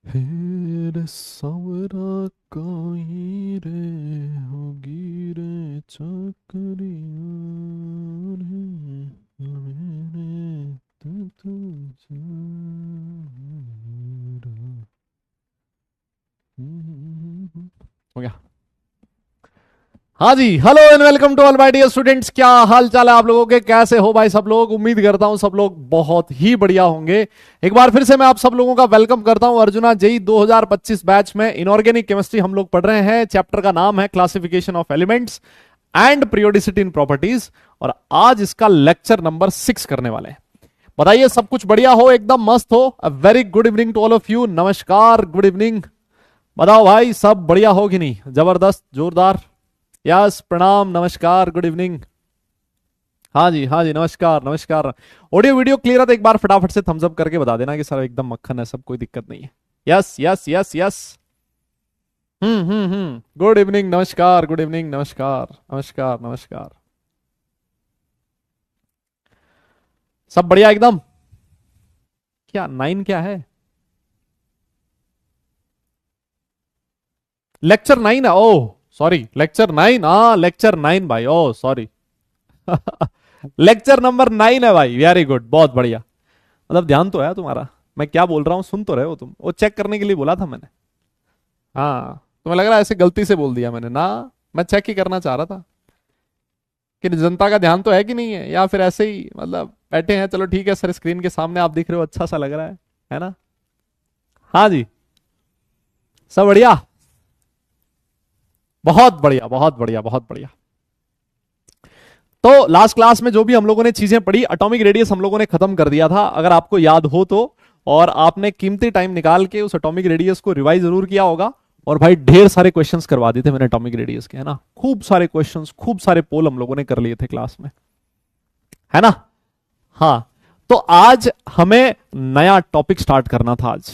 फिर सावरा कोई रे होगी रे चकरिया रे मेरे तू हो गया। हाँ जी, hello and welcome to all my dear students. क्या हाल चाल है आप लोगों के? कैसे हो भाई सब लोग? उम्मीद करता हूं सब लोग बहुत ही बढ़िया होंगे। एक बार फिर से मैं आप सब लोगों का वेलकम करता हूं अर्जुना जेई 2025 बैच में। इनऑर्गेनिक केमिस्ट्री हम लोग पढ़ रहे हैं। चैप्टर का नाम है classification of elements and periodicity in properties, और आज इसका लेक्चर नंबर 6 करने वाले हैं। बताइए सब कुछ बढ़िया हो, एकदम मस्त हो? A very good evening to all of you. नमस्कार, गुड इवनिंग। बताओ भाई सब बढ़िया हो कि नहीं? जबरदस्त, जोरदार। यस, प्रणाम, नमस्कार, गुड इवनिंग। हाँ जी, हाँ जी, नमस्कार नमस्कार। ऑडियो वीडियो क्लियर है तो एक बार फटाफट से थम्स अप करके बता देना कि सर एकदम मक्खन है, सब कोई दिक्कत नहीं है। Yes yes yes yes. Good evening, नमस्कार, गुड इवनिंग, नमस्कार नमस्कार नमस्कार। सब बढ़िया एकदम। क्या 9 क्या है? लेक्चर 9 है? Oh sorry, lecture 9। हाँ लेक्चर 9 भाई, ओह सॉरी। लेक्चर नंबर 9 है भाई, वेरी गुड, बहुत बढ़िया। मतलब ध्यान तो है तुम्हारा, मैं क्या बोल रहा हूँ सुन तो रहे हो तुम। वो चेक करने के लिए बोला था मैंने। हाँ, तुम्हें लग रहा है ऐसे गलती से बोल दिया मैंने ना? मैं चेक ही करना चाह रहा था कि जनता का ध्यान तो है कि नहीं है, या फिर ऐसे ही मतलब बैठे हैं। चलो ठीक है सर, स्क्रीन के सामने आप दिख रहे हो, अच्छा सा लग रहा है ना? हाँ जी, सब बढ़िया, बहुत बढ़िया बहुत बढ़िया बहुत बढ़िया। तो लास्ट क्लास में जो भी हम लोगों ने चीजें पढ़ी, एटॉमिक रेडियस हम लोगों ने खत्म कर दिया था, अगर आपको याद हो तो। और आपने कीमती टाइम निकाल के उस एटॉमिक रेडियस को रिवाइज जरूर किया होगा। और भाई ढेर सारे क्वेश्चंस करवा दिए थे मैंने एटॉमिक रेडियस के, है ना? खूब सारे क्वेश्चंस, खूब सारे पोल हम लोगों ने कर लिए थे क्लास में, है ना? हाँ, तो आज हमें नया टॉपिक स्टार्ट करना था आज,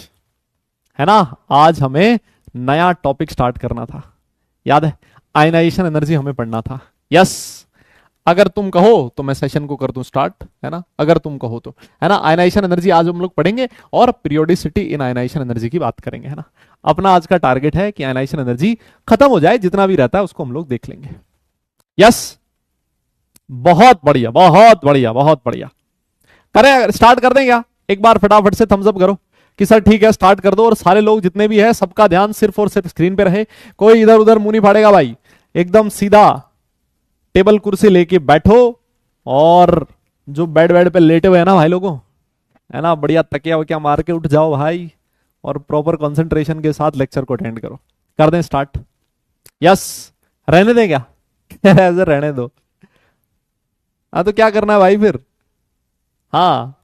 है ना? आज हमें नया टॉपिक स्टार्ट करना था, याद है? आयनाइजेशन एनर्जी हमें पढ़ना था। यस, अगर तुम कहो तो मैं सेशन को कर दूं स्टार्ट, है ना? अगर तुम कहो तो, है ना? आयनाइजेशन एनर्जी आज हम लोग पढ़ेंगे और पीरियोडिसिटी इन आयनाइजेशन एनर्जी की बात करेंगे, है ना? अपना आज का टारगेट है कि आयनाइजेशन एनर्जी खत्म हो जाए, जितना भी रहता है उसको हम लोग देख लेंगे। यस, बहुत बढ़िया बहुत बढ़िया बहुत बढ़िया। करें, स्टार्ट कर दें क्या? एक बार फटाफट से थम्स अप करो कि सर ठीक है स्टार्ट कर दो। और सारे लोग जितने भी है सबका ध्यान सिर्फ और सिर्फ स्क्रीन पे रहे, कोई इधर उधर मुंह नहीं फाड़ेगा भाई। एकदम सीधा टेबल कुर्सी लेके बैठो, और जो बेड वेड पे लेटे हुए हैं ना भाई लोगों, है ना, बढ़िया तकिया वकिया मार के उठ जाओ भाई, और प्रॉपर कंसंट्रेशन के साथ लेक्चर को अटेंड करो। कर दें स्टार्ट? यस, रहने दें क्या? ऐसे रहने दो। हाँ तो क्या करना है भाई फिर? हाँ,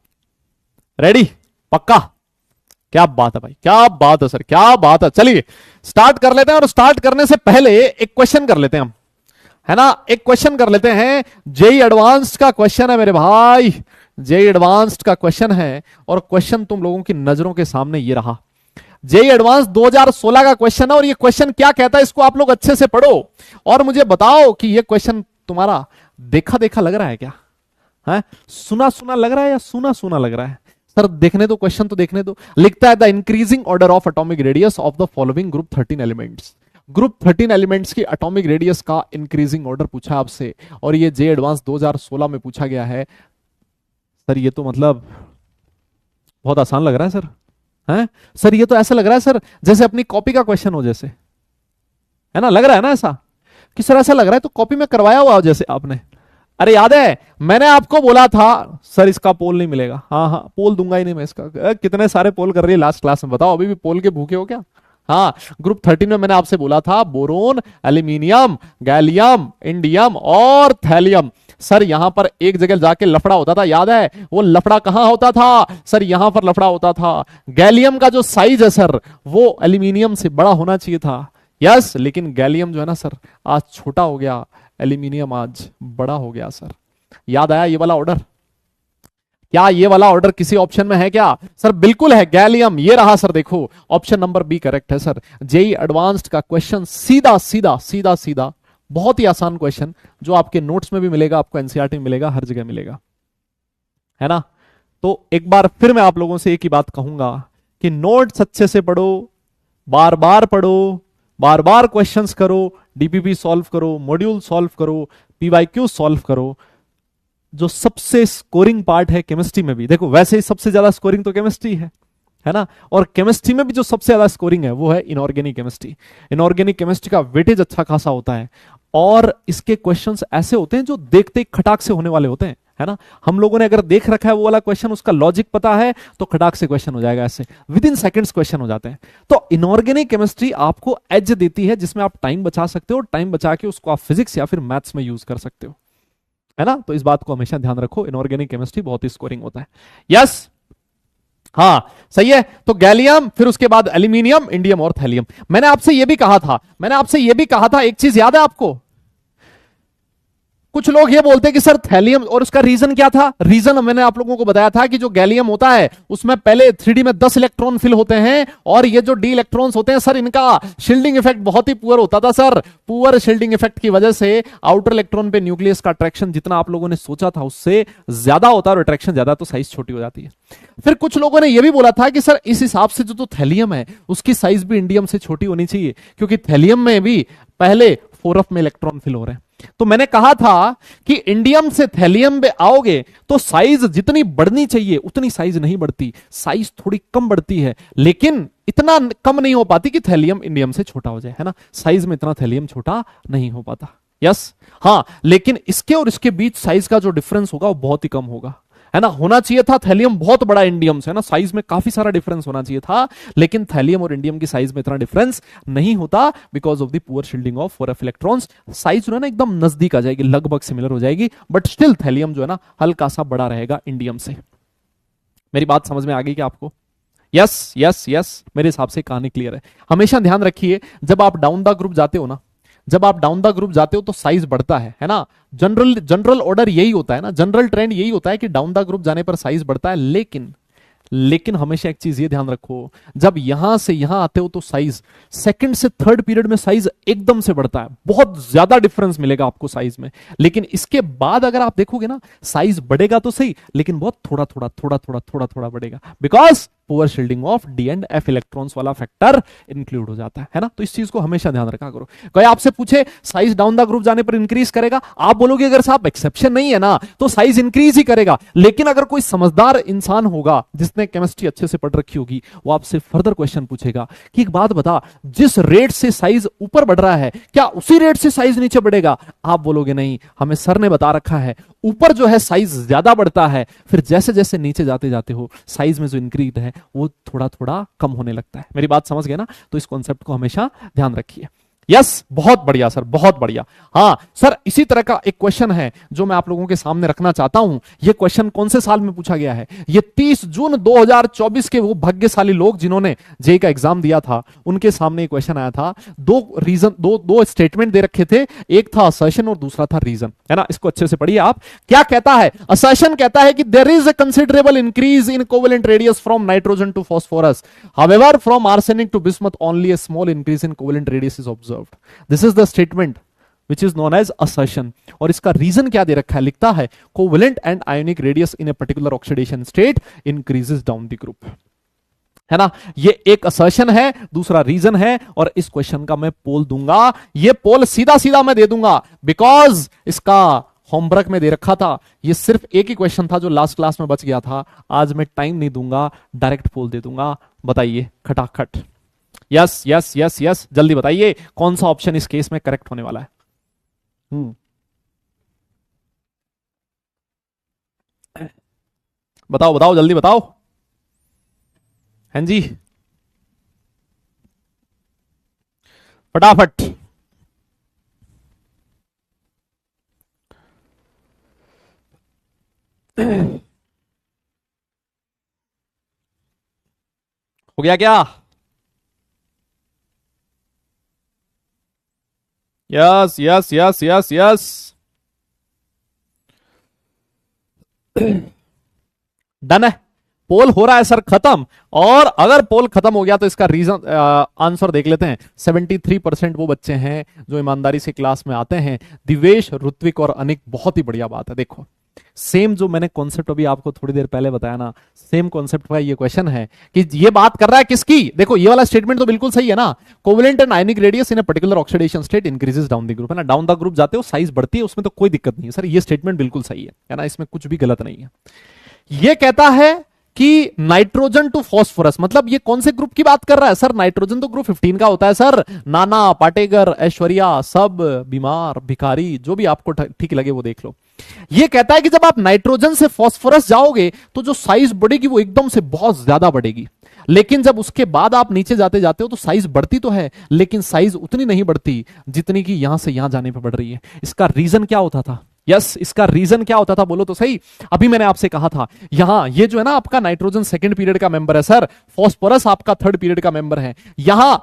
रेडी? पक्का? क्या बात है भाई, क्या बात है सर, क्या बात है। चलिए स्टार्ट कर लेते हैं, और स्टार्ट करने से पहले एक क्वेश्चन कर लेते हैं हम, है ना? एक क्वेश्चन कर लेते हैं। जेई एडवांस्ड का क्वेश्चन है मेरे भाई, जेई एडवांस्ड का क्वेश्चन है। और क्वेश्चन तुम लोगों की नजरों के सामने ये रहा, जेई एडवांस 2016 का क्वेश्चन है। और ये क्वेश्चन क्या कहता है इसको आप लोग अच्छे से पढ़ो, और मुझे बताओ कि ये क्वेश्चन तुम्हारा देखा देखा लग रहा है क्या? है सुना सुना लग रहा है या सुना सुना लग रहा है? सर देखने दो, क्वेश्चन तो देखने दो। लिखता है the increasing order of atomic radius of the following group 13 elements. Group 13 elements की एटॉमिक रेडियस का इंक्रीजिंग ऑर्डर पूछा आपसे, और ये जे एडवांस 2016 में पूछा गया है। सर ये तो मतलब बहुत आसान लग रहा है सर। हैं सर, ये तो ऐसा लग रहा है सर जैसे अपनी कॉपी का क्वेश्चन हो, जैसे, है ना? लग रहा है ना ऐसा कि सर ऐसा लग रहा है तो कॉपी में करवाया हुआ हो जैसे आपने। अरे याद है मैंने आपको बोला था सर इसका पोल नहीं मिलेगा। हाँ हाँ, पोल दूंगा ही नहीं मैं इसका। कितने सारे पोल कर रही है लास्ट क्लास में, बताओ अभी भी पोल के भूखे हो क्या? हाँ, ग्रुप 13 में मैंने आपसे बोला था बोरोन, एल्यूमिनियम, गैलियम, इंडियम और थैलियम। सर यहां पर एक जगह जाके लफड़ा होता था, याद है? वो लफड़ा कहां होता था? सर यहां पर लफड़ा होता था। गैलियम का जो साइज है सर, वो एल्यूमिनियम से बड़ा होना चाहिए था। यस, लेकिन गैलियम जो है ना सर, आज छोटा हो गया, एल्यूमिनियम आज बड़ा हो गया सर। याद आया ये वाला ऑर्डर? क्या ये वाला ऑर्डर किसी ऑप्शन में है क्या? सर बिल्कुल है, गैलियम ये रहा सर। देखो ऑप्शन नंबर बी करेक्ट है सर। जेई एडवांस्ड का क्वेश्चन सीधा सीधा सीधा सीधा, बहुत ही आसान क्वेश्चन, जो आपके नोट्स में भी मिलेगा, आपको एनसीईआरटी में मिलेगा, हर जगह मिलेगा, है ना? तो एक बार फिर मैं आप लोगों से एक ही बात कहूंगा कि नोट्स अच्छे से पढ़ो, बार बार पढ़ो, बार बार क्वेश्चंस करो, डीपीपी सॉल्व करो, मॉड्यूल सॉल्व करो, पीवाईक्यू सॉल्व करो। जो सबसे स्कोरिंग पार्ट है केमिस्ट्री में भी, देखो वैसे ही सबसे ज्यादा स्कोरिंग तो केमिस्ट्री है ना, और केमिस्ट्री में भी जो सबसे ज्यादा स्कोरिंग है वो है इनऑर्गेनिक केमिस्ट्री। इनऑर्गेनिक केमिस्ट्री का वेटेज अच्छा खासा होता है, और इसके क्वेश्चंस ऐसे होते हैं जो देखते ही खटाक से होने वाले होते हैं, है ना। हम लोगों ने अगर देख रखा है वो वाला क्वेश्चन, उसका लॉजिक पता है, तो खटाक से क्वेश्चन हो जाएगा, ऐसे विद इन सेकंड्स क्वेश्चन हो जाते हैं। तो इनऑर्गेनिक केमिस्ट्री आपको एज देती है, जिसमें आप टाइम बचा सकते हो, टाइम बचा के उसको आप फिजिक्स या फिर मैथ्स में यूज कर सकते हो, है ना। तो इस बात को हमेशा ध्यान रखो, इनऑर्गेनिक केमिस्ट्री बहुत ही स्कोरिंग होता है। यस, हाँ सही है। तो गैलियम, फिर उसके बाद एल्यूमिनियम, इंडियम और थैलियम। मैंने आपसे यह भी कहा था, एक चीज याद है आपको, कुछ लोग ये बोलते हैं कि सर थैलियम, और उसका रीजन क्या था? रीजन मैंने आप लोगों को बताया था कि जो गैलियम होता है उसमें पहले 3D में 10 इलेक्ट्रॉन फिल होते हैं, और ये जो डी इलेक्ट्रॉन्स होते हैं सर, इनका शील्डिंग इफेक्ट बहुत ही पुअर होता था सर। पुअर शील्डिंग इफेक्ट की वजह से आउटर इलेक्ट्रॉन पे न्यूक्लियस का अट्रैक्शन जितना आप लोगों ने सोचा था उससे ज्यादा होता है, और अट्रैक्शन ज्यादा, तो साइज छोटी हो जाती है। फिर कुछ लोगों ने यह भी बोला था कि सर इस हिसाब से जो थैलियम है उसकी साइज भी इंडियम से छोटी होनी चाहिए, क्योंकि थैलियम में भी पहले 4f में इलेक्ट्रॉन फिल हो रहे हैं। तो मैंने कहा था कि इंडियम से थैलियम में आओगे तो साइज जितनी बढ़नी चाहिए उतनी साइज नहीं बढ़ती, साइज थोड़ी कम बढ़ती है, लेकिन इतना कम नहीं हो पाती कि थैलियम इंडियम से छोटा हो जाए, है ना। साइज में इतना थैलियम छोटा नहीं हो पाता। यस, हाँ, लेकिन इसके और इसके बीच साइज का जो डिफरेंस होगा वो बहुत ही कम होगा, है ना। होना चाहिए था थैलियम बहुत बड़ा इंडियम से, है ना, साइज में काफी सारा डिफरेंस होना चाहिए था, लेकिन थैलियम और इंडियम की साइज में इतना डिफरेंस नहीं होता, because of the poor shielding of 4f electrons. Size जो है ना एकदम नजदीक आ जाएगी, लगभग सिमिलर हो जाएगी, बट स्टिल थैलियम जो है ना हल्का सा बड़ा रहेगा इंडियम से। मेरी बात समझ में आ गई क्या आपको? यस यस यस, मेरे हिसाब से कहानी क्लियर है। हमेशा ध्यान रखिए, जब आप डाउन द ग्रुप जाते हो ना, जब आप डाउन द ग्रुप जाते हो तो साइज बढ़ता है ना। जनरल ऑर्डर यही होता है ना, जनरल ट्रेंड यही होता है कि डाउन द ग्रुप जाने पर साइज बढ़ता है, लेकिन हमेशा एक चीज ये ध्यान रखो, जब यहां से यहां आते हो तो साइज सेकंड से थर्ड पीरियड में साइज एकदम से बढ़ता है, बहुत ज्यादा डिफरेंस मिलेगा आपको साइज में। लेकिन इसके बाद अगर आप देखोगे ना, साइज बढ़ेगा तो सही, लेकिन बहुत थोड़ा थोड़ा बढ़ेगा, because poor shielding of D and F electrons वाला फैक्टर इंक्लूड हो जाता है ना। तो इस चीज को हमेशा ध्यान रखा करो। कोई आपसे पूछे साइज डाउन द ग्रुप जाने पर इंक्रीज करेगा, आप बोलोगे अगर साहब एक्सेप्शन नहीं है ना तो साइज इंक्रीज ही करेगा। लेकिन अगर कोई समझदार इंसान होगा जिसने केमिस्ट्री अच्छे से पढ़ रखी होगी, वो आपसे फर्दर क्वेश्चन पूछेगा कि एक बात बता, जिस रेट से साइज ऊपर बढ़ रहा है क्या उसी रेट से साइज नीचे बढ़ेगा? आप बोलोगे नहीं, हमें सर ने बता रखा है ऊपर जो है साइज ज्यादा बढ़ता है, फिर जैसे जैसे नीचे जाते जाते हो साइज में जो इंक्रीज है वो थोड़ा थोड़ा कम होने लगता है। मेरी बात समझ गए ना? तो इस कॉन्सेप्ट को हमेशा ध्यान रखिए। यस, बहुत बढ़िया सर, बहुत बढ़िया। हाँ सर, इसी तरह का एक क्वेश्चन है जो मैं आप लोगों के सामने रखना चाहता हूं। यह क्वेश्चन कौन से साल में पूछा गया है? ये 30 जून 2024 के वो भाग्यशाली लोग जिन्होंने जेई का एग्जाम दिया था, उनके सामने एक क्वेश्चन आया था। दो स्टेटमेंट दे रखे थे, एक था असर्शन और दूसरा था रीजन, है ना। इसको अच्छे से पढ़िए आप। क्या कहता है? असर्शन कहता है कि there is a considerable increase in covalent radius from nitrogen to phosphorus, however from arsenic to bismuth only a small increase in covalent radius is observed. This is the statement which is known as assertion। और इसका reason क्या दे रखा है? लिखता है covalent and ionic radius in a particular oxidation state increases down the group, है ना। ये एक असर्शन है, दूसरा रीजन है, और इस क्वेश्चन का मैं पोल दूंगा। ये पोल सीधा सीधा मैं दे दूंगा, बिकॉज इसका होमवर्क में दे रखा था। ये सिर्फ एक ही क्वेश्चन था जो लास्ट क्लास में बच गया था। आज मैं टाइम नहीं दूंगा, डायरेक्ट पोल दे दूंगा। बताइए खटाखट। यस यस यस यस, जल्दी बताइए कौन सा ऑप्शन इस केस में करेक्ट होने वाला है? बताओ बताओ, जल्दी बताओ। हाँ जी, फटाफट। हो गया क्या? Yes yes yes yes yes, done है। पोल हो रहा है सर खत्म। और अगर पोल खत्म हो गया तो इसका रीजन आंसर देख लेते हैं। 73% वो बच्चे हैं जो ईमानदारी से क्लास में आते हैं। दिवेश, ऋत्विक और अनिक, बहुत ही बढ़िया बात है। देखो सेम जो मैंने कॉन्सेप्ट अभी आपको थोड़ी देर पहले बताया ना, सेम कॉन्सेप्ट का ये क्वेश्चन है कि ये बात कर रहा है किसकी। देखो ये वाला स्टेटमेंट तो बिल्कुल सही है ना, covalent and ionic radius in a particular oxidation state increases down the group, है ना, डाउन द ग्रुप जाते हो साइज बढ़ती है, उसमें तो कोई दिक्कत नहीं है सर, ये स्टेटमेंट बिल्कुल सही है ना, इसमें कुछ भी गलत नहीं है। ये कहता है कि नाइट्रोजन टू फॉस्फोरस, मतलब ये कौन से ग्रुप की बात कर रहा है सर, नाइट्रोजन तो ग्रुप 15 का होता है सर, नाना पाटेगर ऐश्वर्या सब बीमार भिखारी जो भी आपको ठीक लगे वो देख लो। ये कहता है कि जब आप नाइट्रोजन से फॉस्फोरस जाओगे तो जो साइज बढ़ेगी वो एकदम से बहुत ज्यादा बढ़ेगी, लेकिन जब उसके बाद आप नीचे जाते जाते हो तो साइज बढ़ती तो है लेकिन साइज उतनी नहीं बढ़ती जितनी कि यहां से यहां जाने पर बढ़ रही है। इसका रीजन क्या होता था, यस इसका रीजन क्या होता था बोलो तो सही। अभी मैंने आपसे कहा था यहां ये जो है ना आपका नाइट्रोजन सेकंड पीरियड का मेंबर है सर, फॉस्फोरस आपका थर्ड पीरियड का मेंबर है, यहां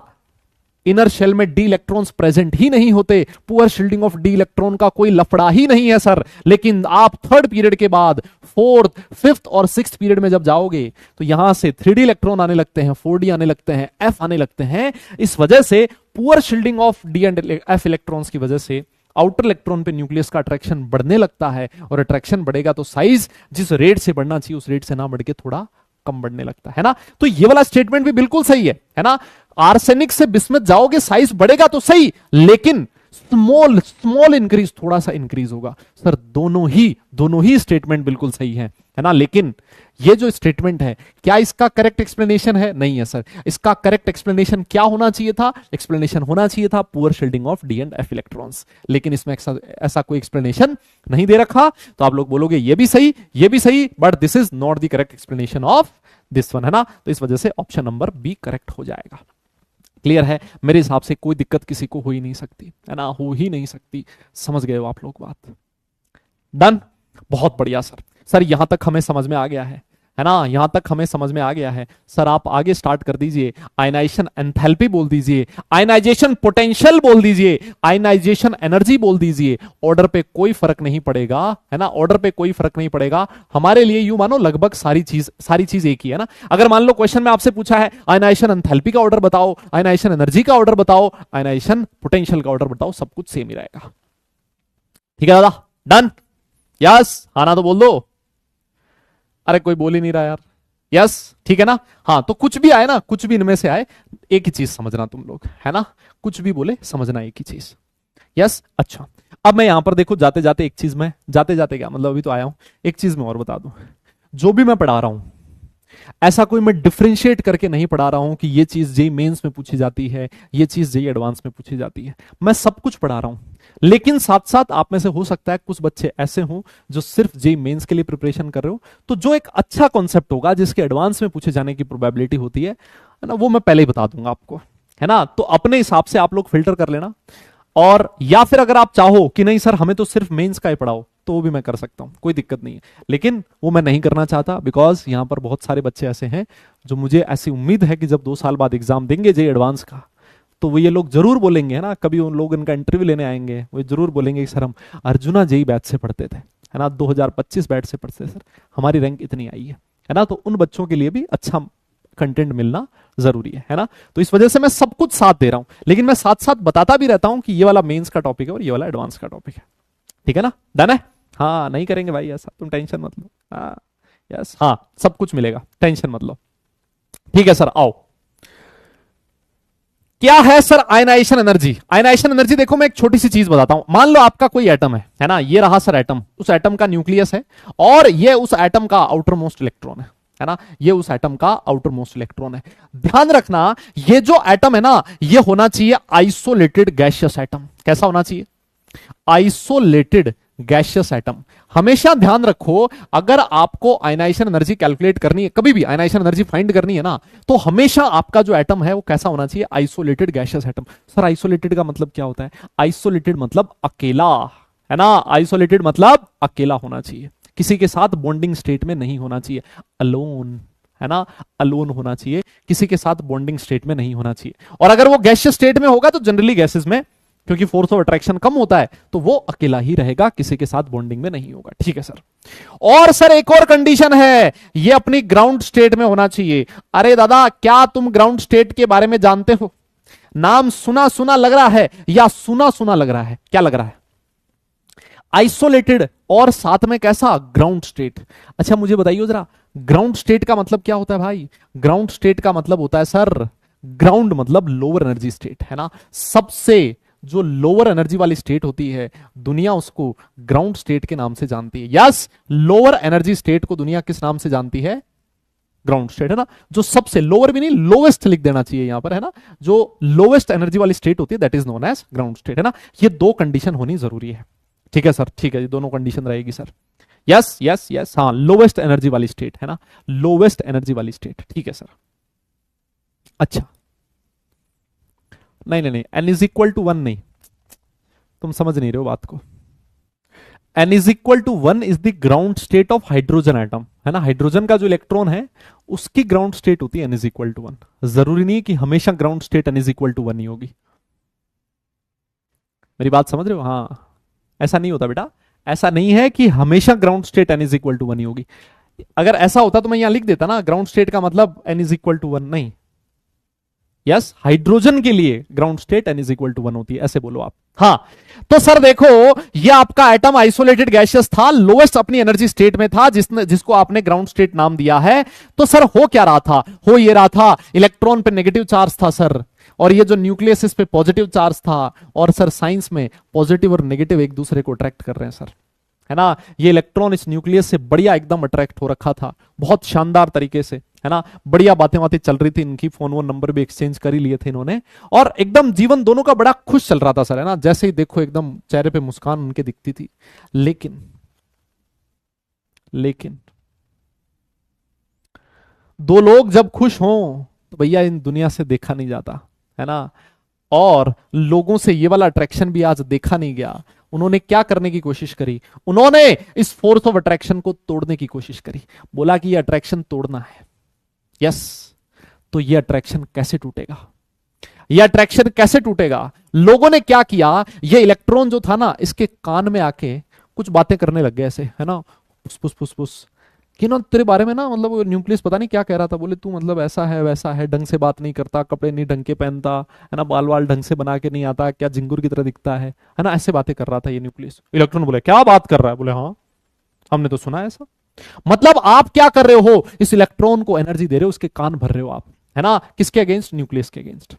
इनर शेल में डी इलेक्ट्रॉन्स प्रेजेंट ही नहीं होते, poor shielding of D electron का कोई लफड़ा ही नहीं है सर। लेकिन आप थर्ड पीरियड के बाद फोर्थ फिफ्थ और सिक्स्थ पीरियड में जब जाओगे तो यहां से 3D इलेक्ट्रॉन आने लगते हैं, 4D आने लगते हैं, F आने लगते हैं। इस वजह से poor shielding of D and F electrons की वजह से आउटर इलेक्ट्रॉन पे न्यूक्लियस का अट्रैक्शन बढ़ने लगता है, और अट्रैक्शन बढ़ेगा तो साइज जिस रेट से बढ़ना चाहिए उस रेट से ना बढ़ के थोड़ा कम बढ़ने लगता है ना। तो ये वाला स्टेटमेंट भी बिल्कुल सही है ना। आर्सेनिक से बिस्मथ जाओगे साइज बढ़ेगा तो सही, लेकिन स्मॉल स्मॉल इंक्रीज, थोड़ा सा इंक्रीज होगा सर। दोनों ही स्टेटमेंट बिल्कुल सही है ना। लेकिन ये जो स्टेटमेंट है क्या इसका करेक्ट एक्सप्लेनेशन है? नहीं है सर। इसका करेक्ट एक्सप्लेनेशन क्या होना चाहिए था? एक्सप्लेनेशन होना चाहिए था poor shielding of D and F electrons, लेकिन इसमें ऐसा कोई एक्सप्लेनेशन नहीं दे रखा। तो आप लोग बोलोगे ये भी सही, but this is not the correct explanation of this one, है ना। तो इस वजह से ऑप्शन नंबर बी करेक्ट हो जाएगा। क्लियर है? मेरे हिसाब से कोई दिक्कत किसी को हो ही नहीं सकती, है ना, हो ही नहीं सकती। समझ गए हो आप लोग बात? डन, बहुत बढ़िया सर यहां तक हमें समझ में आ गया है ना, यहां तक हमें समझ में आ गया है। सर आप आगे स्टार्ट कर दीजिए। आयनाइजेशन एंथैल्पी बोल दीजिए, आयनाइजेशन पोटेंशियल बोल दीजिए, आयनाइजेशन एनर्जी बोल दीजिए। ऑर्डर पे कोई फर्क नहीं पड़ेगा, है ना, ऑर्डर पे कोई फर्क नहीं पड़ेगा हमारे लिए। यूं मानो लगभग सारी चीज एक ही है ना। अगर मान लो क्वेश्चन में आपसे पूछा है आयनाइजेशन एंथैल्पी का ऑर्डर बताओ, आयनाइजेशन एनर्जी का ऑर्डर बताओ, आयनाइजेशन पोटेंशियल का ऑर्डर बताओ, सब कुछ सेम ही रहेगा। ठीक है दादा? डन? यस हाँ ना तो बोल दो। अरे कोई बोल ही नहीं रहा यार। यस ठीक है ना। हाँ तो कुछ भी आए ना, कुछ भी इनमें से आए, एक ही चीज समझना तुम लोग, है ना, कुछ भी बोले समझना एक ही चीज। यस अच्छा, अब मैं यहां पर देखो जाते जाते एक चीज में, जाते जाते क्या मतलब, अभी तो आया हूं, एक चीज मैं और बता दूं। जो भी मैं पढ़ा रहा हूं ऐसा कोई मैं डिफरेंशिएट करके नहीं पढ़ा रहा हूं कि ये चीज जेई मेंस में पूछी जाती है, ये चीज जेई एडवांस में पूछी जाती है। मैं सब कुछ पढ़ा रहा हूं, लेकिन साथ साथ आप में से हो सकता है कुछ बच्चे ऐसे हों जो सिर्फ जेई मेंस के लिए प्रिपरेशन कर रहे हो, तो जो एक अच्छा कॉन्सेप्ट होगा जिसके एडवांस में पूछे जाने की प्रोबेबिलिटी होती है ना, वो मैं पहले ही बता दूंगा आपको, है ना। तो अपने हिसाब से आप लोग फिल्टर कर लेना। और या फिर अगर आप चाहो कि नहीं सर हमें तो सिर्फ मेंस का ही पढ़ाओ, तो वो भी मैं कर सकता हूं, कोई दिक्कत नहीं है। लेकिन वो मैं नहीं करना चाहता, बिकॉज यहां पर बहुत सारे बच्चे ऐसे हैं जो मुझे ऐसी उम्मीद है कि जब 2 साल बाद एग्जाम देंगे जेई एडवांस का, तो वो ये लोग जरूर बोलेंगे, है ना, कभी उन लोग इनका इंटरव्यू लेने आएंगे, वो जरूर बोलेंगे कि सर हम अर्जुना जेई बैच से पढ़ते थे, है ना, 2025 बैच से पढ़ते थे सर, हमारी रैंक इतनी आई है ना। तो उन बच्चों के लिए भी अच्छा कंटेंट मिलना जरूरी है ना। तो इस वजह से मैं सब कुछ साथ दे रहा हूं, लेकिन मैं साथ साथ बताता भी रहता हूं कि ये वाला मेंस का टॉपिक है और ये वाला एडवांस का टॉपिक है। ठीक है ना? डन है? हाँ नहीं करेंगे भाई ऐसा, तुम टेंशन मत लो। हाँ यस हाँ सब कुछ मिलेगा, टेंशन मत लो। ठीक है सर आओ। क्या है sir ionization energy? Ionisation energy देखो मैं एक छोटी सी चीज बताता हूं। मान लो आपका कोई एटम है ना, ये रहा सर एटम, उस एटम का न्यूक्लियस है और ये उस एटम का आउटर मोस्ट इलेक्ट्रॉन है ना, ये उस एटम का आउटर मोस्ट इलेक्ट्रॉन है। ध्यान रखना ये जो एटम है ना, ये होना चाहिए आइसोलेटेड गैसियस एटम। कैसा होना चाहिए? Isolated gaseous atom. हमेशा ध्यान रखो अगर आपको आयनाइजेशन एनर्जी कैलकुलेट करनी है, कभी भी आयनाइजेशन एनर्जी फाइंड करनी है ना, तो हमेशा आपका जो एटम है वो कैसा होना चाहिए? Isolated gaseous atom. Sir isolated का मतलब क्या होता है? आइसोलेटेड मतलब अकेला, है ना, आइसोलेटेड मतलब अकेला होना चाहिए, किसी के साथ बॉन्डिंग स्टेट में नहीं होना चाहिए, अलोन, है ना, अलोन होना चाहिए, किसी के साथ बॉन्डिंग स्टेट में नहीं होना चाहिए। और अगर वो गैसियस स्टेट में होगा तो जनरली गैसेस में क्योंकि फोर्स ऑफ अट्रैक्शन कम होता है तो वो अकेला ही रहेगा, किसी के साथ बॉन्डिंग में नहीं होगा। ठीक है सर। और सर एक और कंडीशन है, ये अपनी ग्राउंड स्टेट में होना चाहिए। अरे दादा क्या तुम ग्राउंड स्टेट के बारे में जानते हो? नाम सुना सुना लग रहा है या सुना सुना लग रहा है? क्या लग रहा है? आइसोलेटेड और साथ में कैसा, ग्राउंड स्टेट। अच्छा मुझे बताइए जरा, ग्राउंड स्टेट का मतलब क्या होता है भाई? ग्राउंड स्टेट का मतलब होता है सर, ग्राउंड मतलब लोअर एनर्जी स्टेट, है ना। सबसे जो लोअर एनर्जी वाली स्टेट होती है, दुनिया उसको ग्राउंड स्टेट के नाम से जानती है। यस, लोअर एनर्जी स्टेट को दुनिया किस नाम से जानती है? ग्राउंड स्टेट, है ना। जो सबसे लोअर भी नहीं, लोवेस्ट लिख देना चाहिए यहां पर, है ना। जो लोवेस्ट एनर्जी वाली स्टेट होती है that is known as ground state, है ना। ये दो कंडीशन होनी जरूरी है। ठीक है सर, ठीक है, ये दोनों कंडीशन रहेगी सर। यस यस यस, हाँ, लोवेस्ट एनर्जी वाली स्टेट, है ना, लोवेस्ट एनर्जी वाली स्टेट, ठीक है सर। अच्छा, नहीं नहीं नहीं, N is equal to one नहीं, तुम समझ नहीं रहे हो बात को। N is equal to one is the ground state of hydrogen atom, है ना। हाइड्रोजन का जो इलेक्ट्रॉन है उसकी ग्राउंड स्टेट होती है N is equal to one. जरूरी नहीं कि हमेशा ground state N is equal to one ही होगी। मेरी बात समझ रहे हो? हाँ, ऐसा नहीं होता बेटा, ऐसा नहीं है कि हमेशा ground state N is equal to one ही होगी। अगर ऐसा होता तो मैं यहां लिख देता ना, ग्राउंड स्टेट का मतलब N is equal to one नहीं। यस, हाइड्रोजन के लिए ground state N is equal to one होती है, ऐसे बोलो आप। हाँ, तो सर देखो, ये आपका एटम आइसोलेटेड गैसियस था, लोएस्ट अपनी एनर्जी स्टेट में था, जिसको आपने ग्राउंड स्टेट नाम दिया है। तो सर हो क्या रहा था? हो ये रहा था, इलेक्ट्रॉन पे नेगेटिव चार्ज था सर, और ये जो न्यूक्लियस इस पे पॉजिटिव चार्ज था। और सर साइंस में पॉजिटिव और नेगेटिव एक दूसरे को अट्रैक्ट कर रहे हैं सर, है ना। ये इलेक्ट्रॉन इस न्यूक्लियस से बढ़िया एकदम अट्रैक्ट हो रखा था, बहुत शानदार तरीके से, है ना। बढ़िया बातें बातें चल रही थी इनकी, फोन वोन नंबर भी एक्सचेंज कर ही लिए थे इन्होंने, और एकदम जीवन दोनों का बड़ा खुश चल रहा था सर, है ना। जैसे ही देखो एकदम चेहरे पे मुस्कान उनके दिखती थी। लेकिन लेकिन दो लोग जब खुश हों तो भैया इन दुनिया से देखा नहीं जाता, है ना। और लोगों से ये वाला अट्रैक्शन भी आज देखा नहीं गया। उन्होंने क्या करने की कोशिश करी? उन्होंने इस फोर्स ऑफ अट्रैक्शन को तोड़ने की कोशिश करी। बोला कि ये अट्रैक्शन तोड़ना है। यस, तो ये अट्रैक्शन कैसे टूटेगा? ये अट्रैक्शन कैसे टूटेगा? लोगों ने क्या किया, ये इलेक्ट्रॉन जो था ना, इसके कान में आके कुछ बातें करने लग गए ऐसे, है ना, पुस पुस पुस पुस, कि ना तेरे बारे में ना, मतलब न्यूक्लियस पता नहीं क्या कह रहा था। बोले तू मतलब ऐसा है वैसा है, ढंग से बात नहीं करता, कपड़े नहीं ढंग के पहनता, है ना, बाल वाल ढंग से बना के नहीं आता, क्या झिंगुर की तरह दिखता है ना, ऐसे बातें कर रहा था ये न्यूक्लियस। इलेक्ट्रॉन बोले क्या बात कर रहा है? बोले हाँ, हमने तो सुना है ऐसा। मतलब आप क्या कर रहे हो? इस इलेक्ट्रॉन को एनर्जी दे रहे हो, उसके कान भर रहे हो आप, है ना। किसके अगेंस्ट? न्यूक्लियस के अगेंस्ट।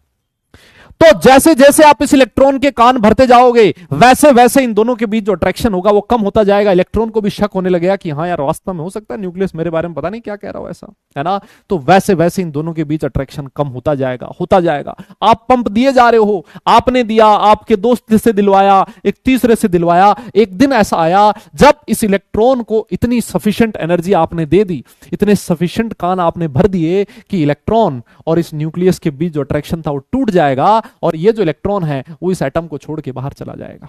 तो जैसे जैसे आप इस इलेक्ट्रॉन के कान भरते जाओगे, वैसे वैसे इन दोनों के बीच जो अट्रैक्शन होगा वो कम होता जाएगा। इलेक्ट्रॉन को भी शक होने लगेगा कि हाँ यार, वास्तव में हो सकता है न्यूक्लियस मेरे बारे में पता नहीं क्या कह रहा हो ऐसा, है ना। तो वैसे वैसे इन दोनों के बीच अट्रैक्शन कम होता जाएगा, होता जाएगा। आप पंप दिए जा रहे हो, आपने दिया, आपके दोस्त से दिलवाया, एक तीसरे से दिलवाया। एक दिन ऐसा आया जब इस इलेक्ट्रॉन को इतनी सफिशिएंट एनर्जी आपने दे दी, इतने सफिशिएंट कान आपने भर दिए कि इलेक्ट्रॉन और इस न्यूक्लियस के बीच जो अट्रैक्शन था वो टूट जाएगा, और ये जो इलेक्ट्रॉन है वो इस एटम को छोड़ के बाहर चला जाएगा।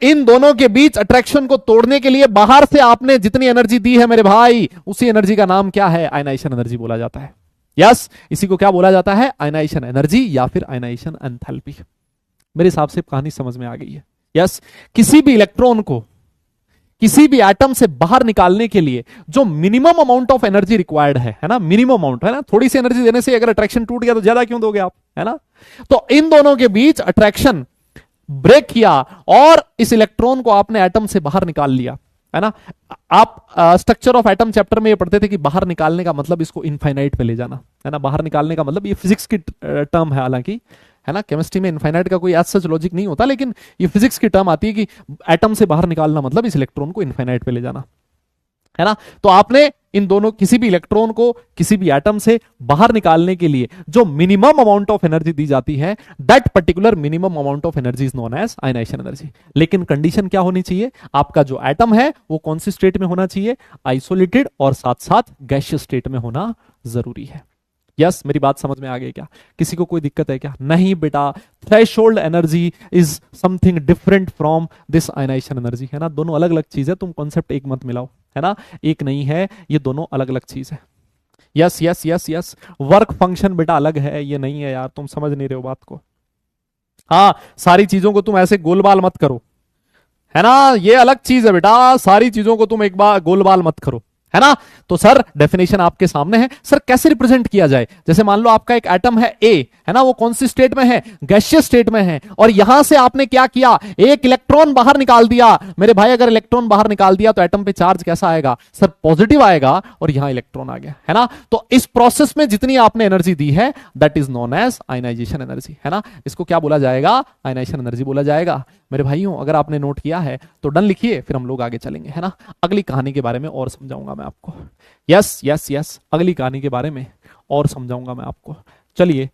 इन दोनों के बीच अट्रैक्शन को तोड़ने के लिए बाहर से आपने जितनी एनर्जी दी है मेरे भाई, उसी एनर्जी का नाम क्या है? आयनाइजेशन एनर्जी बोला जाता है। यस, इसी को क्या बोला जाता है? आयनाइजेशन एनर्जी या फिर आयनाइजेशन एंथैल्पी। मेरे हिसाब से कहानी समझ में आ गई है। यस, किसी भी इलेक्ट्रॉन को किसी भी एटम से बाहर निकालने के लिए जो minimum amount of energy required है ना, मिनिमम अमाउंट, है ना। थोड़ी सी एनर्जी देने से अगर अट्रैक्शन टूट गया तो ज्यादा क्यों दोगे आप, है ना। तो इन दोनों के बीच अट्रैक्शन ब्रेक किया और इस इलेक्ट्रॉन को आपने एटम से बाहर निकाल लिया, है ना। आप स्ट्रक्चर ऑफ एटम चैप्टर में ये पढ़ते थे कि बाहर निकालने का मतलब इसको इनफाइनाइट पे ले जाना, है ना। बाहर निकालने का मतलब, ये फिजिक्स की टर्म है हालांकि, है ना। केमिस्ट्री में इनफाइनाइट का कोई एज सच लॉजिक नहीं होता, लेकिन ये फिजिक्स की टर्म आती है कि एटम से बाहर निकालना मतलब इस इलेक्ट्रॉन को इनफाइनाइट पे ले जाना, है ना। तो आपने इन दोनों, किसी भी इलेक्ट्रॉन को किसी भी एटम से बाहर निकालने के लिए जो मिनिमम अमाउंट ऑफ एनर्जी दी जाती है, that particular minimum amount of energy is known as ionisation energy. लेकिन कंडीशन क्या होनी चाहिए? आपका जो एटम है वो कौन सी स्टेट में होना चाहिए? आइसोलेटेड, और साथ साथ गैसियस स्टेट में होना जरूरी है। यस, मेरी बात समझ में आ गई क्या? किसी को कोई दिक्कत है क्या? नहीं बेटा, threshold energy is something different from this ionisation energy, है ना। दोनों अलग अलग चीज है, तुम कॉन्सेप्ट एक मत मिलाओ, है ना। एक नहीं है, ये दोनों अलग अलग चीज है। Yes yes yes yes, work function बेटा अलग है, ये नहीं है यार, तुम समझ नहीं रहे हो बात को। हाँ, सारी चीजों को तुम ऐसे गोलबाल मत करो, है ना। ये अलग चीज है बेटा, सारी चीजों को तुम एक बार गोलबाल मत करो, है ना। तो सर डेफिनेशन आपके सामने है। सर कैसे रिप्रेजेंट किया जाए? जैसे मान लो आपका एक एटम है ए, है ना, वो कौन सी स्टेट में है? गैसियस स्टेट में है। और यहां से आपने क्या किया? एक इलेक्ट्रॉन बाहर निकाल दिया। मेरे भाई अगर इलेक्ट्रॉन बाहर निकाल दिया तो एटम पे चार्ज कैसा आएगा? सर पॉजिटिव आएगा, और यहां इलेक्ट्रॉन आ गया, है ना। तो इस प्रोसेस में जितनी आपने एनर्जी दी है that is known as ionisation energy, है ना। इसको क्या बोला जाएगा? आयनाइजेशन एनर्जी बोला जाएगा। मेरे भाइयों अगर आपने नोट किया है तो डन लिखिए, फिर हम लोग आगे चलेंगे, है ना। अगली कहानी के बारे में और समझाऊंगा मैं आपको। यस यस यस, अगली कहानी के बारे में और समझाऊंगा मैं आपको। चलिए,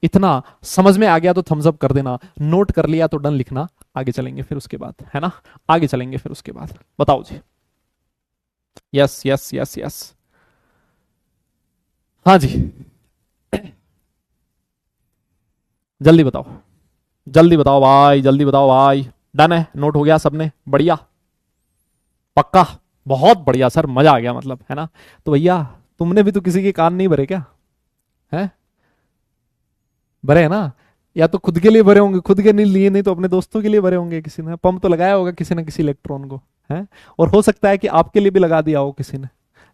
इतना समझ में आ गया तो थम्स अप कर देना, नोट कर लिया तो डन लिखना। आगे चलेंगे फिर उसके बाद, है ना। आगे चलेंगे फिर उसके बाद। बताओ जी। यस यस यस यस, हाँ जी, जल्दी बताओ, जल्दी बताओ भाई, जल्दी बताओ भाई। डन है, नोट हो गया सबने? बढ़िया, पक्का, बहुत बढ़िया सर, मजा आ गया मतलब, है ना। तो भैया तुमने भी तो किसी के कान नहीं भरे क्या? है भरे, है ना। या तो खुद के लिए भरे होंगे, खुद के नहीं लिए, नहीं तो अपने दोस्तों के लिए भरे होंगे। किसी ने पंप तो लगाया होगा किसी ना किसी इलेक्ट्रॉन को, है। और हो सकता है कि आपके लिए भी लगा दिया हो किसी ने,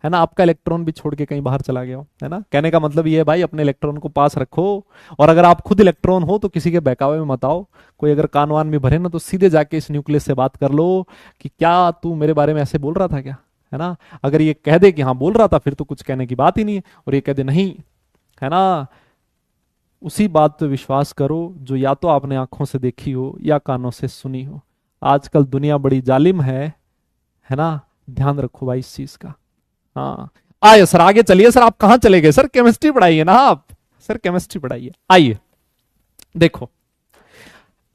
है ना। आपका इलेक्ट्रॉन भी छोड़ के कहीं बाहर चला गया हो, है ना। कहने का मतलब ये है भाई, अपने इलेक्ट्रॉन को पास रखो। और अगर आप खुद इलेक्ट्रॉन हो तो किसी के बहकावे में मत आओ। कोई अगर कान वान में भरे ना तो सीधे जाके इस न्यूक्लियस से बात कर लो कि क्या तू मेरे बारे में ऐसे बोल रहा था क्या, है ना। अगर ये कह दे कि हाँ बोल रहा था, फिर तो कुछ कहने की बात ही नहीं है। और ये कह दे नहीं, है ना, उसी बात पे विश्वास करो जो या तो आपने आंखों से देखी हो या कानों से सुनी हो। आजकल दुनिया बड़ी जालिम है ना। ध्यान रखो भाई इस चीज का। हाँ, आइए सर, आगे चलिए। सर आप कहां चले गए? सर केमिस्ट्री पढ़ाइए ना आप, सर केमिस्ट्री पढ़ाइए। आइए देखो,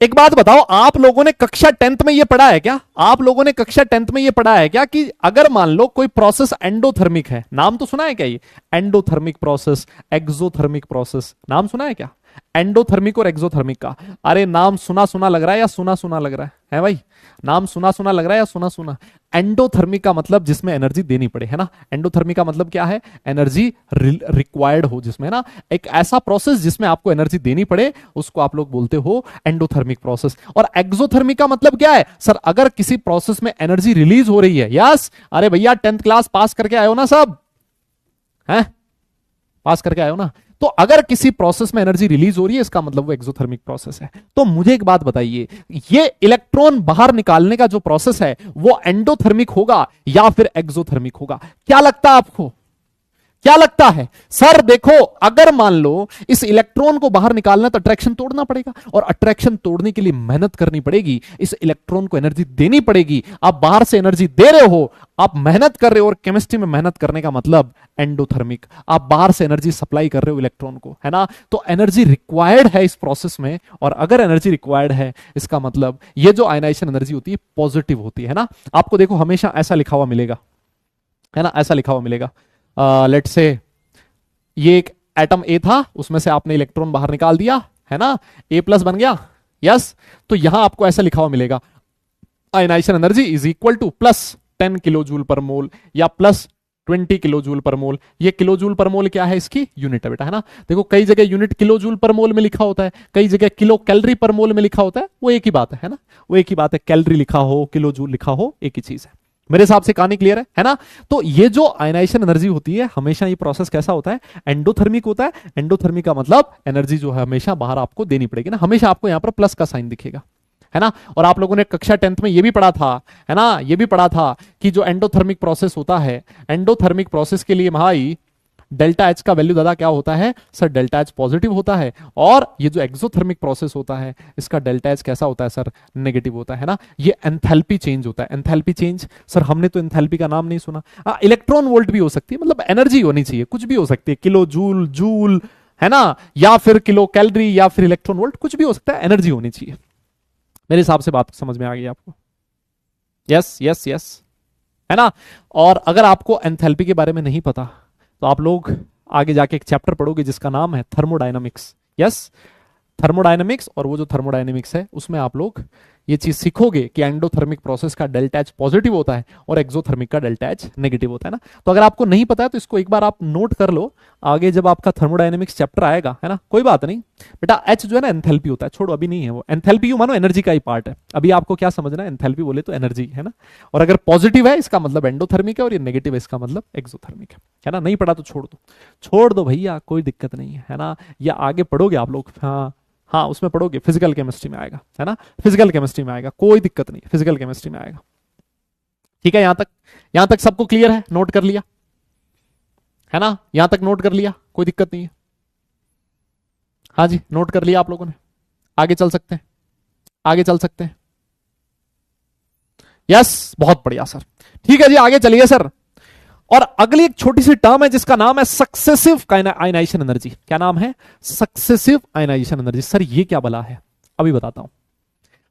एक बात बताओ, आप लोगों ने कक्षा 10th में ये पढ़ा है क्या? आप लोगों ने कक्षा 10th में ये पढ़ा है क्या कि अगर मान लो कोई प्रोसेस एंडोथर्मिक है, नाम तो सुना है क्या? ये एंडोथर्मिक प्रोसेस, एक्सोथर्मिक प्रोसेस, नाम सुना है क्या? एंडोथर्मिक और एक्सोथर्मिक का। अरे नाम सुना सुना लग रहा है या सुना सुना लग रहा है भाई? नाम सुना सुना लग रहा है या सुना सुना? एंडोथर्मिक का मतलब जिसमें एनर्जी देनी पड़े, है ना। एंडोथर्मिक का मतलब क्या है? एनर्जी रिक्वायर्ड हो जिसमें, ना। एक ऐसा प्रोसेस जिसमें आपको एनर्जी देनी पड़े, उसको आप लोग बोलते हो एंडोथर्मिक प्रोसेस। और एक्सोथर्मिक का मतलब क्या है? सर अगर किसी प्रोसेस में एनर्जी रिलीज हो रही है। यस, अरे भैया 10th क्लास पास करके आए हो ना सब, हैं? पास करके आए हो ना। तो अगर किसी प्रोसेस में एनर्जी रिलीज हो रही है, इसका मतलब वो एक्सोथर्मिक प्रोसेस है। तो मुझे एक बात बताइए, ये इलेक्ट्रॉन बाहर निकालने का जो प्रोसेस है वो एंडोथर्मिक होगा या फिर एक्सोथर्मिक होगा? क्या लगता है आपको? क्या लगता है? सर देखो, अगर मान लो इस इलेक्ट्रॉन को बाहर निकालना तो अट्रैक्शन तोड़ना पड़ेगा, और अट्रैक्शन तोड़ने के लिए मेहनत करनी पड़ेगी, इस इलेक्ट्रॉन को एनर्जी देनी पड़ेगी। आप बाहर से एनर्जी दे रहे हो, आप मेहनत कर रहे हो, और केमिस्ट्री में मेहनत करने का मतलब एंडोथर्मिक, आप बाहर से एनर्जी सप्लाई कर रहे हो इलेक्ट्रॉन को, है ना। तो एनर्जी रिक्वायर्ड है इस प्रोसेस में, और अगर एनर्जी रिक्वायर्ड है, इसका मतलब ये जो आयनाइजेशन एनर्जी होती है पॉजिटिव होती है ना। आपको देखो हमेशा ऐसा लिखा हुआ मिलेगा, है ना, ऐसा लिखा हुआ मिलेगा। लेट से ये एक एटम ए था, उसमें से आपने इलेक्ट्रॉन बाहर निकाल दिया, है ना, ए प्लस बन गया। यस, तो यहां आपको ऐसा लिखा हुआ मिलेगा, ionization energy is equal to +10 kilo joule per mole या +20 किलो जूल पर मोल। ये किलो जूल पर मोल क्या है? इसकी यूनिट है बेटा, है ना। देखो कई जगह यूनिट किलो जूल पर मोल में लिखा होता है, कई जगह किलो कैलोरी पर मोल में लिखा होता है। वो एक ही बात है ना, वो एक ही बात है। कैलोरी लिखा हो, किलो जूल लिखा हो, एक ही चीज है। मेरे हिसाब से कहानी क्लियर है ना। तो ये जो आयनाइजेशन एनर्जी होती है, हमेशा ये प्रोसेस कैसा होता है? एंडोथर्मिक होता है। एंडोथर्मिक का मतलब एनर्जी जो है हमेशा बाहर आपको देनी पड़ेगी ना, हमेशा आपको यहां पर प्लस का साइन दिखेगा, है ना। और आप लोगों ने कक्षा 10th में ये भी पढ़ा था, है ना, ये भी पढ़ा था कि जो एंडोथर्मिक प्रोसेस होता है, एंडोथर्मिक प्रोसेस के लिए भाई डेल्टा एच का वैल्यू दादा क्या होता है? सर डेल्टा एच पॉजिटिव होता है। और ये जो एक्सोथर्मिक प्रोसेस होता है, इसका डेल्टा एच कैसा होता है? सर नेगेटिव होता है ना। ये एंथैल्पी चेंज होता है। एंथैल्पी चेंज, सर हमने तो एंथैल्पी का नाम नहीं सुना। इलेक्ट्रॉन वोल्ट भी हो सकती है, मतलब एनर्जी होनी चाहिए, कुछ भी हो सकती है, किलो जूल, जूल, है ना, या फिर किलो कैलोरी, या फिर इलेक्ट्रॉन वोल्ट, कुछ भी हो सकता है, एनर्जी होनी चाहिए। मेरे हिसाब से बात समझ में आ गई आपको? यस यस यस, है ना। और अगर आपको एंथैल्पी के बारे में नहीं पता तो आप लोग आगे जाके एक चैप्टर पढ़ोगे जिसका नाम है थर्मोडायनामिक्स। Yes, thermodynamics. और वो जो थर्मोडायनामिक्स है उसमें आप लोग ये चीज सीखोगे कि एंडोथर्मिक प्रोसेस का डेल्टा एच पॉजिटिव होता है और एक्सोथर्मिक का डेल्टा एच नेगेटिव होता है ना। तो अगर आपको नहीं पता है तो इसको एक बार आप नोट कर लो, आगे जब आपका थर्मोडायनेमिक्स चैप्टर आएगा, है ना, कोई बात नहीं बेटा। एच जो है ना एंथैल्पी होता है, छोड़ो अभी नहीं है वो। एंथैल्पी यू मानो एनर्जी का ही पार्ट है। अभी आपको क्या समझना है, एंथैल्पी बोले तो एनर्जी, है ना। और अगर पॉजिटिव है इसका मतलब एंडोथर्मिक है और ये नेगेटिव है इसका मतलब एक्सोथर्मिक है ना। नहीं पढ़ा तो छोड़ दो, छोड़ दो भैया, कोई दिक्कत नहीं है ना। या आगे पढ़ोगे आप लोग, हाँ हाँ उसमें पढ़ोगे, फिजिकल केमिस्ट्री में आएगा, है ना, फिजिकल केमिस्ट्री में आएगा, कोई दिक्कत नहीं, फिजिकल केमिस्ट्री में आएगा। ठीक है, यहां तक सबको क्लियर है, नोट कर लिया है ना, यहां तक नोट कर लिया, कोई दिक्कत नहीं है। हाँ जी, नोट कर लिया आप लोगों ने, आगे चल सकते हैं, आगे चल सकते हैं। यस, बहुत बढ़िया सर, ठीक है जी, आगे चलिए सर। और अगली एक छोटी सी टर्म है जिसका नाम है सक्सेसिव आयनाइजेशन एनर्जी। क्या नाम है, सक्सेसिव आयनाइजेशन एनर्जी। सर ये क्या बला है, अभी बताता हूं।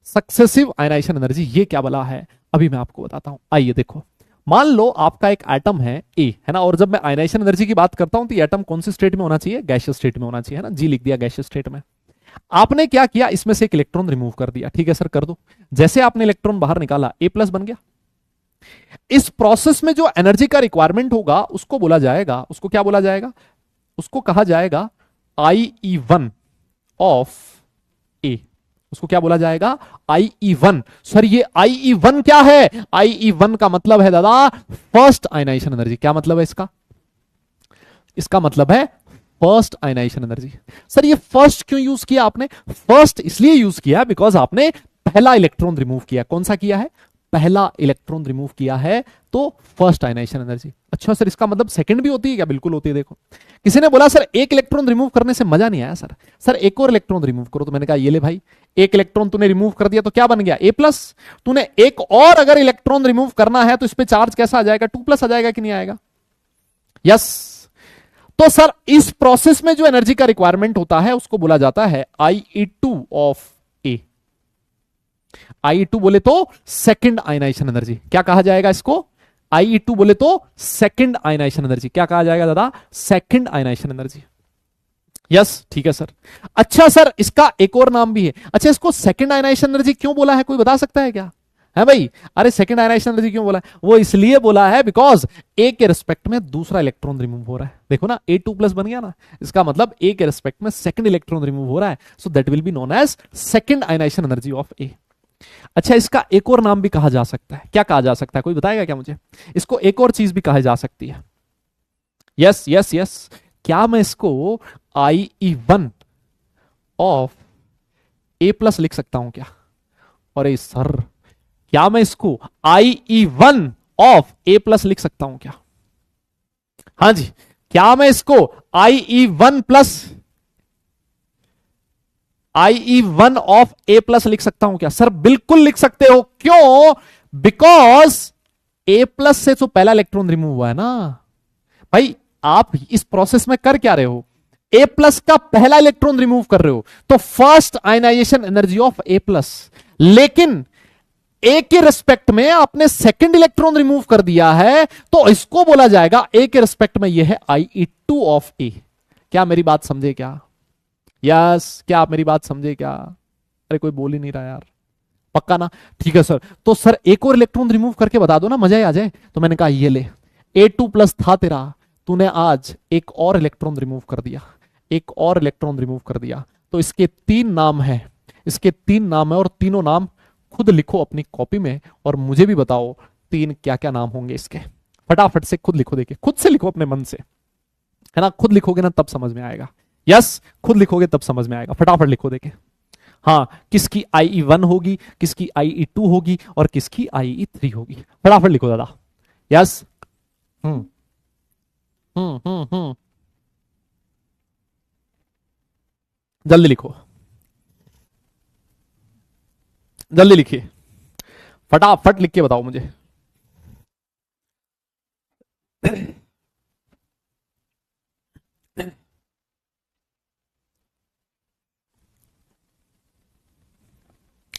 सक्सेसिव आयनाइजेशन एनर्जी ये क्या बला है, अभी मैं आपको बताता हूं। आइए देखो, मान लो आपका एक एटम है ए, है ना, और जब मैं आयनाइजेशन एनर्जी की बात करता हूं तो ये एटम कौन सी स्टेट में होना चाहिए, गैसियस स्टेट में होना चाहिए, है ना, जी लिख दिया गैसियस स्टेट में। आपने क्या किया, इसमें से एक इलेक्ट्रॉन रिमूव कर दिया। ठीक है सर, कर दो। जैसे आपने इलेक्ट्रॉन बाहर निकाला, ए प्लस बन गया। इस प्रोसेस में जो एनर्जी का रिक्वायरमेंट होगा उसको बोला जाएगा, उसको क्या बोला जाएगा, उसको कहा जाएगा IE1 ऑफ ए। उसको क्या बोला जाएगा, IE1। सर ये IE1 क्या है, IE1 का मतलब है दादा फर्स्ट आयनाइजेशन एनर्जी। क्या मतलब है इसका, इसका मतलब है फर्स्ट आयनाइजेशन एनर्जी। सर ये फर्स्ट क्यों यूज किया आपने, फर्स्ट इसलिए यूज किया बिकॉज आपने पहला इलेक्ट्रॉन रिमूव किया। कौन सा किया है, पहला इलेक्ट्रॉन रिमूव किया है, तो फर्स्ट आयनाइजेशन एनर्जी। अच्छा सर इसका मतलब सेकंड भी होती है क्या, बिल्कुल होती है। देखो किसी ने बोला सर एक इलेक्ट्रॉन रिमूव करने से मजा नहीं आया सर, सर एक और इलेक्ट्रॉन रिमूव करो। तो मैंने कहा ये ले भाई, एक इलेक्ट्रॉन तूने रिमूव कर दिया तो क्या बन गया, A+। तूने एक और अगर इलेक्ट्रॉन रिमूव करना है तो इस पे चार्ज कैसा आ जाएगा, 2+ आ जाएगा कि नहीं आएगा। यस, तो सर इस प्रोसेस में जो एनर्जी का रिक्वायरमेंट होता है उसको बोला जाता है IE2 ऑफ ए। IE2 बोले तो सेकंड आयनाइजेशन एनर्जी। क्या कहा जाएगा इसको, IE2 बोले तो सेकंड आयनाइजेशन एनर्जी। क्या कहा जाएगा दादा, सेकंड आयनाइजेशन एनर्जी। यस ठीक है सर। अच्छा सर इसका एक और नाम भी है। अच्छा इसको सेकंड आयनाइजेशन एनर्जी क्यों बोला है, कोई बता सकता है क्या, है भाई। अरे सेकंड आयनाइजेशन एनर्जी क्यों बोला है, वो इसलिए बोला है बिकॉज ए के रिस्पेक्ट में दूसरा इलेक्ट्रॉन रिमूव हो रहा है। देखो ना A2+ बन गया ना, इसका मतलब ए के रिस्पेक्ट में सेकंड इलेक्ट्रॉन रिमूव हो रहा है, so that will be known as second ionization energy of A. अच्छा इसका एक और नाम भी कहा जा सकता है, क्या कहा जा सकता है, कोई बताएगा क्या मुझे। इसको एक और चीज भी कहा जा सकती है। यस यस यस, क्या मैं इसको IE1 ऑफ A+ लिख सकता हूं क्या, अरे सर क्या मैं इसको IE1 ऑफ A+ लिख सकता हूं क्या। हाँ जी, क्या मैं इसको IE1 ऑफ A+ लिख सकता हूं क्या, सर बिल्कुल लिख सकते हो। क्यों, बिकॉज A+ से तो पहला इलेक्ट्रॉन रिमूव हुआ है ना भाई। आप इस प्रोसेस में कर क्या रहे हो, A+ का पहला इलेक्ट्रॉन रिमूव कर रहे हो, तो first ionisation energy of A+। लेकिन ए के रिस्पेक्ट में आपने सेकंड इलेक्ट्रॉन रिमूव कर दिया है, तो इसको बोला जाएगा ए के रिस्पेक्ट में यह है IE2 ऑफ ए। क्या मेरी बात समझे क्या, यस क्या आप मेरी बात समझे क्या, अरे कोई बोल ही नहीं रहा यार, पक्का ना। ठीक है सर, तो सर एक और इलेक्ट्रॉन रिमूव करके बता दो ना, मजा ही आ जाए। तो मैंने कहा ये ले, A2+ था तेरा, तूने आज एक और इलेक्ट्रॉन रिमूव कर दिया, एक और इलेक्ट्रॉन रिमूव कर दिया, तो इसके 3 नाम है, इसके 3 नाम है, और तीनों नाम खुद लिखो अपनी कॉपी में और मुझे भी बताओ 3 क्या क्या नाम होंगे इसके। फटाफट से खुद लिखो, देखिए खुद से लिखो अपने मन से, है ना, खुद लिखोगे ना तब समझ में आएगा। यस खुद लिखोगे तब समझ में आएगा, फटाफट लिखो देखिए। हाँ, किसकी IE1 होगी, किसकी IE2 होगी और किसकी IE3 होगी, फटाफट लिखो दादा। यस जल्दी लिखो, जल्दी लिखिए, फटाफट लिख के बताओ मुझे।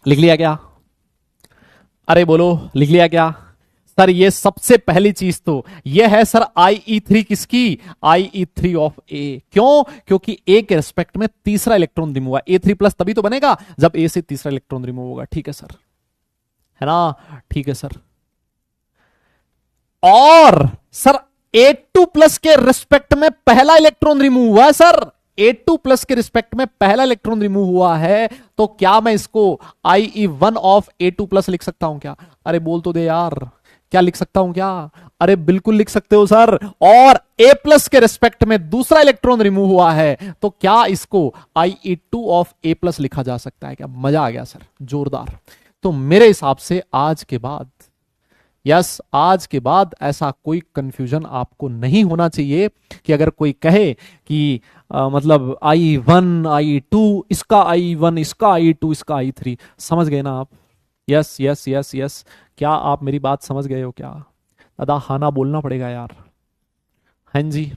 लिख लिया क्या, अरे बोलो लिख लिया क्या। सर ये सबसे पहली चीज तो ये है सर IE3 किसकी, IE3 ऑफ ए। क्यों, क्योंकि ए के रिस्पेक्ट में तीसरा इलेक्ट्रॉन रिमूव हुआ, A3+ तभी तो बनेगा जब ए से तीसरा इलेक्ट्रॉन रिमूव होगा। ठीक है सर, है ना? ठीक है सर। और सर A2 प्लस के रिस्पेक्ट में पहला इलेक्ट्रॉन रिमूव हुआ है सर, A2 प्लस के रिस्पेक्ट में पहला इलेक्ट्रॉन रिमूव हुआ है, तो क्या मैं इसको IE1 ऑफ A2 प्लस लिख सकता हूं क्या? अरे बोल तो दे यार, क्या लिख सकता हूं क्या? अरे बिल्कुल लिख सकते हो सर। और A प्लस के रिस्पेक्ट में दूसरा इलेक्ट्रॉन रिमूव हुआ है, तो क्या इसको IE2 ऑफ A प्लस लिखा जा सकता है क्या? मजा आ गया सर, जोरदार। तो मेरे हिसाब से आज के बाद, यस, आज के बाद ऐसा कोई कंफ्यूजन आपको नहीं होना चाहिए कि अगर कोई कहे कि मतलब I1 I2, इसका I1 इसका I2 इसका I3। समझ गए ना आप? Yes yes yes yes. क्या आप मेरी बात समझ गए हो क्या? दादा हाना बोलना पड़ेगा यार। हाँ जी,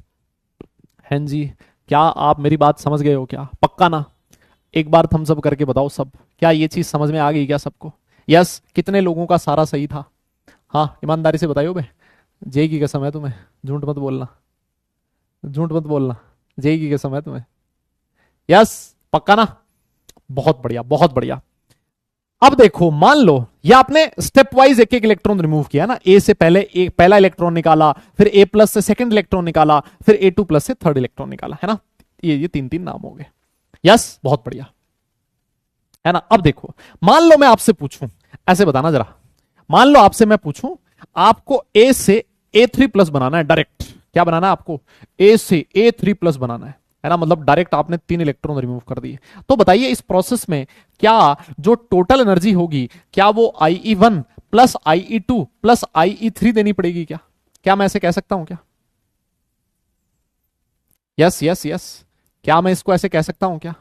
हाँ जी। क्या आप मेरी बात समझ गए हो क्या? पक्का ना? एक बार थम्स अप करके बताओ सब, क्या ये चीज समझ में आ गई क्या सबको? यस। कितने लोगों का सारा सही था? हाँ, ईमानदारी से बताइयो बे। जय की कसम है तुम्हें, झूठ मत बोलना, झूठ मत बोलना। जय की कसम है तुम्हें। यस, पक्का ना? बहुत बढ़िया, बहुत बढ़िया। अब देखो, मान लो ये आपने स्टेप वाइज एक एक इलेक्ट्रॉन रिमूव किया ना। ए से पहले एक पहला इलेक्ट्रॉन निकाला, फिर A प्लस से सेकंड इलेक्ट्रॉन निकाला, फिर A2 प्लस से थर्ड इलेक्ट्रॉन निकाला, है ना? ये तीन तीन नाम हो गए। यस, बहुत बढ़िया, है ना? अब देखो, मान लो मैं आपसे पूछूं, ऐसे बताना जरा, मान लो आपसे मैं पूछूं, आपको A से A3 प्लस बनाना है डायरेक्ट। क्या बनाना है आपको? A से A3 प्लस बनाना है ना? मतलब डायरेक्ट आपने 3 इलेक्ट्रॉन रिमूव कर दिए। तो बताइए इस प्रोसेस में क्या जो टोटल एनर्जी होगी, क्या वो IE1 plus IE2 plus IE3 देनी पड़ेगी क्या? क्या मैं ऐसे कह सकता हूं क्या? Yes yes yes. क्या मैं इसको ऐसे कह सकता हूं क्या?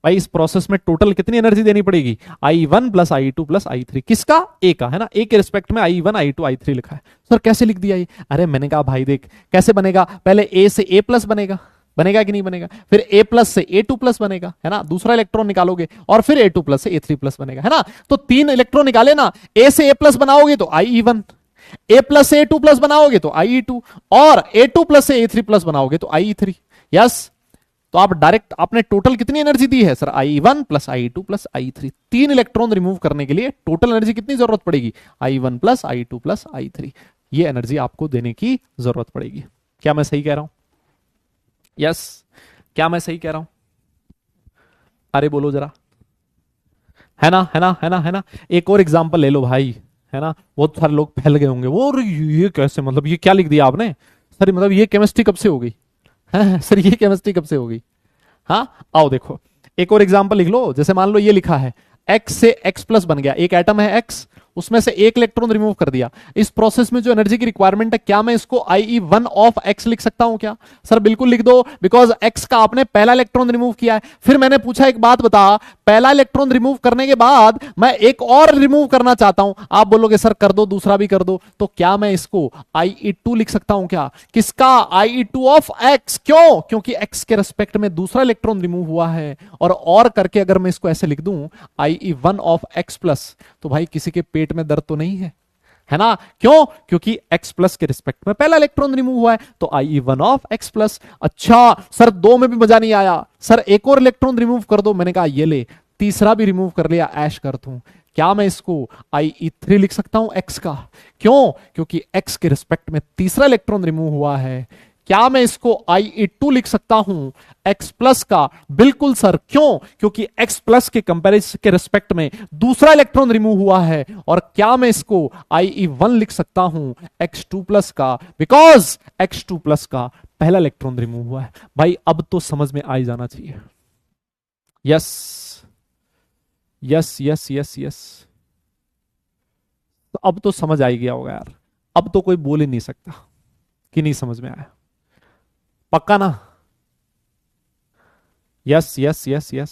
भाई इस प्रोसेस में टोटल कितनी एनर्जी देनी पड़ेगी? I1 plus I2 plus I3। किसका? ए का, है ना? ए के रिस्पेक्ट में I1 I2 I3 लिखा है। सर कैसे लिख दिया ये? अरे मैंने कहा भाई देख कैसे बनेगा, पहले ए से A प्लस बनेगा, बनेगा कि नहीं बनेगा? फिर A प्लस से A2 प्लस बनेगा, है ना? दूसरा इलेक्ट्रॉन निकालोगे, और फिर A2 प्लस से A3 प्लस बनेगा, है ना? तो 3 इलेक्ट्रॉन निकाले ना, A से A प्लस बनाओगे तो IE1, A प्लस से A2 प्लस बनाओगे तो IE2, और A2 प्लस से A3 प्लस बनाओगे तो IE3। यस। तो आप डायरेक्ट आपने टोटल कितनी एनर्जी दी है sir? I1 plus I2 plus I3। 3 electron remove करने के लिए टोटल एनर्जी कितनी जरूरत पड़ेगी? I1 plus I2 plus I3। ये एनर्जी आपको देने की जरूरत पड़ेगी। क्या मैं सही कह रहा हूं? यस। क्या मैं सही कह रहा हूं? अरे बोलो जरा। है ना, है ना, है ना, है ना? एक और एग्जांपल ले लो भाई, है ना? बहुत सारे लोग फैल गए होंगे, वो ये कैसे, मतलब ये क्या लिख दिया आपने सर? मतलब ये केमिस्ट्री कब से हो गई? है सर, ये केमिस्ट्री कब से हो गई? हाँ, आओ देखो, एक और एग्जांपल लिख लो। जैसे मान लो ये लिखा है x से x प्लस बन गया, एक एटम है x, उसमें से एक इलेक्ट्रॉन रिमूव कर दिया। इस प्रोसेस में जो एनर्जी की रिक्वायरमेंट है, क्या मैं इसको IE1 ऑफ x लिख सकता हूं क्या? सर बिल्कुल लिख दो, बिकॉज x का आपने पहला इलेक्ट्रॉन रिमूव किया है। फिर मैंने पूछा एक बात बता, पहला इलेक्ट्रॉन रिमूव करने के बाद मैं एक और रिमूव करना चाहता हूं, आप बोलोगे सर कर दो, दूसरा भी कर दो, तो क्या मैं इसको IE2 लिख सकता हूं क्या? किसका? IE2 of x। क्यों? क्योंकि x के रेस्पेक्ट में दूसरा इलेक्ट्रॉन रिमूव हुआ है। और करके अगर मैं इसको ऐसे लिख दूं IE1 ऑफ x प्लस, तो भाई किसी के पेट में दर्द तो नहीं है ना? क्यों? क्योंकि x प्लस के रिस्पेक्ट में पहला इलेक्ट्रॉन रिमूव हुआ है, तो IE1 ऑफ x प्लस। अच्छा सर, दो में भी मजा नहीं आया, सर एक और इलेक्ट्रॉन रिमूव कर दो। मैंने कहा ये ले, तीसरा भी रिमूव कर लिया, ऐश कर दूं। क्या मैं इसको IE3 लिख सकता हूं x का? क्यों? क्योंकि x के रिस्पेक्ट में तीसरा इलेक्ट्रॉन रिमूव हुआ है। क्या मैं इसको IE2 लिख सकता हूं x प्लस का? बिल्कुल सर। क्यों? क्योंकि x प्लस के कंपैरिजन के रिस्पेक्ट में दूसरा इलेक्ट्रॉन रिमूव हुआ है। और क्या मैं इसको IE1 लिख सकता हूं x2 प्लस का? बिकॉज x2 प्लस का पहला इलेक्ट्रॉन रिमूव हुआ है। भाई अब तो समझ में आ ही जाना चाहिए। Yes yes yes yes yes. तो अब तो समझ आ ही गया होगा यार, अब तो कोई बोल ही नहीं सकता कि नहीं समझ में आया। पक्का ना? यस यस यस यस,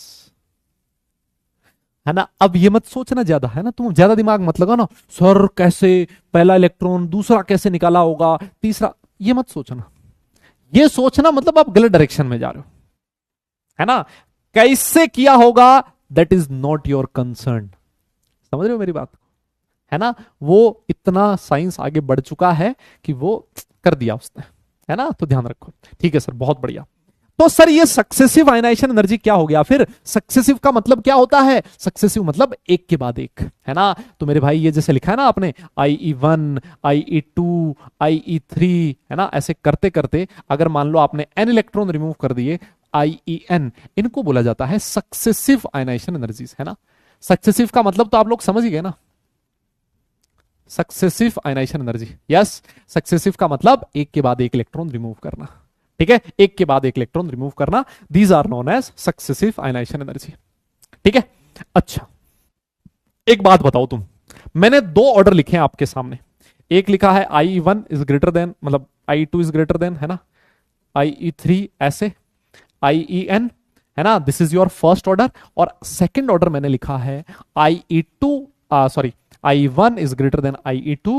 है ना? अब ये मत सोचना ज्यादा, है ना? तुम ज्यादा दिमाग मत लगाओ ना, सर कैसे पहला इलेक्ट्रॉन दूसरा कैसे निकाला होगा, तीसरा, ये मत सोचना। ये सोचना मतलब आप गलत डायरेक्शन में जा रहे हो, है ना? कैसे किया होगा that is not your concern. समझ रहे हो मेरी बात को? है ना? वो इतना साइंस आगे बढ़ चुका है कि वो कर दिया उसने, है ना? तो ध्यान रखो। ठीक है सर, बहुत बढ़िया। तो सर ये सक्सेसिव आयनाइजेशन एनर्जी क्या हो गया फिर? सक्सेसिव का मतलब क्या होता है? सक्सेसिव मतलब एक के बाद एक, है ना? तो मेरे भाई ये जैसे लिखा है ना आपने IE1, IE2, IE3, है ना, ऐसे करते करते अगर मान लो आपने n इलेक्ट्रॉन रिमूव कर दिए, IEN, इनको बोला जाता है सक्सेसिव आयनाइजेशन एनर्जीज, है ना? सक्सेसिव का मतलब तो आप लोग समझ ही गए ना, successive ionisation energy. Yes, successive का मतलब एक के बाद एक इलेक्ट्रॉन रिमूव करना, ठीक है, एक के बाद एक इलेक्ट्रॉन रिमूव करना, these are known as successive ionisation energy, ठीक है। अच्छा, एक बात बताओ तुम, मैंने दो ऑर्डर लिखे हैं आपके सामने, एक लिखा है IE1 इज ग्रेटर देन, मतलब IE2 इज ग्रेटर देन, है ना, IE3 ऐसे, IEN, है ना, this is your first order, और सेकंड ऑर्डर मैंने लिखा है IE2, sorry, IE1 is greater than IE2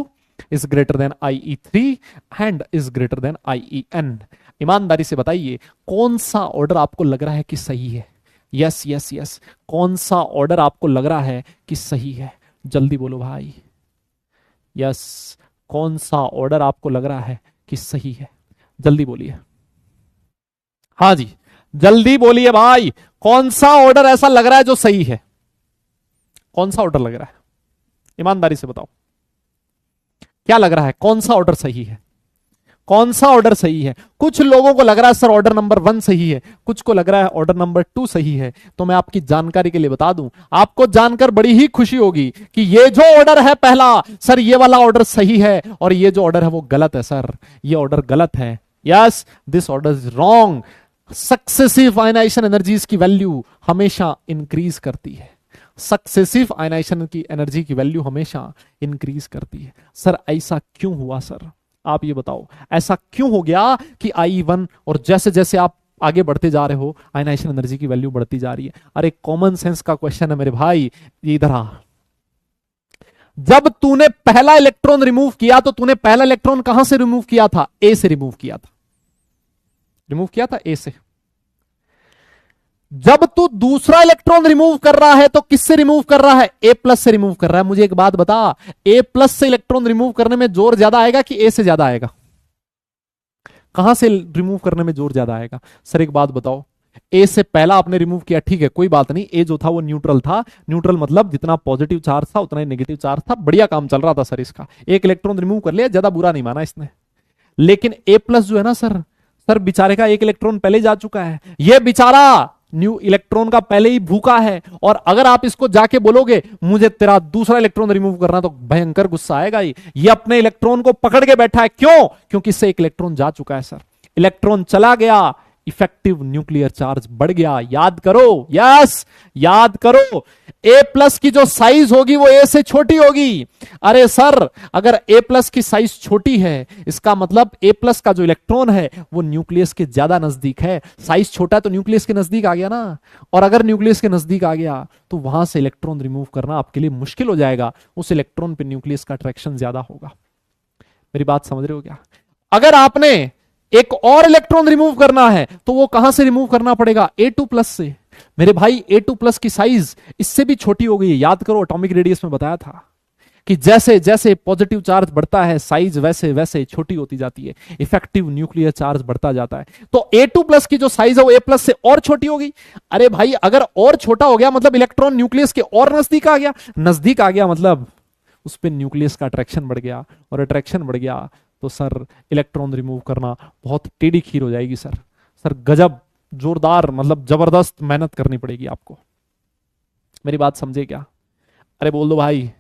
is greater than IE3 and is greater than IEN। ईमानदारी से बताइए कौन सा ऑर्डर आपको लग रहा है कि सही है? यस यस यस, कौन सा ऑर्डर आपको लग रहा है कि सही है? जल्दी बोलो भाई। यस, कौन सा ऑर्डर आपको लग रहा है कि सही है? जल्दी बोलिए। हाँ जी, जल्दी बोलिए भाई, कौन सा ऑर्डर ऐसा लग रहा है जो सही है? कौन सा ऑर्डर लग रहा है? ईमानदारी से बताओ, क्या लग रहा है, कौन सा ऑर्डर सही है? कौन सा ऑर्डर सही है? कुछ लोगों को लग रहा है सर ऑर्डर नंबर 1 सही है, कुछ को लग रहा है ऑर्डर नंबर 2 सही है। तो मैं आपकी जानकारी के लिए बता दूं, आपको जानकर बड़ी ही खुशी होगी कि ये जो ऑर्डर है पहला, सर ये वाला ऑर्डर सही है, और ये जो ऑर्डर है वो गलत है सर, ये ऑर्डर गलत है। Yes, this order is wrong. Successive ionisation energies की वैल्यू हमेशा इंक्रीज करती है, सक्सेसिव आयनाइजेशन की एनर्जी की वैल्यू हमेशा इंक्रीज करती है। सर ऐसा क्यों हुआ सर? आप ये बताओ, ऐसा क्यों हो गया कि IE1, और जैसे जैसे आप आगे बढ़ते जा रहे हो आयनाइजेशन एनर्जी की वैल्यू बढ़ती जा रही है? अरे कॉमन सेंस का क्वेश्चन है मेरे भाई, इधर आ। जब तूने पहला इलेक्ट्रॉन रिमूव किया तो तूने पहला इलेक्ट्रॉन कहां से रिमूव किया था? ए से रिमूव किया था, रिमूव किया था ए से। जब तू दूसरा इलेक्ट्रॉन रिमूव कर रहा है तो किससे रिमूव कर रहा है? A+ से रिमूव कर रहा है। मुझे एक बात बता, A+ से इलेक्ट्रॉन रिमूव करने में जोर ज्यादा आएगा कि A से ज्यादा आएगा? कहां से रिमूव करने में जोर ज्यादा आएगा? सर एक बात बताओ, A से पहला आपने रिमूव किया, ठीक है, कोई बात नहीं, A जो था वो न्यूट्रल था, न्यूट्रल मतलब जितना पॉजिटिव चार्ज था उतना ही नेगेटिव चार्ज था, बढ़िया काम चल रहा था सर इसका, एक इलेक्ट्रॉन रिमूव कर लिया, ज्यादा बुरा नहीं माना इसने। लेकिन A+ जो है ना सर, सर बेचारे का एक इलेक्ट्रॉन पहले जा चुका है, ये बेचारा न्यू इलेक्ट्रॉन का पहले ही भूखा है, और अगर आप इसको जाके बोलोगे मुझे तेरा दूसरा इलेक्ट्रॉन रिमूव करना, तो भयंकर गुस्सा आएगा ही। ये अपने इलेक्ट्रॉन को पकड़ के बैठा है, क्यों? क्योंकि इससे एक इलेक्ट्रॉन जा चुका है सर, इलेक्ट्रॉन चला गया, इफेक्टिव न्यूक्लियर चार्ज बढ़ गया। याद करो, यस याद करो, A+ की जो साइज होगी वो A से छोटी होगी। अरे सर, अगर A+ की साइज छोटी है, इसका मतलब A+ का जो इलेक्ट्रॉन है वो न्यूक्लियस के ज्यादा नजदीक है। साइज छोटा है तो न्यूक्लियस के नजदीक आ गया ना, और अगर न्यूक्लियस के नजदीक आ गया तो वहां से इलेक्ट्रॉन रिमूव करना आपके लिए मुश्किल हो जाएगा, उस इलेक्ट्रॉन पे न्यूक्लियस का अट्रैक्शन ज्यादा होगा। मेरी बात समझ रहे हो क्या? अगर आपने एक और इलेक्ट्रॉन रिमूव करना है तो वो कहां से रिमूव करना पड़ेगा? A2+ से। मेरे भाई A2+ की साइज इससे भी छोटी हो गई है। याद करो, एटॉमिक रेडियस में बताया था कि जैसे जैसे पॉजिटिव चार्ज बढ़ता है साइज वैसे वैसे छोटी होती जाती है, इफेक्टिव न्यूक्लियर चार्ज बढ़ता जाता है। तो A2+ की जो साइज है वो A+ से और छोटी हो गई। अरे भाई, अगर और छोटा हो गया मतलब इलेक्ट्रॉन न्यूक्लियस के और नजदीक आ गया, नजदीक आ गया मतलब उस पर न्यूक्लियस का अट्रैक्शन बढ़ गया, और अट्रैक्शन बढ़ गया तो सर इलेक्ट्रॉन रिमूव करना बहुत टेढ़ी खीर हो जाएगी सर। सर गजब जोरदार, मतलब जबरदस्त मेहनत करनी पड़ेगी आपको। मेरी बात समझे क्या? अरे बोल दो भाई।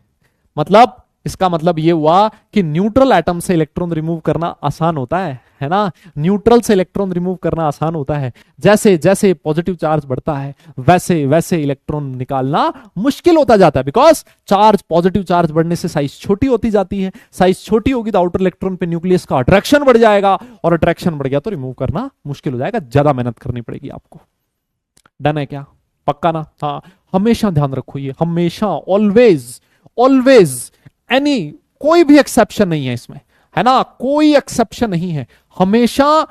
मतलब इसका मतलब ये हुआ कि न्यूट्रल एटम से इलेक्ट्रॉन रिमूव करना आसान होता है ना? न्यूट्रल से इलेक्ट्रॉन रिमूव करना आसान होता है। जैसे जैसे पॉजिटिव चार्ज बढ़ता है वैसे वैसे इलेक्ट्रॉन निकालना मुश्किल होता जाता है, बिकॉज चार्ज, पॉजिटिव चार्ज बढ़ने से साइज छोटी होती जाती है। साइज छोटी होगी तो आउटर इलेक्ट्रॉन पे न्यूक्लियस का अट्रैक्शन बढ़ जाएगा, और अट्रैक्शन बढ़ गया तो रिमूव करना मुश्किल हो जाएगा, ज्यादा मेहनत करनी पड़ेगी आपको। डन है क्या? पक्का ना? हाँ, हमेशा ध्यान रखो ये, हमेशा, ऑलवेज ऑलवेज, एनी, कोई भी एक्सेप्शन नहीं है इसमें, है ना? कोई एक्सेप्शन नहीं है। हमेशा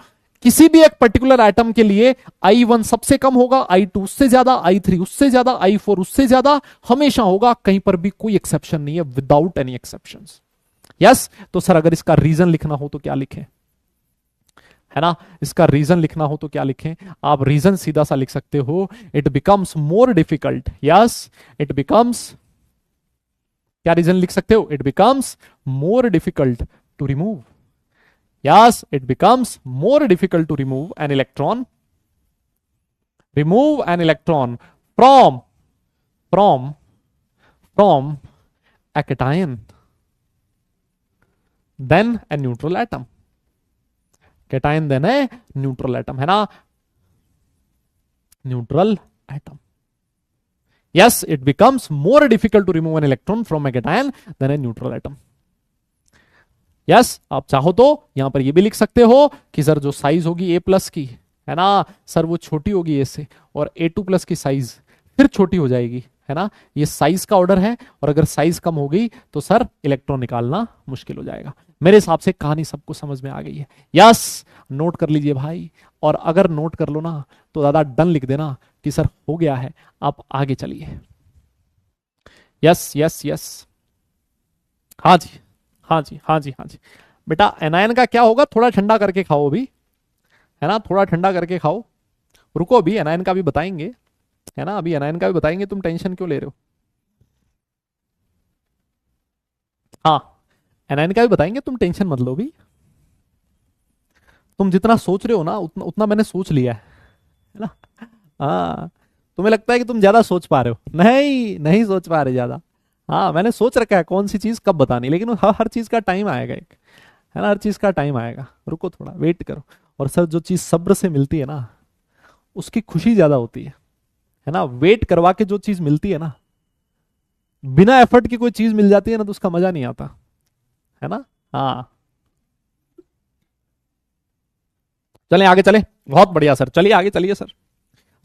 किसी भी एक पर्टिकुलर एटम के लिए I1 सबसे कम होगा, I2 उससे ज्यादा, I3 उससे ज्यादा, I4 उससे ज्यादा, हमेशा होगा, कहीं पर भी कोई एक्सेप्शन नहीं है, विदाउट एनी एक्सेप्शंस। यस, तो सर अगर इसका रीजन लिखना हो तो क्या लिखें? है ना। इसका रीजन लिखना हो तो क्या लिखें, आप रीजन सीधा सा लिख सकते हो, it becomes more difficult, yes it becomes, क्या रीजन लिख सकते हो, it becomes more difficult to remove, yes it becomes more difficult to remove an electron from from from a cation then a neutral atom, cation then a neutral atom, है ना, neutral atom, yes it becomes more difficult to remove an electron from a cation than a neutral atom, yes आप चाहो तो यहां पर ये भी लिख सकते हो कि सर जो साइज होगी ए प्लस की, है ना सर, वो छोटी होगी ए से, और A2 प्लस की साइज फिर छोटी हो जाएगी, है ना, ये साइज का ऑर्डर है, और अगर साइज कम हो गई तो सर इलेक्ट्रॉन निकालना मुश्किल हो जाएगा। मेरे हिसाब से कहानी सबको समझ में आ गई है, यस नोट कर लीजिए भाई, और अगर नोट कर लो ना तो दादा डन लिख देना कि सर हो गया है, आप आगे चलिए। यस यस यस, हाँ जी हाँ जी हाँ जी हाँ जी। बेटा एनायन का क्या होगा, थोड़ा ठंडा करके खाओ अभी, है ना, थोड़ा ठंडा करके खाओ, रुको अभी एनायन का भी बताएंगे, है ना, अभी एनायन का भी बताएंगे, तुम टेंशन क्यों ले रहे हो। हाँ एनायन का भी बताएंगे, तुम टेंशन मत लो भी, तुम जितना सोच रहे हो ना उतना उतना मैंने सोच लिया है ना। हाँ तुम्हें लगता है कि तुम ज्यादा सोच पा रहे हो, नहीं नहीं सोच पा रहे ज्यादा, हाँ मैंने सोच रखा है कौन सी चीज कब बतानी, लेकिन हर चीज का टाइम आएगा एक, है ना, हर चीज का टाइम आएगा, रुको थोड़ा वेट करो। और सर जो चीज सब्र से मिलती है ना उसकी खुशी ज्यादा होती है ना, वेट करवा के जो चीज मिलती है ना, बिना एफर्ट की कोई चीज मिल जाती है ना तो उसका मजा नहीं आता, है ना। हाँ चलें आगे चले, बहुत बढ़िया सर, चलिए आगे चलिए सर।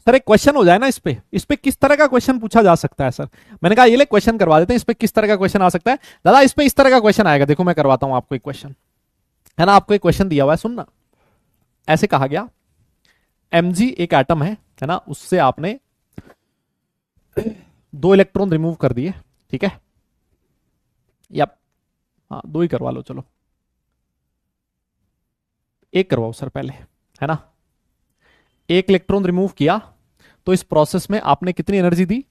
सर एक क्वेश्चन हो जाए ना इस पे किस तरह का क्वेश्चन पूछा जा सकता है सर, मैंने कहा ये ले क्वेश्चन करवा देते हैं, इस पे किस तरह का क्वेश्चन आ सकता है दादा, इस पे इस तरह का क्वेश्चन आएगा, देखो मैं करवाता हूं आपको एक क्वेश्चन, है ना, आपको एक क्वेश्चन दिया हुआ है, सुनना, ऐसे कहा गया Mg एक एटम है ना, उससे आपने 2 इलेक्ट्रॉन रिमूव कर दिए, ठीक है, या हाँ 2 ही करवा लो, चलो 1 करवाओ सर पहले, है ना, 1 इलेक्ट्रॉन रिमूव किया, तो इस प्रोसेस में आपने कितनी एनर्जी दी,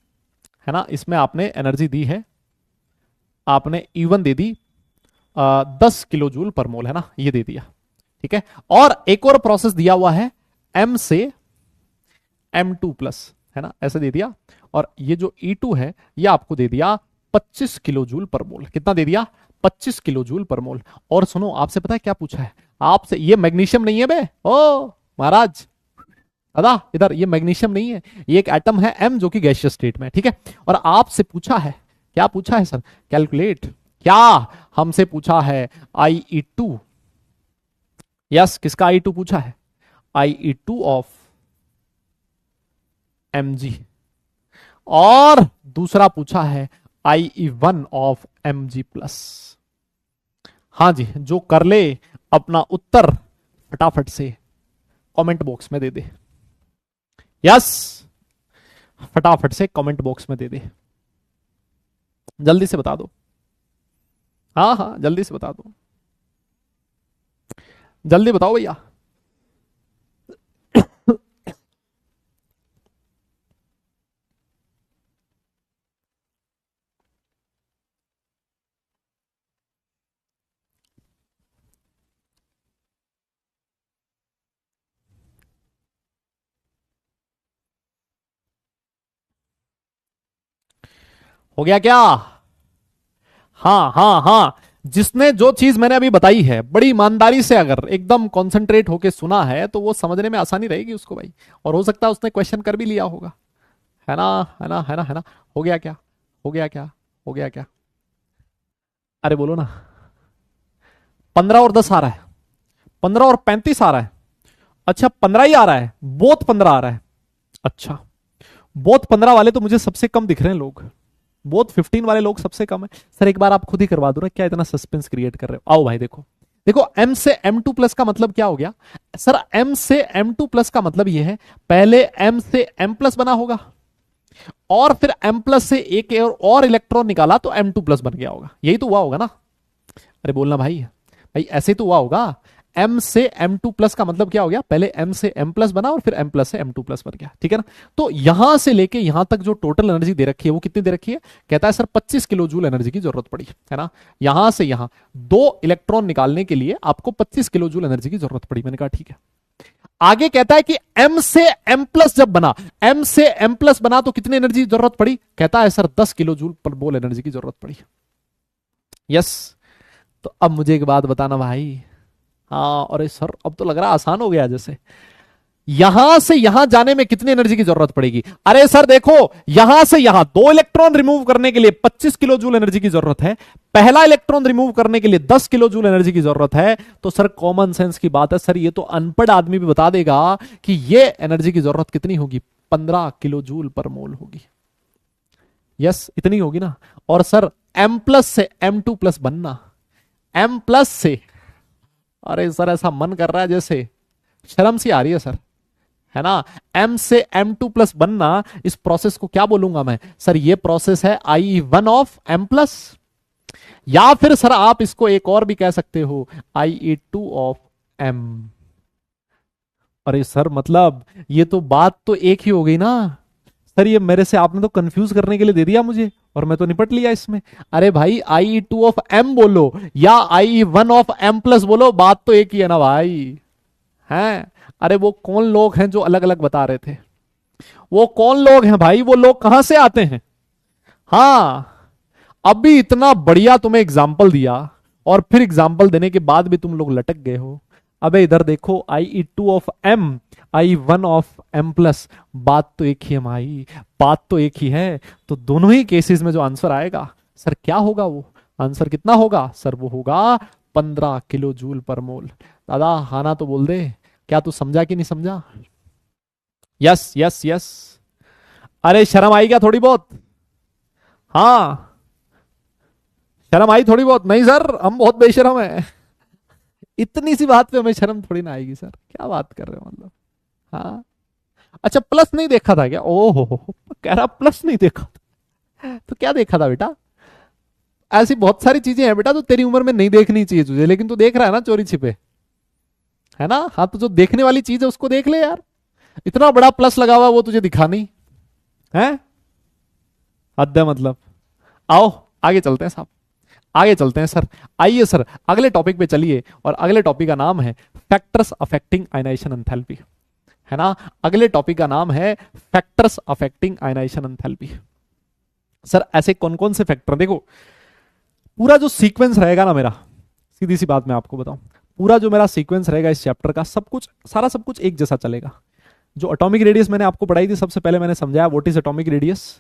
है ना, इसमें आपने एनर्जी दी है, आपने E1 दे दी 10 किलो जूल पर मोल, है ना, ये दे दिया, ठीक है, और एक और प्रोसेस दिया हुआ है M से M2 प्लस, है ना, ऐसे दे दिया, और ये जो E2 है ये आपको दे दिया 25 किलो जूल पर मोल, कितना दे दिया 25 किलो जूल पर मोल। और सुनो आपसे पता है क्या पूछा है, आपसे ये मैग्नीशियम नहीं है बे, ओ महाराज दादा इधर, ये मैग्नीशियम नहीं है, ये एक एटम है M जो कि गैसियस स्टेट में, ठीक है, और आपसे पूछा है, क्या पूछा है सर, कैलकुलेट, क्या हमसे पूछा है IE2, यस किसका IE2 पूछा है, IE2 ऑफ Mg, और दूसरा पूछा है IE1 ऑफ Mg प्लस। हाँ जी, जो कर ले अपना उत्तर फटाफट से कमेंट बॉक्स में दे दे, यस फटाफट से कमेंट बॉक्स में दे दे, जल्दी से बता दो, हाँ हाँ जल्दी से बता दो, जल्दी बताओ भैया। हो गया क्या, हाँ हाँ हाँ, जिसने जो चीज मैंने अभी बताई है बड़ी ईमानदारी से अगर एकदम कॉन्सेंट्रेट होके सुना है तो वो समझने में आसानी रहेगी उसको भाई, और हो सकता है उसने क्वेश्चन कर भी लिया होगा, है ना है ना है ना है ना। हो गया क्या, हो गया क्या, हो गया क्या, अरे बोलो ना। 15 और 10 आ रहा है, 15 और 35 आ रहा है, अच्छा 15 ही आ रहा है, बोथ 15 आ रहा है, अच्छा बोथ 15 वाले तो मुझे सबसे कम दिख रहे हैं लोग, बोथ 15 वाले लोग सबसे कम है। सर एक बार आप खुद ही करवा दो ना, क्या इतना सस्पेंस क्रिएट कर रहे हो, आओ भाई देखो, देखो M से M2 प्लस का मतलब क्या हो गया सर, M से M2 प्लस का मतलब ये है पहले M से M प्लस बना होगा, और फिर M प्लस से एक और इलेक्ट्रॉन निकाला तो M2 प्लस बन गया होगा, यही तो हुआ होगा ना, अरे बोलना भाई, भाई ऐसे तो हुआ होगा, m से m2+ का मतलब क्या हो गया, पहले m से m+ बना और फिर m+ से m2+ बन गया, ठीक है ना। तो यहां से लेके यहां तक जो टोटल एनर्जी दे रखी है वो कितनी दे रखी है, कहता है सर 25 किलो जूल एनर्जी की जरूरत पड़ी, है ना। यहां से यहां 2 इलेक्ट्रॉन निकालने के लिए आपको 25 किलो जूल एनर्जी की जरूरत पड़ी। मैंने कहा ठीक है। आगे कहता है कि m से m+ जब बना, m से m+ बना तो कितनी एनर्जी की जरूरत पड़ी, कहता है सर 10 किलो जूल पर मोल एनर्जी की जरूरत पड़ी। यस। तो अब मुझे एक बात बताना भाई, हाँ अरे सर अब तो लग रहा आसान हो गया जैसे, यहां से यहां जाने में कितनी एनर्जी की जरूरत पड़ेगी। अरे सर देखो, यहां से यहां 2 इलेक्ट्रॉन रिमूव करने के लिए 25 किलो जूल एनर्जी की जरूरत है, पहला इलेक्ट्रॉन रिमूव करने के लिए 10 किलो जूल एनर्जी की जरूरत है। तो सर कॉमन सेंस की बात है सर, ये तो अनपढ़ आदमी भी बता देगा कि ये एनर्जी की जरूरत कितनी होगी, 15 किलो जूल पर मोल होगी। यस, इतनी होगी ना। और सर m+ से m2+ बनना, m+ से, अरे सर ऐसा मन कर रहा है जैसे, शर्म सी आ रही है सर, है ना। m से m2+ बनना, इस प्रोसेस को क्या बोलूंगा मैं सर, ये प्रोसेस है IE1 ऑफ m+, या फिर सर आप इसको एक और भी कह सकते हो IE2 ऑफ m। अरे सर मतलब ये तो बात तो एक ही हो गई ना सर, ये मेरे से आपने तो कंफ्यूज करने के लिए दे दिया मुझे और मैं तो निपट लिया इसमें। अरे भाई IE2 ऑफ m बोलो या IE1 ऑफ m+ बोलो, बात तो एक ही है ना भाई, हैं। अरे वो कौन लोग हैं जो अलग अलग बता रहे थे, वो कौन लोग हैं भाई, वो लोग कहां से आते हैं। हाँ, अभी इतना बढ़िया तुम्हें एग्जाम्पल दिया और फिर एग्जाम्पल देने के बाद भी तुम लोग लटक गए हो। अबे इधर देखो, IE2 of m, IE1 of m+, बात तो एक ही है भाई, बात तो एक ही है। तो दोनों ही केसेस में जो आंसर आएगा सर क्या होगा, वो आंसर कितना होगा सर, वो होगा 15 किलो जूल पर मोल। दादा हाँ ना तो बोल दे, क्या तू समझा कि नहीं समझा। Yes yes yes. अरे शर्म आई क्या थोड़ी बहुत, हाँ शर्म आई थोड़ी बहुत, नहीं सर हम बहुत बेशर्म है, इतनी सी बात पे हमें शर्म थोड़ी ना आएगी सर, क्या बात कर रहे हो मतलब। हाँ अच्छा, प्लस नहीं देखा था क्या, ओहो कह रहा प्लस नहीं देखा था, तो क्या देखा था बेटा। ऐसी बहुत सारी चीजें हैं बेटा तो तेरी उम्र में नहीं देखनी चाहिए तुझे, लेकिन तू देख रहा है ना चोरी छिपे, है ना। हाँ तो जो देखने वाली चीज है उसको देख ले यार, इतना बड़ा प्लस लगा हुआ वो तुझे दिखा नहीं है, हद है मतलब। आओ आगे चलते हैं साहब, आगे चलते हैं सर। आइए सर अगले टॉपिक पे चलिए, और अगले टॉपिक का नाम है फैक्टर्स अफेक्टिंग आयनाइजेशन एंथैल्पी, है ना। अगले टॉपिक का नाम है factors affecting ionisation enthalpy. Sir ऐसे कौन कौन से फैक्टर, देखो पूरा जो सीक्वेंस रहेगा ना मेरा, सीधी सी बात मैं आपको बताऊं, पूरा जो मेरा सीक्वेंस रहेगा इस चैप्टर का, सब कुछ सारा सब कुछ एक जैसा चलेगा। जो एटॉमिक रेडियस मैंने आपको पढ़ाई थी, सबसे पहले मैंने समझाया व्हाट इज एटॉमिक रेडियस,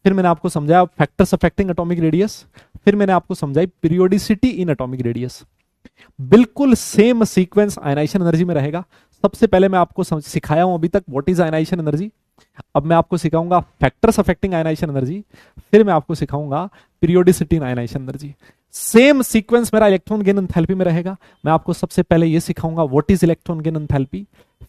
फिर मैंने आपको समझाया फैक्टर्स अफेक्टिंग एटॉमिक रेडियस, फिर मैंने आपको समझाई पीरियोडिसिटी इन एटॉमिक रेडियस। बिल्कुल सेम सीक्वेंस आयनाइजेशन एनर्जी में रहेगा। सबसे पहले मैं आपको सिखाया हूं अभी तक व्हाट इज आयनाइजेशन एनर्जी, अब मैं आपको सिखाऊंगा फैक्टर्स अफेक्टिंग आयनाइजेशन एनर्जी, फिर मैं आपको सिखाऊंगा periodicity in ionisation energy. Same sequence मेरा इलेक्ट्रॉन गेन एंथैल्पी में रहेगा। मैं आपको सबसे पहले ये सिखाऊंगा what is electron gain enthalpy,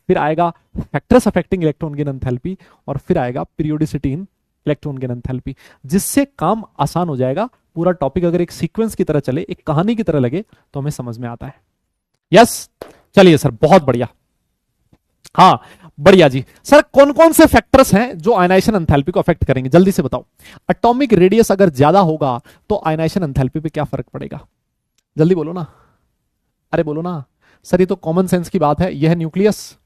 फिर आएगा factors affecting electron gain enthalpy, और फिर आएगा periodicity in electron gain enthalpy, जिससे काम आसान हो जाएगा। पूरा टॉपिक अगर एक सीक्वेंस की तरह चले, एक कहानी की तरह लगे, तो हमें समझ में आता है। यस चलिए सर, बहुत बढ़िया, हाँ बढ़िया जी। सर कौन कौन से फैक्टर्स हैं जो आयनाइजेशन एंथैल्पी को अफेक्ट करेंगे, जल्दी से बताओ। एटॉमिक रेडियस अगर ज्यादा होगा तो आयनाइजेशन एंथैल्पी पे क्या फर्क पड़ेगा, जल्दी बोलो ना, अरे बोलो ना सर। ये तो कॉमन सेंस की बात है, यह है न्यूक्लियस,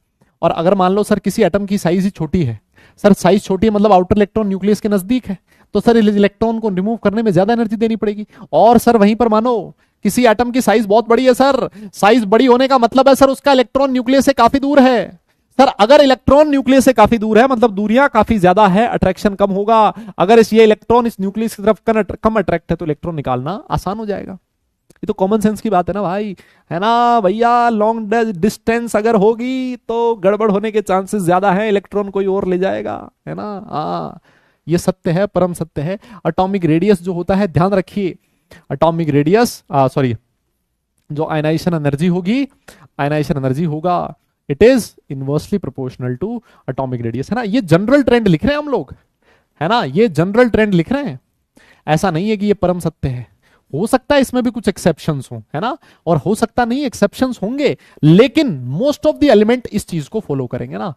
और अगर मान लो सर किसी एटम की साइज ही छोटी है, सर साइज छोटी है मतलब आउटर इलेक्ट्रॉन न्यूक्लियस के नजदीक है, तो सर इलेक्ट्रॉन को रिमूव करने में ज्यादा एनर्जी देनी पड़ेगी। और सर वहीं पर मानो किसी एटम की साइज बहुत बड़ी है, सर साइज बड़ी होने का मतलब है सर उसका इलेक्ट्रॉन न्यूक्लियस से काफी दूर है। सर अगर इलेक्ट्रॉन न्यूक्लियस से काफी दूर है मतलब दूरियां काफी ज्यादा है, अट्रैक्शन कम होगा। अगर ये इलेक्ट्रॉन इस न्यूक्लियस की तरफ कम अट्रैक्ट है तो इलेक्ट्रॉन निकालना आसान हो जाएगा। ये तो कॉमन सेंस की बात है ना भाई, है ना भैया। लॉन्ग डिस्टेंस अगर होगी तो गड़बड़ होने के चांसेस ज्यादा है, इलेक्ट्रॉन कोई और ले जाएगा, है ना। हाँ ये सत्य है, परम सत्य है। एटॉमिक रेडियस जो होता है, ध्यान रखिए, एटॉमिक रेडियस सॉरी जो आयनाइजेशन एनर्जी होगी, आयनाइजेशन एनर्जी होगा, it is inversely proportional to atomic radius, है ना। ये जनरल ट्रेंड लिख रहे हैं हम लोग, है ना, ये जनरल ट्रेंड लिख रहे हैं, ऐसा नहीं है कि ये परम सत्य है। हो सकता है इसमें भी कुछ एक्सेप्शंस हो, है ना, और हो सकता नहीं एक्सेप्शंस होंगे, लेकिन मोस्ट ऑफ द एलिमेंट इस चीज को फॉलो करेंगे ना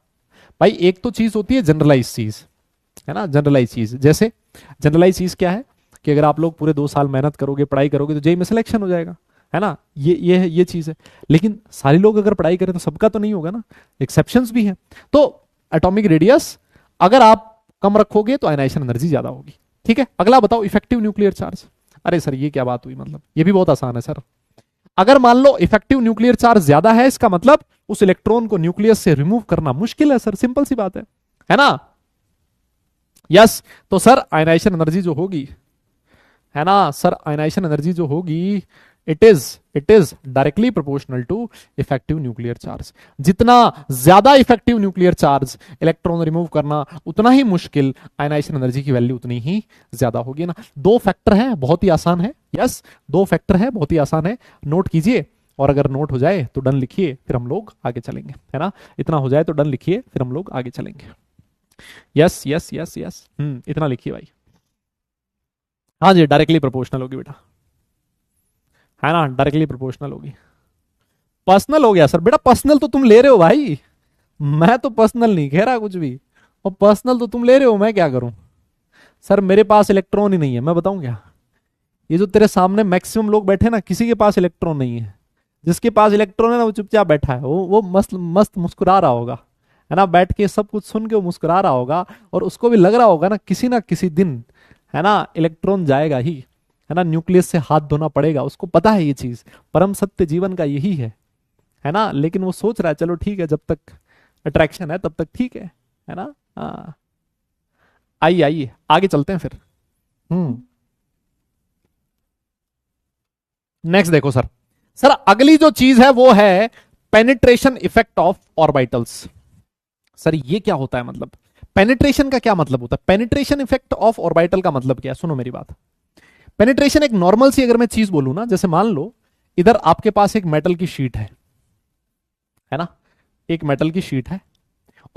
भाई। एक तो चीज होती है जनरलाइज चीज, है ना, जनरलाइज चीज। जैसे जनरलाइज चीज क्या है कि अगर आप लोग पूरे 2 साल मेहनत करोगे, पढ़ाई करोगे, तो जेईई में सिलेक्शन हो जाएगा, है ना, ये चीज है। लेकिन सारे लोग अगर पढ़ाई करें तो सबका तो नहीं होगा ना, एक्सेप्शंस भी है। तो एटॉमिक रेडियस अगर आप कम रखोगे तो आयनाइजेशन एनर्जी ज्यादा होगी। ठीक है, अगला बताओ इफेक्टिव न्यूक्लियर चार्ज। अरे सर ये क्या बात हुई, मतलब ये भी बहुत आसान है सर। अगर मान लो इफेक्टिव न्यूक्लियर चार्ज ज्यादा है, इसका मतलब उस इलेक्ट्रॉन को न्यूक्लियस से रिमूव करना मुश्किल है सर, सिंपल सी बात है ना। यस, तो सर आयनाइजेशन एनर्जी जो होगी, है ना सर, आयनाइजेशन एनर्जी जो होगी it is directly proportional to effective nuclear charge. जितना ज्यादा effective nuclear charge, electron remove करना उतना ही मुश्किल, आयनाइजेशन एनर्जी की वैल्यू उतनी ही ज्यादा होगी ना। 2 फैक्टर है, बहुत ही आसान है। यस, 2 फैक्टर है, बहुत ही आसान है, नोट कीजिए। और अगर नोट हो जाए तो डन लिखिए, फिर हम लोग आगे चलेंगे, है ना। इतना हो जाए तो डन लिखिए, फिर हम लोग आगे चलेंगे। यस यस यस यस, इतना लिखिए भाई। हाँ जी, डायरेक्टली प्रोपोर्शनल होगी बेटा, है ना, डायरेक्टली प्रोपोर्शनल होगी। पर्सनल हो गया सर, बेटा पर्सनल तो तुम ले रहे हो भाई, मैं तो पर्सनल नहीं कह रहा कुछ भी, और पर्सनल तो तुम ले रहे हो, मैं क्या करूं। सर मेरे पास इलेक्ट्रॉन ही नहीं है, मैं बताऊं क्या। ये जो तेरे सामने मैक्सिमम लोग बैठे ना, किसी के पास इलेक्ट्रॉन नहीं है। जिसके पास इलेक्ट्रॉन है ना, वो चुपचाप बैठा है, वो मस्त मस्त मुस्कुरा रहा होगा, है ना, बैठ के सब कुछ सुन के वो मुस्कुरा रहा होगा, और उसको भी लग रहा होगा ना किसी दिन, है ना, इलेक्ट्रॉन जाएगा ही, है ना, न्यूक्लियस से हाथ धोना पड़ेगा, उसको पता है ये चीज, परम सत्य जीवन का यही है ना। लेकिन वो सोच रहा है चलो ठीक है, जब तक अट्रैक्शन है तब तक ठीक है ना। हाँ, आइए आइए आगे चलते हैं फिर। नेक्स्ट देखो सर, अगली जो चीज है वो है penetration effect of orbitals. Sir ये क्या होता है, मतलब पेनिट्रेशन का क्या मतलब होता है, पेनिट्रेशन इफेक्ट ऑफ ऑर्बिटल का मतलब क्या है, सुनो मेरी बात। पेनिट्रेशन एक नॉर्मल सी अगर मैं चीज बोलूं ना, जैसे मान लो इधर आपके पास एक मेटल की शीट है ना, एक मेटल की शीट है,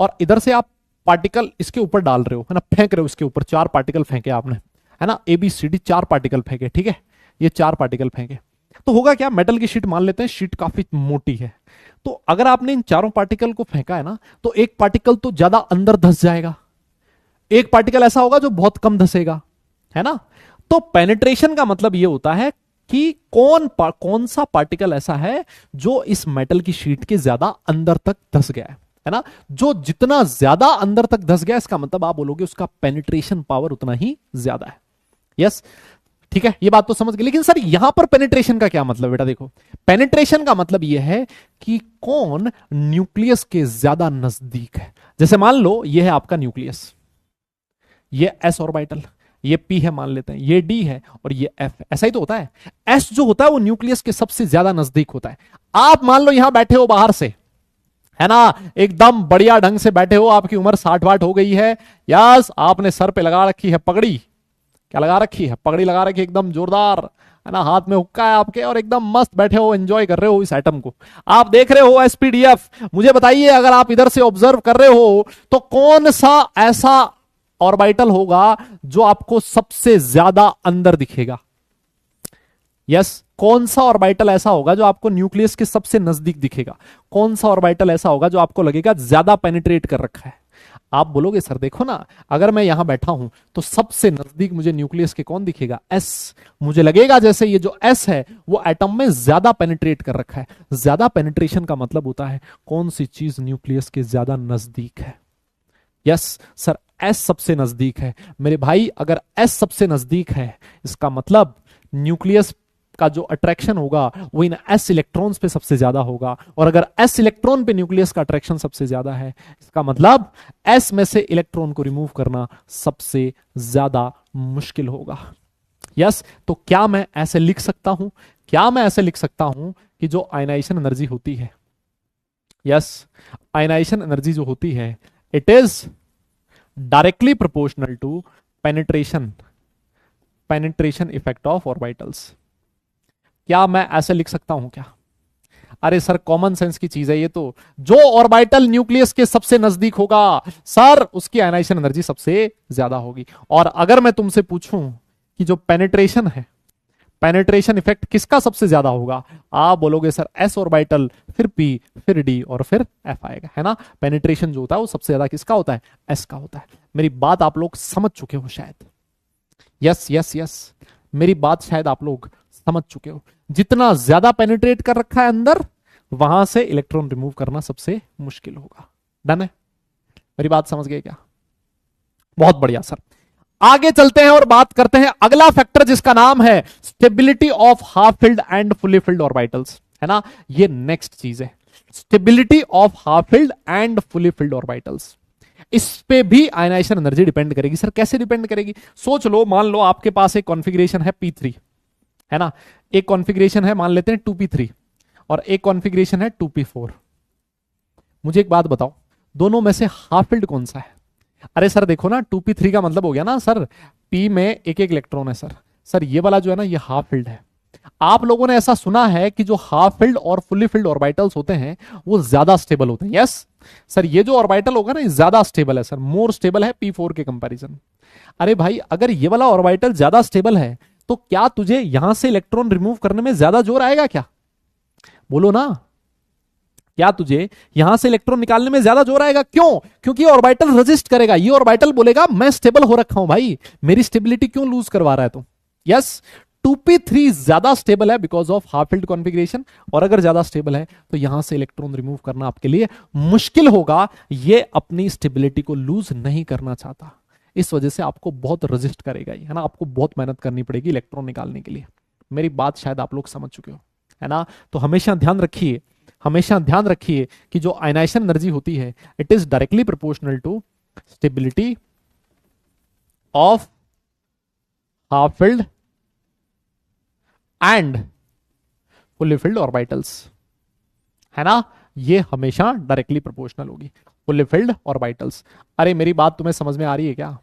और इधर से आप पार्टिकल इसके ऊपर डाल रहे हो, है ना, फेंक रहे हो इसके ऊपर, 4 पार्टिकल फेंके आपने, है ना, ABCD 4 पार्टिकल फेंके, ठीक है, ये 4 पार्टिकल फेंके, तो होगा क्या, मेटल की शीट मान लेते हैं, शीट काफी मोटी है, तो अगर आपने इन चारों पार्टिकल को फेंका है ना, तो एक पार्टिकल तो ज्यादा अंदर धस जाएगा, एक पार्टिकल ऐसा होगा जो बहुत कम धसेगा, है ना। तो पेनिट्रेशन का मतलब यह होता है कि कौन सा पार्टिकल ऐसा है जो इस मेटल की शीट के ज्यादा अंदर तक धस गया है ना। जो जितना ज्यादा अंदर तक धस गया, इसका मतलब आप बोलोगे उसका पेनिट्रेशन पावर उतना ही ज्यादा है। यस, ठीक है, ये बात तो समझ गए। लेकिन सर यहां पर पेनिट्रेशन का क्या मतलब, बेटा देखो, पेनिट्रेशन का मतलब यह है कि कौन न्यूक्लियस के ज्यादा नजदीक है। जैसे मान लो यह है आपका न्यूक्लियस, ये s ऑर्बिटल, ये p है मान लेते हैं, ये d है, और ये f है, ऐसा ही तो होता है। s जो होता है वो न्यूक्लियस के सबसे ज्यादा नजदीक होता है। आप मान लो यहां बैठे हो बाहर से, है ना, एकदम बढ़िया ढंग से बैठे हो, आपकी उम्र 60-60 हो गई है, यस, आपने सर पे लगा रखी है पगड़ी, क्या लगा रखी है, पगड़ी लगा रखी है एकदम जोरदार, है ना, हाथ में हुक्का है आपके, और एकदम मस्त बैठे हो, एंजॉय कर रहे हो इस एटम को, आप देख रहे हो SPDF। मुझे बताइए, अगर आप इधर से ऑब्जर्व कर रहे हो तो कौन सा ऐसा ऑर्बिटल होगा जो आपको सबसे ज्यादा अंदर दिखेगा। यस, कौन सा ऑर्बिटल ऐसा होगा जो आपको न्यूक्लियस के सबसे नजदीक दिखेगा, कौन सा ऑर्बिटल ऐसा होगा जो आपको लगेगा ज्यादा पेनिट्रेट कर रखा है। आप बोलोगे सर देखो ना, अगर मैं यहां बैठा हूं तो सबसे नजदीक मुझे न्यूक्लियस के कौन दिखेगा, S। मुझे लगेगा जैसे ये जो S है वो एटम में ज्यादा पेनिट्रेट कर रखा है। ज्यादा पेनिट्रेशन का मतलब होता है कौन सी चीज न्यूक्लियस के ज्यादा नजदीक है। यस सर, S सबसे नजदीक है मेरे भाई। अगर S सबसे नजदीक है, इसका मतलब न्यूक्लियस का जो अट्रैक्शन होगा वो इन S इलेक्ट्रॉन्स पे सबसे ज्यादा होगा, और अगर S इलेक्ट्रॉन पे न्यूक्लियस का अट्रैक्शन सबसे ज्यादा है, इसका मतलब S में से इलेक्ट्रॉन को रिमूव करना सबसे ज्यादा मुश्किल होगा। यस, तो क्या मैं ऐसे लिख सकता हूं, कि जो आयनाइजेशन एनर्जी होती है, यस, आयनाइजेशन एनर्जी जो होती है, it is directly proportional to penetration effect of orbitals. क्या मैं ऐसे लिख सकता हूं क्या? अरे सर कॉमन सेंस की चीज है ये तो, जो ऑर्बिटल न्यूक्लियस के सबसे नजदीक होगा सर उसकी आयनाइजेशन एनर्जी सबसे ज्यादा होगी। और अगर मैं तुमसे पूछूं कि जो पेनिट्रेशन है, पेनिट्रेशन इफेक्ट किसका सबसे ज्यादा होगा? आप बोलोगे सर एस ऑर्बिटल, फिर पी, फिर डी और फिर एफ आएगा, है ना। पेनिट्रेशन जो होता है वो सबसे ज्यादा किसका होता है? एस का होता है। मेरी बात आप लोग समझ चुके हो शायद। यस यस यस, मेरी बात शायद आप लोग समझ चुके हो। जितना ज्यादा पेनिट्रेट कर रखा है अंदर, वहां से इलेक्ट्रॉन रिमूव करना सबसे मुश्किल होगा। डन है? मेरी बात समझ गए क्या? बहुत बढ़िया सर। आगे चलते हैं और बात करते हैं अगला फैक्टर जिसका नाम है stability of half filled and fully filled orbitals, है ना। ये नेक्स्ट चीज है, stability of half filled and fully filled orbitals. इस पे भी आयनाइजेशन एनर्जी डिपेंड करेगी। सर कैसे डिपेंड करेगी? सोच लो, मान लो आपके पास एक कॉन्फ़िगरेशन है P3, है ना। एक कॉन्फ़िगरेशन है, मान लेते हैं 2p3, और एक कॉन्फ़िगरेशन है 2p4। मुझे एक बात बताओ, दोनों में से हाफ फिल्ड कौन सा है? अरे सर देखो ना, 2p3 का मतलब हो गया ना सर, p में एक एक इलेक्ट्रॉन है सर। सर ये वाला जो है ना, ये हाफ फिल्ड है। आप लोगों ने ऐसा सुना है कि जो हाफ फिल्ड और फुली फिल्ड ऑर्बिटल्स होते हैं वो ज्यादा स्टेबल होते हैं। यस सर, ये जो ऑर्बिटल होगा ना, ये ज्यादा स्टेबल है सर, मोर स्टेबल है p4 के कंपैरिजन। अरे भाई, अगर ये वाला ऑर्बिटल ज्यादा स्टेबल है तो क्या तुझे यहां से इलेक्ट्रॉन रिमूव करने में ज्यादा जोर आएगा क्या? बोलो ना, क्या तुझे यहां से इलेक्ट्रॉन निकालने में ज्यादा जोर आएगा? क्यों? क्योंकि ऑर्बिटल रेजिस्ट करेगा। ये ऑर्बिटल बोलेगा मैं स्टेबल हो रखा हूं भाई, मेरी स्टेबिलिटी क्यों लूज करवा रहा है तू? यस, 2p3 ज्यादा स्टेबल है because of half field configuration, और अगर ज्यादा स्टेबल है तो यहां से इलेक्ट्रॉन रिमूव करना आपके लिए मुश्किल होगा। ये अपनी स्टेबिलिटी को लूज नहीं करना चाहता, इस वजह से आपको बहुत रेजिस्ट करेगा, है ना। आपको बहुत मेहनत करनी पड़ेगी इलेक्ट्रॉन निकालने के लिए। मेरी बात शायद आप लोग समझ चुके हो, है ना। तो हमेशा ध्यान रखिए, हमेशा ध्यान रखिए कि जो आयनाइजेशन एनर्जी होती है, it is directly proportional to stability of half filled and fully filled orbitals, है ना। ये हमेशा डायरेक्टली प्रोपोर्शनल होगी, फुली फिल्ड ऑर्बिटल्स। अरे मेरी बात तुम्हें समझ में आ रही है क्या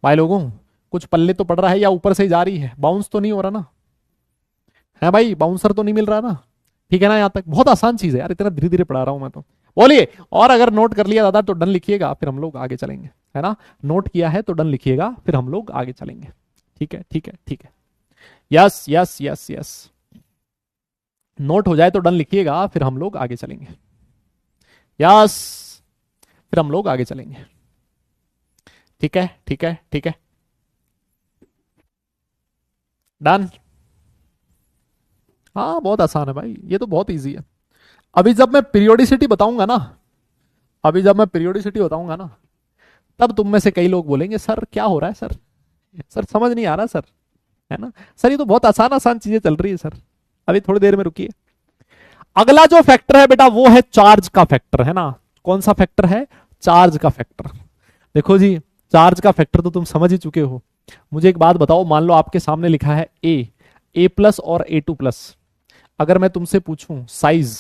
भाई लोगों? कुछ पल्ले तो पड़ रहा है या ऊपर से ही जा रही है? बाउंस तो नहीं हो रहा ना? है भाई, बाउंसर तो नहीं मिल रहा ना? ठीक है ना? यहां तक बहुत आसान चीज है यार, इतना धीरे धीरे पढ़ा रहा हूं मैं तो। बोलिए, और अगर नोट कर लिया दादा तो डन लिखिएगा, फिर हम लोग आगे चलेंगे, है ना। नोट किया है तो डन लिखिएगा, फिर हम लोग आगे चलेंगे। ठीक है ठीक है ठीक है। Yes yes yes yes, note हो जाए तो डन लिखिएगा, फिर हम लोग आगे चलेंगे। यस, फिर हम लोग आगे चलेंगे। ठीक है ठीक है ठीक है, डन। हाँ बहुत आसान है भाई, ये तो बहुत इजी है। अभी जब मैं पीरियोडिसिटी बताऊंगा ना, अभी जब मैं पीरियोडिसिटी बताऊंगा ना, तब तुम में से कई लोग बोलेंगे सर क्या हो रहा है सर, सर समझ नहीं आ रहा सर, है ना। सर ये तो बहुत आसान आसान चीजें चल रही है सर, अभी थोड़ी देर में रुकिए। अगला जो फैक्टर है बेटा, वो है चार्ज का फैक्टर, है ना। कौन सा फैक्टर है? चार्ज का फैक्टर। देखो जी, चार्ज का फैक्टर तो तुम समझ ही चुके हो। मुझे एक बात बताओ, मान लो आपके सामने लिखा है ए प्लस और A2+। अगर मैं तुमसे पूछूं साइज,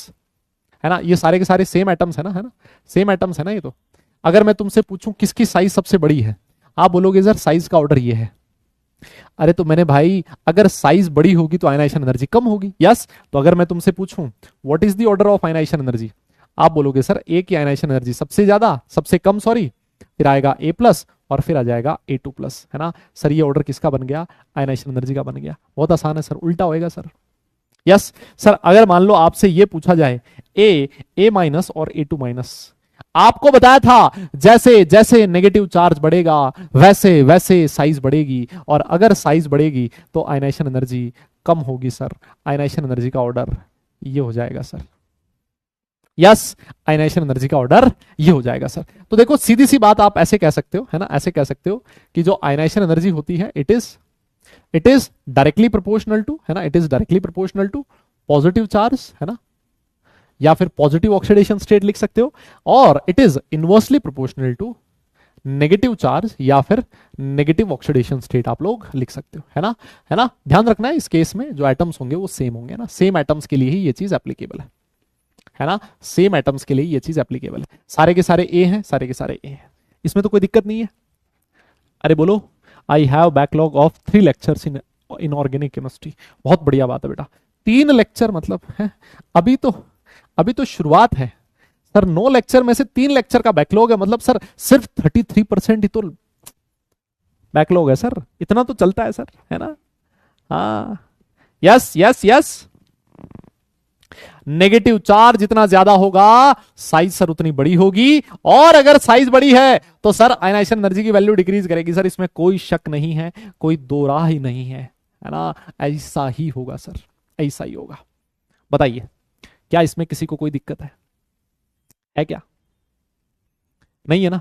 है ना, ये सारे के सारे सेम एटम्स है ना, सेम एटम्स है ना ये तो। अगर मैं तुमसे पूछूं किसकी साइज सबसे बड़ी है, आप बोलोगे सर साइज का ऑर्डर ये है। अरे तो मैंने भाई, अगर साइज बड़ी होगी तो आयनाइजेशन एनर्जी कम होगी। यस, तो अगर मैं तुमसे पूछूं what is the order of ionization energy, आप बोलोगे सर ए की आयनाइजेशन एनर्जी सबसे ज्यादा, सबसे कम सॉरी, फिर आएगा A+ और फिर आ जाएगा A2+, है ना। सर ये ऑर्डर किसका बन गया? आयनाइजेशन एनर्जी का बन गया। बहुत आसान है सर, उल्टा होएगा सर। यस सर, अगर मान लो आपसे ये पूछा जाए A- और A2-, आपको बताया था जैसे जैसे नेगेटिव चार्ज बढ़ेगा वैसे वैसे साइज बढ़ेगी, और अगर साइज बढ़ेगी तो आयनाइजेशन एनर्जी कम होगी सर। आयनाइजेशन एनर्जी का ऑर्डर ये हो जाएगा सर। यस, आयनाइजेशन एनर्जी का ऑर्डर ये हो जाएगा सर। तो देखो सीधी सी बात आप ऐसे कह सकते हो, है ना, ऐसे कह सकते हो कि जो आयनाइजेशन एनर्जी होती है it is directly proportional to, है ना, it is directly proportional to positive charge, है ना, या फिर पॉजिटिव ऑक्सीडेशन स्टेट लिख सकते हो, और it is inversely proportional to negative charge या फिर नेगेटिव ऑक्सीडेशन स्टेट आप लोग लिख सकते हो, है ना, है ना। ध्यान रखना है इस केस में जो एटम्स होंगे वो सेम होंगे ना, सेम एटम्स के लिए ही ये चीज एप्लीकेबल है ना, सेम एटम्स के लिए ये चीज एप्लीकेबल है। सारे के सारे ए हैं, सारे के सारे ए हैं, इसमें तो कोई दिक्कत नहीं है। अरे बोलो, I have backlog of 3 lectures in inorganic chemistry. बहुत बढ़िया बात है बेटा, 3 लेक्चर मतलब है, अभी तो शुरुआत है सर। 9 लेक्चर में से 3 लेक्चर का बैकलॉग है, मतलब सर सिर्फ 33% ही तो बैकलॉग है सर, इतना तो चलता है सर, है ना। हाँ yes yes yes. Negative charge जितना ज्यादा होगा साइज सर उतनी बड़ी होगी, और अगर साइज बड़ी है तो सर आयनाइजेशन एनर्जी की वैल्यू डिक्रीज करेगी। सर इसमें कोई शक नहीं है, कोई दो राह ही नहीं है ना, ऐसा ही होगा सर, ऐसा ही होगा। बताइए क्या इसमें किसी को कोई दिक्कत है क्या? नहीं है ना?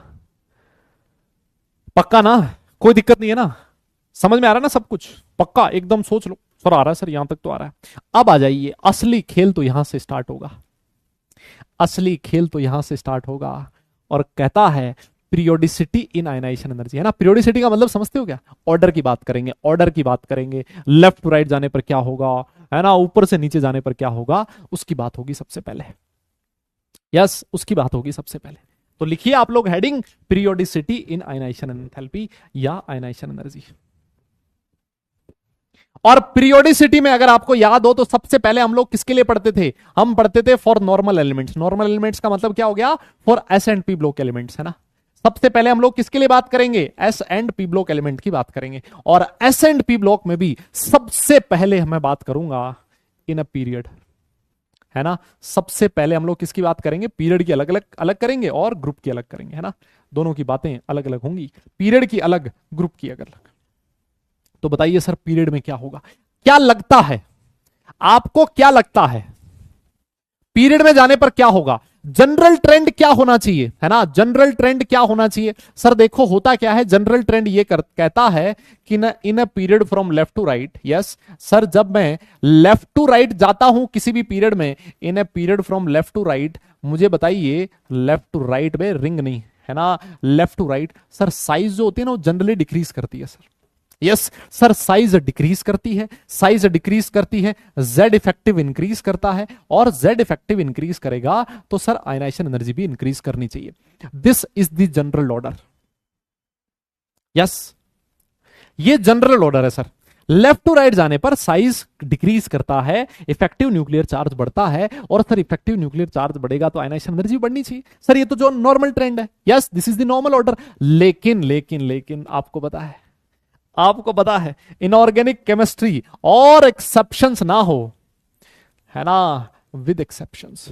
पक्का ना? कोई दिक्कत नहीं है ना? समझ में आ रहा है ना सब कुछ? पक्का एकदम सोच लो। सर आ रहा है सर, यहां तक तो आ रहा है। अब आ जाइए, असली खेल तो यहां से स्टार्ट होगा, असली खेल तो यहां से स्टार्ट होगा। और कहता है पीरियोडिसिटी इन आयनाइजेशन एनर्जी, है ना। पीरियोडिसिटी का मतलब समझते हो क्या? ऑर्डर की बात करेंगे, ऑर्डर की बात करेंगे, लेफ्ट टू राइट जाने पर क्या होगा, है ना, ऊपर से नीचे जाने पर क्या होगा, उसकी बात होगी सबसे पहले। यस, उसकी बात होगी सबसे पहले। तो लिखिए आप लोग heading, periodicity in ionization enthalpy या आयनाइजेशन एनर्जी। और पीरियोडिसिटी में अगर आपको याद हो तो सबसे पहले हम लोग किसके लिए पढ़ते थे? हम पढ़ते थे for normal elements. Normal elements का मतलब क्या हो गया? For S and P block elements, है ना। सबसे पहले हम लोग किसके लिए बात करेंगे? S and P block element की बात करेंगे। और एस एंड पी ब्लॉक में भी सबसे पहले मैं बात करूंगा इन अ पीरियड, है ना। सबसे पहले हम लोग किसकी बात करेंगे? पीरियड की अलग अलग अलग करेंगे और ग्रुप की अलग करेंगे, है ना। दोनों की बातें अलग अलग होंगी, पीरियड की अलग, ग्रुप की अलग। तो बताइए सर पीरियड में क्या होगा? क्या लगता है आपको, क्या लगता है पीरियड में जाने पर क्या होगा? जनरल ट्रेंड क्या होना चाहिए, है ना। जनरल ट्रेंड क्या होना चाहिए? सर देखो होता क्या है, जनरल ट्रेंड ये कहता है कि न in a period from left to right, yes sir, जब मैं लेफ्ट टू राइट जाता हूं किसी भी पीरियड में, in a period from left to right, मुझे बताइए लेफ्ट टू राइट में रिंग नहीं, है ना, left to right, sir size जो होती है ना वो जनरली डिक्रीज करती है sir. Yes sir, size decrease करती है, साइज डिक्रीज करती है, जेड इफेक्टिव इंक्रीज करता है, और जेड इफेक्टिव इंक्रीज करेगा तो सर आयनाइजेशन एनर्जी भी इंक्रीज करनी चाहिए। This is the general order. Yes, ये जनरल ऑर्डर है सर। लेफ्ट टू राइट जाने पर साइज डिक्रीज करता है, इफेक्टिव न्यूक्लियर चार्ज बढ़ता है, और सर इफेक्टिव न्यूक्लियर चार्ज बढ़ेगा तो आयनाइजेशन एनर्जी बढ़नी चाहिए सर। ये तो जो नॉर्मल ट्रेंड है, yes this is the normal order. लेकिन लेकिन लेकिन आपको पता है, आपको पता है इनऑर्गेनिक केमिस्ट्री और एक्सेप्शंस ना हो, है ना, विद एक्सेप्शंस,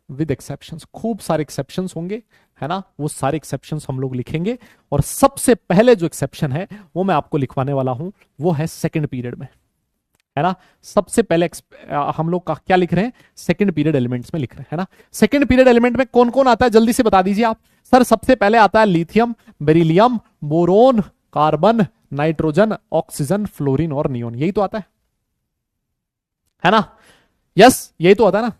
विद एक्सेप्शंस, खूब सारे एक्सेप्शंस होंगे, है ना। वो सारे एक्सेप्शंस हम लोग लिखेंगे, और सबसे पहले जो एक्सेप्शन है वो मैं आपको लिखवाने वाला हूं, वो है सेकंड पीरियड में, है ना। सबसे पहले हम लोग का क्या लिख रहे हैं? सेकंड पीरियड एलिमेंट्स में लिख रहे हैं, है ना। सेकंड पीरियड एलिमेंट में कौन कौन आता है जल्दी से बता दीजिए आप। सर सबसे पहले आता है lithium, beryllium, boron, carbon, nitrogen, oxygen, fluorine और नियोन। यही तो आता है ना। यस यही तो आता है ना।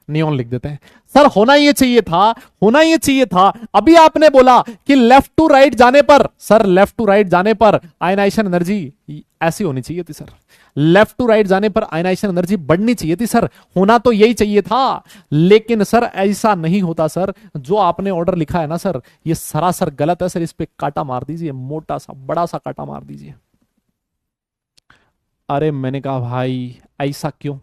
नियोन लिख देते हैं सर। होना ये चाहिए था, होना ये चाहिए था। अभी आपने बोला कि लेफ्ट टू राइट जाने पर, सर लेफ्ट टू राइट जाने पर आयनाइजेशन एनर्जी ऐसी होनी चाहिए थी सर। लेफ्ट टू राइट जाने पर आयनाइजेशन एनर्जी बढ़नी चाहिए थी सर, होना तो यही चाहिए था। लेकिन सर ऐसा नहीं होता सर। जो आपने ऑर्डर लिखा है ना सर, ये सरासर गलत है सर। इस पे काटा मार दीजिए, मोटा सा बड़ा सा काटा मार दीजिए। अरे मैंने कहा भाई ऐसा क्यों?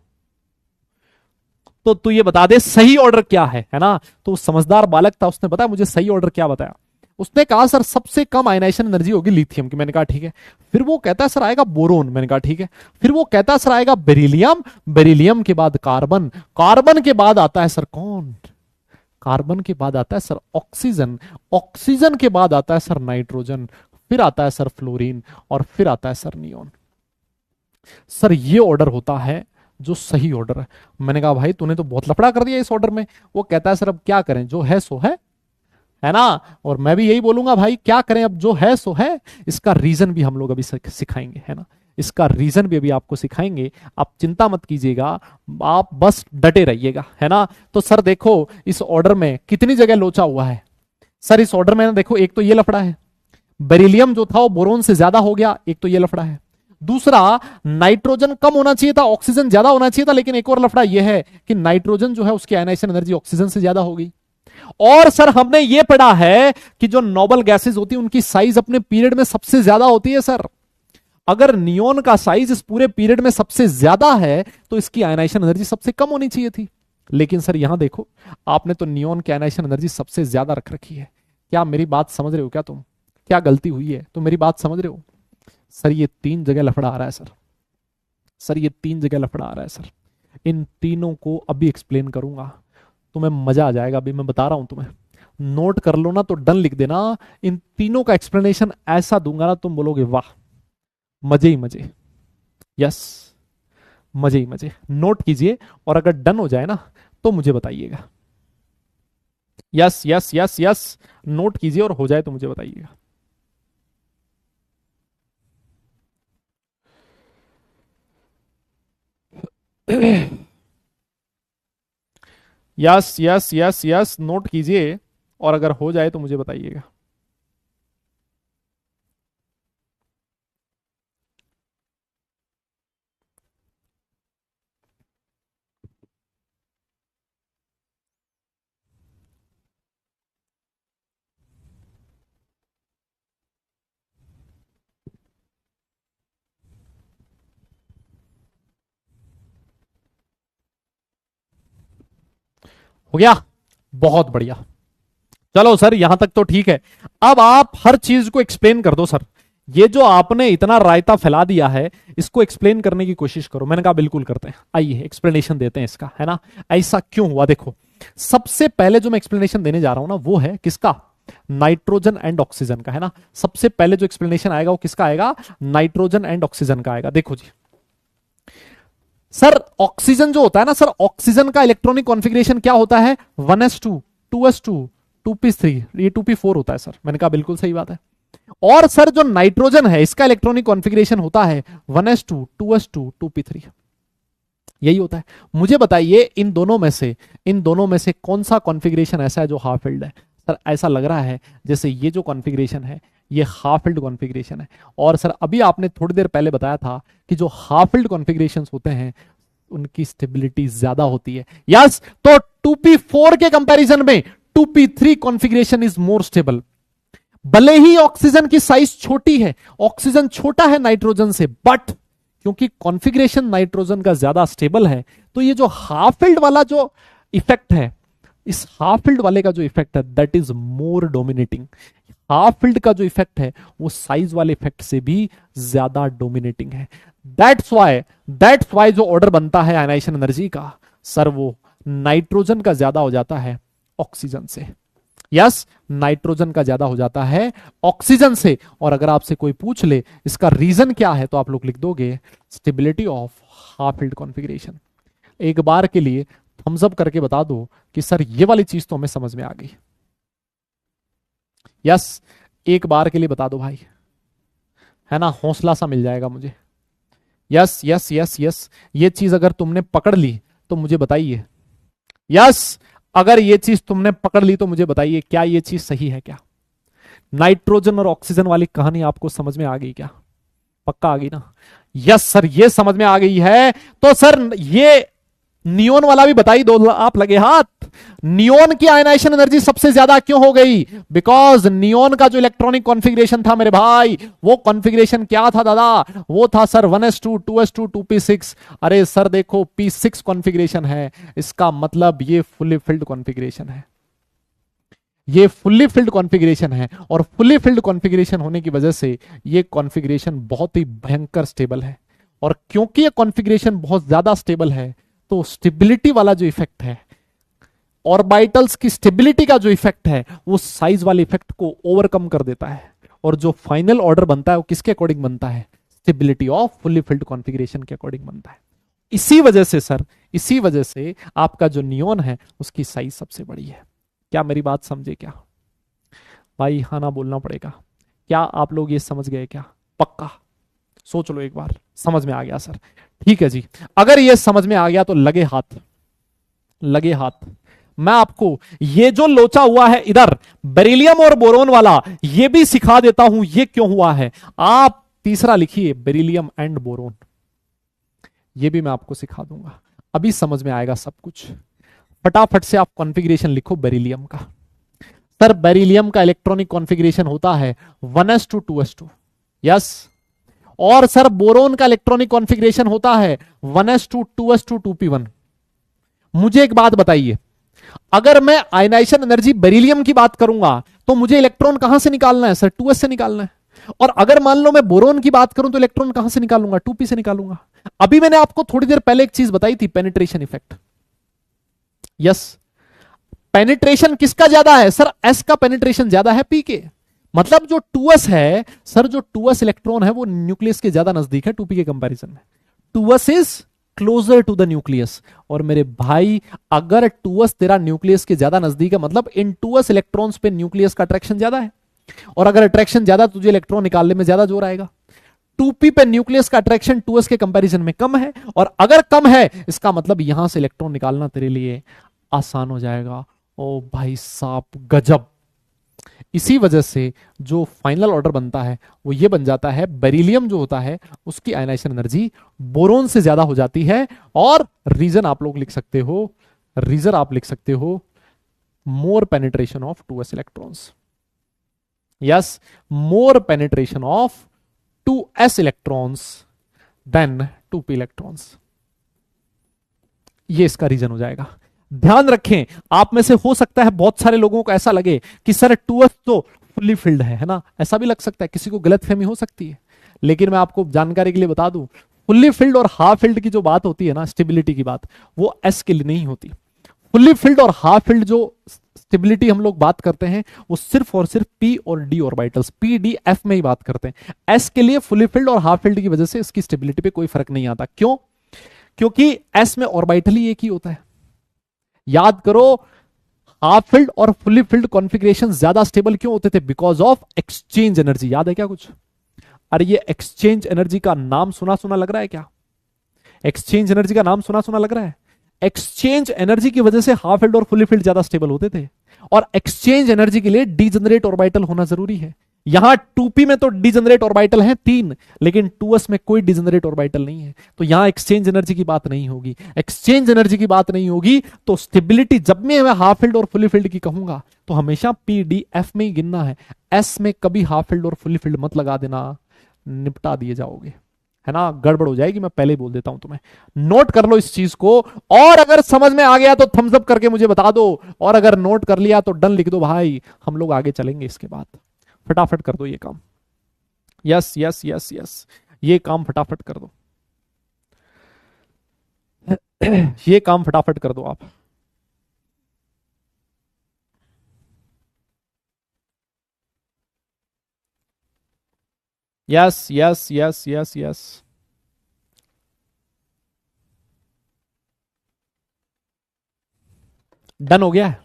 तो तू ये बता दे सही ऑर्डर क्या है ना। तो समझदार बालक था, उसने बताया मुझे सही ऑर्डर क्या बताया। उसने कहा सर सबसे कम आयनाइजेशन एनर्जी होगी लिथियम की। मैंने कहा ठीक है। फिर वो कहता है सर आएगा बोरोन। मैंने कहा ठीक है। फिर वो कहता है सर आएगा बेरिलियम, बेरिलियम के बाद कार्बन, कार्बन के बाद आता है सर कौन? कार्बन के बाद आता है सर ऑक्सीजन, ऑक्सीजन के बाद आता है सर नाइट्रोजन, फिर आता है सर फ्लोरीन, और फिर आता है सर नियोन। सर ये ऑर्डर होता है जो सही ऑर्डर है। मैंने कहा भाई तूने तो बहुत लफड़ा कर दिया इस ऑर्डर में। वो कहता है सर अब क्या करें, जो है सो है ना। और मैं भी यही बोलूंगा भाई क्या करें, अब जो है सो है। इसका रीजन भी हम लोग अभी सिखाएंगे, है ना। इसका रीजन भी अभी आपको सिखाएंगे। आप चिंता मत कीजिएगा, आप बस डटे रहिएगा, है ना। तो सर देखो इस ऑर्डर में कितनी जगह लोचा हुआ है सर। इस ऑर्डर में ना देखो, एक तो ये लफड़ा है, बेरिलियम जो था वो बोरोन से ज्यादा हो गया, एक तो ये लफड़ा है। दूसरा, नाइट्रोजन कम होना चाहिए था, ऑक्सीजन ज्यादा होना चाहिए था। लेकिन एक और लफड़ा यह है कि नाइट्रोजन जो है उसकी आयनाइजेशन एनर्जी ऑक्सीजन से ज्यादा हो गई। और सर हमने यह पढ़ा है कि जो नोबल गैसेस होती है उनकी साइज अपने पीरियड में सबसे ज्यादा होती है सर। अगर नियोन का साइज इस पूरे पीरियड में सबसे ज्यादा है तो इसकी आयनाइजेशन एनर्जी सबसे कम होनी चाहिए थी। लेकिन सर यहां देखो, आपने तो नियोन की आयनाइजेशन एनर्जी सबसे ज्यादा रख रखी है। क्या मेरी बात समझ रहे हो क्या तुम? क्या गलती हुई है? तो मेरी बात समझ रहे हो? सर ये 3 जगह लफड़ा आ रहा है सर, सर ये 3 जगह लफड़ा आ रहा है सर, इन तीनों को अभी एक्सप्लेन करूंगा, तुम्हें मजा आ जाएगा, अभी मैं बता रहा हूं तुम्हें, नोट कर लो ना तो डन लिख देना, इन तीनों का एक्सप्लेनेशन ऐसा दूंगा ना तुम बोलोगे वाह, मजे ही मजे, यस मजे ही मजे। नोट कीजिए और अगर डन हो जाए ना तो मुझे बताइएगा, yes yes yes yes, note कीजिए और हो जाए तो मुझे बताइएगा। Yes yes yes yes, note कीजिए और अगर हो जाए तो मुझे बताइएगा। हो गया, बहुत बढ़िया, चलो सर यहां तक तो ठीक है। अब आप हर चीज को एक्सप्लेन कर दो सर, ये जो आपने इतना रायता फैला दिया है इसको एक्सप्लेन करने की कोशिश करो। मैंने कहा बिल्कुल करते हैं, आइए एक्सप्लेनेशन देते हैं इसका, है ना, ऐसा क्यों हुआ। देखो सबसे पहले जो मैं एक्सप्लेनेशन देने जा रहा हूं ना वो है किसका, नाइट्रोजन एंड ऑक्सीजन का, है ना। सबसे पहले जो एक्सप्लेनेशन आएगा वो किसका आएगा, नाइट्रोजन एंड ऑक्सीजन का आएगा। देखो जी सर, ऑक्सीजन जो होता है ना सर, ऑक्सीजन का इलेक्ट्रॉनिक कॉन्फ़िगरेशन क्या होता है, 1s2 2s2 2p3, ये 2p4 होता है सर। मैंने कहा बिल्कुल सही बात है। और सर जो नाइट्रोजन है इसका इलेक्ट्रॉनिक कॉन्फ़िगरेशन होता है 1s2 2s2 2p3, यही होता है। मुझे बताइए इन दोनों में से कौन सा कॉन्फ़िगरेशन ऐसा है जो हाफ फिल्ड है। सर ऐसा लग रहा है जैसे ये जो कॉन्फ़िगरेशन है ये हाफ फिल्ड कॉन्फ़िगरेशन है। और सर अभी आपने थोड़ी देर पहले बताया था कि जो हाफ फिल्ड कॉन्फ़िगरेशंस होते हैं उनकी स्टेबिलिटी ज्यादा होती है। यस, तो 2p4 के कंपैरिजन में 2p3 configuration is more stable. भले ही ऑक्सीजन की साइज छोटी है, ऑक्सीजन छोटा है नाइट्रोजन से, बट क्योंकि कॉन्फ़िगरेशन नाइट्रोजन का ज्यादा स्टेबल है तो ये जो हाफ फिल्ड वाला जो इफेक्ट है, इस हाफ फील्ड वाले का जो इफेक्ट है that is more dominating. Half field का जो इफेक्ट है वो साइज वाले इफेक्ट से भी ज्यादा डोमिनेटिंग है। दैट्स वाई जो ऑर्डर बनता है आयनाइजेशन एनर्जी का सर वो नाइट्रोजन का ज्यादा हो जाता है ऑक्सीजन से। यस, नाइट्रोजन का ज्यादा हो जाता है ऑक्सीजन से। और अगर आपसे कोई पूछ ले इसका रीजन क्या है तो आप लोग लिख दोगे stability of half field configuration. एक बार के लिए थम्स अप करके बता दो कि सर ये वाली चीज तो हमें समझ में आ गई। यस, एक बार के लिए बता दो भाई, है ना, हौसला सा मिल जाएगा मुझे। यस यस यस यस, ये चीज अगर तुमने पकड़ ली तो मुझे बताइए। यस, अगर ये चीज तुमने पकड़ ली तो मुझे बताइए क्या ये चीज सही है क्या। नाइट्रोजन और ऑक्सीजन वाली कहानी आपको समझ में आ गई क्या, पक्का आ गई ना। यस सर, ये समझ में आ गई है तो सर ये नियोन वाला भी बताई दो आप, लगे हाथ। नियोन की आयनाइजेशन एनर्जी सबसे ज्यादा क्यों हो गई, बिकॉज नियोन का जो इलेक्ट्रॉनिक कॉन्फ़िगरेशन था मेरे भाई, वो कॉन्फ़िगरेशन क्या था दादा, वो था सर 1s2 2s2 2p6। अरे सर देखो p6 कॉन्फ़िगरेशन है, इसका मतलब ये फुली फिल्ड कॉन्फ़िगरेशन है, ये फुल्ली फिल्ड कॉन्फ़िगरेशन है। और फुल्ली फिल्ड कॉन्फ़िगरेशन होने की वजह से ये कॉन्फ़िगरेशन बहुत ही भयंकर स्टेबल है। और क्योंकि ये कॉन्फ़िगरेशन बहुत ज्यादा स्टेबल है तो स्टेबिलिटी वाला जो इफेक्ट है, ऑर्बिटल्स की स्टेबिलिटी का जो इफेक्ट है वो साइज वाले इफेक्ट को ओवरकम कर देता है। और जो फाइनल ऑर्डर बनता है वो किसके अकॉर्डिंग बनता है, stability off fully filled configuration के अकॉर्डिंग बनता है। इसी वजह से सर, इसी वजह से आपका जो नियोन है उसकी साइज सबसे बड़ी है। क्या मेरी बात समझे क्या भाई, हाँ ना बोलना पड़ेगा। क्या आप लोग ये समझ गए क्या, पक्का सोच लो एक बार, समझ में आ गया सर, ठीक है जी। अगर ये समझ में आ गया तो लगे हाथ, लगे हाथ। मैं आपको ये जो लोचा हुआ है इधर बेरिलियम और बोरोन वाला ये भी सिखा देता हूं ये क्यों हुआ है। आप तीसरा लिखिए बेरिलियम एंड बोरोन, ये भी मैं आपको सिखा दूंगा, अभी समझ में आएगा सब कुछ। फटाफट से आप कॉन्फ़िगरेशन लिखो बेरिलियम का। सर बेरिलियम का इलेक्ट्रॉनिक कॉन्फ़िगरेशन होता है 1s2 2s2। यस, और सर बोरोन का इलेक्ट्रॉनिक कॉन्फ़िगरेशन होता है 1s2 2s2 2p1। मुझे एक बात बताइए, अगर मैं आयनाइजेशन एनर्जी बेरिलियम की बात करूंगा तो मुझे इलेक्ट्रॉन कहां से निकालना है सर, 2s से निकालना है। और अगर मान लो मैं बोरोन की बात करूं तो इलेक्ट्रॉन कहां से निकालूंगा, 2p से निकालूंगा। अभी मैंने आपको थोड़ी देर पहले एक चीज बताई थी, पेनिट्रेशन इफेक्ट। यस, पेनिट्रेशन किसका ज्यादा है सर, s का पेनिट्रेशन ज्यादा है p के। मतलब जो 2s है सर, जो 2s इलेक्ट्रॉन है वो न्यूक्लियस के ज्यादा नजदीक है 2p के कंपैरिजन में। 2s is closer to the nucleus. और मेरे भाई अगर 2s तेरा न्यूक्लियस के ज्यादा नजदीक है, मतलब इन 2s इलेक्ट्रॉन्स पे न्यूक्लियस का अट्रैक्शन ज्यादा है, और अगर अट्रैक्शन ज्यादा तुझे इलेक्ट्रॉन निकालने में ज्यादा जोर आएगा। 2p पे न्यूक्लियस का अट्रैक्शन 2s के कंपैरिजन में कम है, और अगर कम है इसका मतलब यहां से इलेक्ट्रॉन निकालना तेरे लिए आसान हो जाएगा। ओ भाई साहब गजब। इसी वजह से जो फाइनल ऑर्डर बनता है वो ये बन जाता है, बेरिलियम जो होता है उसकी आयनाइजेशन एनर्जी बोरोन से ज्यादा हो जाती है। और रीजन आप लोग लिख सकते हो, रीजन आप लिख सकते हो, more penetration of 2s electrons. Yes, more penetration of 2s electrons than 2p electrons, ये इसका रीजन हो जाएगा। ध्यान रखें, आप में से हो सकता है बहुत सारे लोगों को ऐसा लगे कि सर 2s तो फुल्ली फिल्ड है ना, ऐसा भी लग सकता है, किसी को गलतफहमी हो सकती है। लेकिन मैं आपको जानकारी के लिए बता दूं, फुल्ली फिल्ड और हाफ फिल्ड की जो बात होती है ना, स्टेबिलिटी की बात, वो s के लिए नहीं होती। फुल्ली फिल्ड और हाफ फिल्ड जो स्टेबिलिटी हम लोग बात करते हैं वो सिर्फ और सिर्फ p और d orbitals, p d f में ही बात करते हैं। s के लिए फुल्ली फिल्ड और हाफ फिल्ड की वजह से इसकी स्टेबिलिटी पे कोई फर्क नहीं आता। क्यों? क्योंकि s में ऑर्बिटल ही एक ही होता है। याद करो, हाफ फिल्ड और फुल्ली फिल्ड कॉन्फ़िगरेशन ज्यादा स्टेबल क्यों होते थे? Because of exchange energy. याद है क्या कुछ? अरे ये एक्सचेंज एनर्जी का नाम सुना सुना लग रहा है क्या? एक्सचेंज एनर्जी का नाम सुना सुना लग रहा है? एक्सचेंज एनर्जी की वजह से हाफ फिल्ड और फुल्ली फिल्ड ज्यादा स्टेबल होते थे, और एक्सचेंज एनर्जी के लिए डीजनरेट ऑर्बिटल होना जरूरी है। यहां 2p में तो डीजनरेट ऑर्बिटल हैं 3, लेकिन 2s में कोई डीजनरेट ऑर्बिटल नहीं है, तो यहां एक्सचेंज एनर्जी की बात नहीं होगी। एक्सचेंज एनर्जी की बात नहीं होगी तो स्टेबिलिटी, जब मैं हाफ फिल्ड और फुली फिल्ड की कहूंगा तो हमेशा pdf में ही गिनना है। s में कभी हाफ फिल्ड और फुली फिल्ड मत लगा देना, निपटा दिए जाओगे, है ना, गड़बड़ हो जाएगी। मैं पहले ही बोल देता हूं तुम्हें, नोट कर लो इस चीज को। और अगर समझ में आ गया तो थम्स अप करके मुझे बता दो, और अगर नोट कर लिया तो डन लिख दो भाई, हम लोग आगे चलेंगे इसके बाद। फटाफट कर दो ये काम। यस यस यस यस, ये काम फटाफट कर दो। ये काम फटाफट कर दो आप। Yes yes yes yes yes, done हो गया है।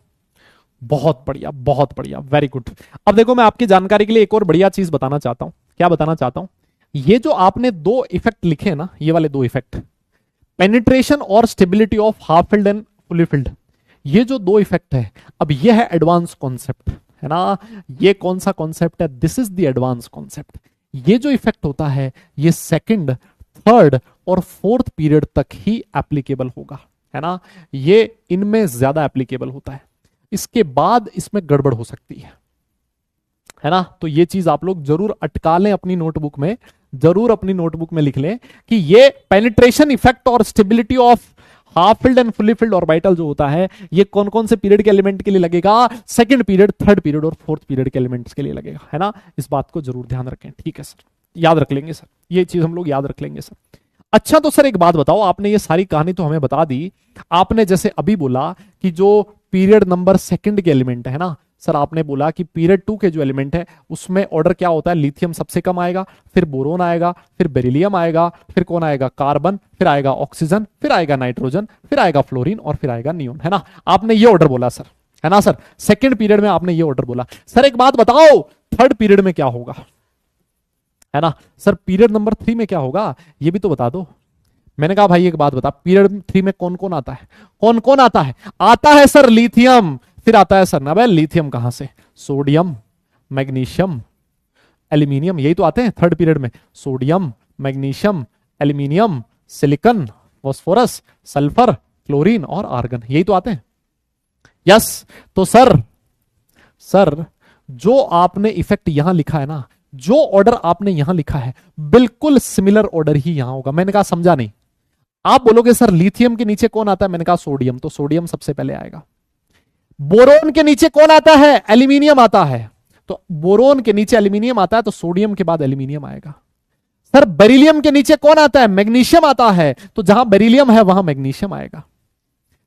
बहुत बढ़िया, बहुत बढ़िया, वेरी गुड। अब देखो, मैं आपकी जानकारी के लिए एक और बढ़िया चीज बताना चाहता हूं। क्या बताना चाहता हूं? ये जो आपने दो इफेक्ट लिखे ना, ये वाले दो इफेक्ट, पेनिट्रेशन और stability of half filled and fully field, ये जो दो इफेक्ट है, अब ये है एडवांस कॉन्सेप्ट, है ना। ये कौन सा कॉन्सेप्ट है? This is the advance concept. ये जो इफेक्ट होता है ये सेकंड, थर्ड और फोर्थ पीरियड तक ही एप्लीकेबल होगा, है ना। ये इनमें ज्यादा एप्लीकेबल होता है, इसके बाद इसमें गड़बड़ हो सकती है ना। तो ये चीज आप लोग जरूर अटका लें अपनी नोटबुक में, जरूर अपनी नोटबुक में लिख लें कि ये पेनिट्रेशन इफेक्ट और stability of half filled and fully field orbital जो होता है, ये कौन कौन से पीरियड के एलिमेंट के लिए लगेगा? सेकंड पीरियड, थर्ड पीरियड और फोर्थ पीरियड के एलिमेंट्स के लिए लगेगा, है ना। इस बात को जरूर ध्यान रखें, ठीक है सर, याद रख लेंगे सर, ये चीज हम लोग याद रख लेंगे सर। अच्छा, तो सर एक बात बताओ, आपने ये सारी कहानी तो हमें बता दी, आपने जैसे अभी बोला कि जो पीरियड नंबर सेकंड के एलिमेंट है ना सर, आपने बोला कि पीरियड 2 के जो एलिमेंट है उसमें ऑर्डर क्या होता है? लिथियम सबसे कम आएगा, फिर बोरोन आएगा, फिर बेरिलियम आएगा, फिर कौन आएगा? कार्बन, फिर आएगा ऑक्सीजन, फिर आएगा नाइट्रोजन, फिर आएगा फ्लोरीन और फिर आएगा नियोन, है ना। आपने ये ऑर्डर बोला सर, है ना सर। सेकंड पीरियड में आपने ये ऑर्डर बोला। सर एक बात बताओ, थर्ड पीरियड में क्या होगा, है ना सर? पीरियड नंबर 3 में क्या होगा ये भी तो बता दो। मैंने कहा भाई एक बात बता, पीरियड 3 में कौन कौन आता है? कौन कौन आता है? आता है सर लिथियम, फिर आता है सर, ना भाई लिथियम कहां से? सोडियम, मैग्नीशियम, एल्यूमिनियम, यही तो आते हैं थर्ड पीरियड में। Sodium, magnesium, aluminium, silicon, phosphorus, sulphur, chlorine और आर्गन, यही तो आते हैं। यस, तो सर जो आपने इफेक्ट यहां लिखा है ना, जो ऑर्डर आपने यहां लिखा है, बिल्कुल सिमिलर ऑर्डर ही यहां होगा। मैंने कहा समझा नहीं? आप बोलोगे सर लिथियम के नीचे कौन आता है? मैंने कहा सोडियम, तो सोडियम सबसे पहले आएगा। बोरोन के नीचे कौन आता है? एल्यूमिनियम आता है, तो बोरोन के नीचे एल्यूमिनियम आता है तो सोडियम के बाद एल्यूमिनियम आएगा। सर बेरिलियम के नीचे कौन आता है? मैग्नीशियम आता है, तो जहां बेरिलियम है वहां मैग्नीशियम आएगा।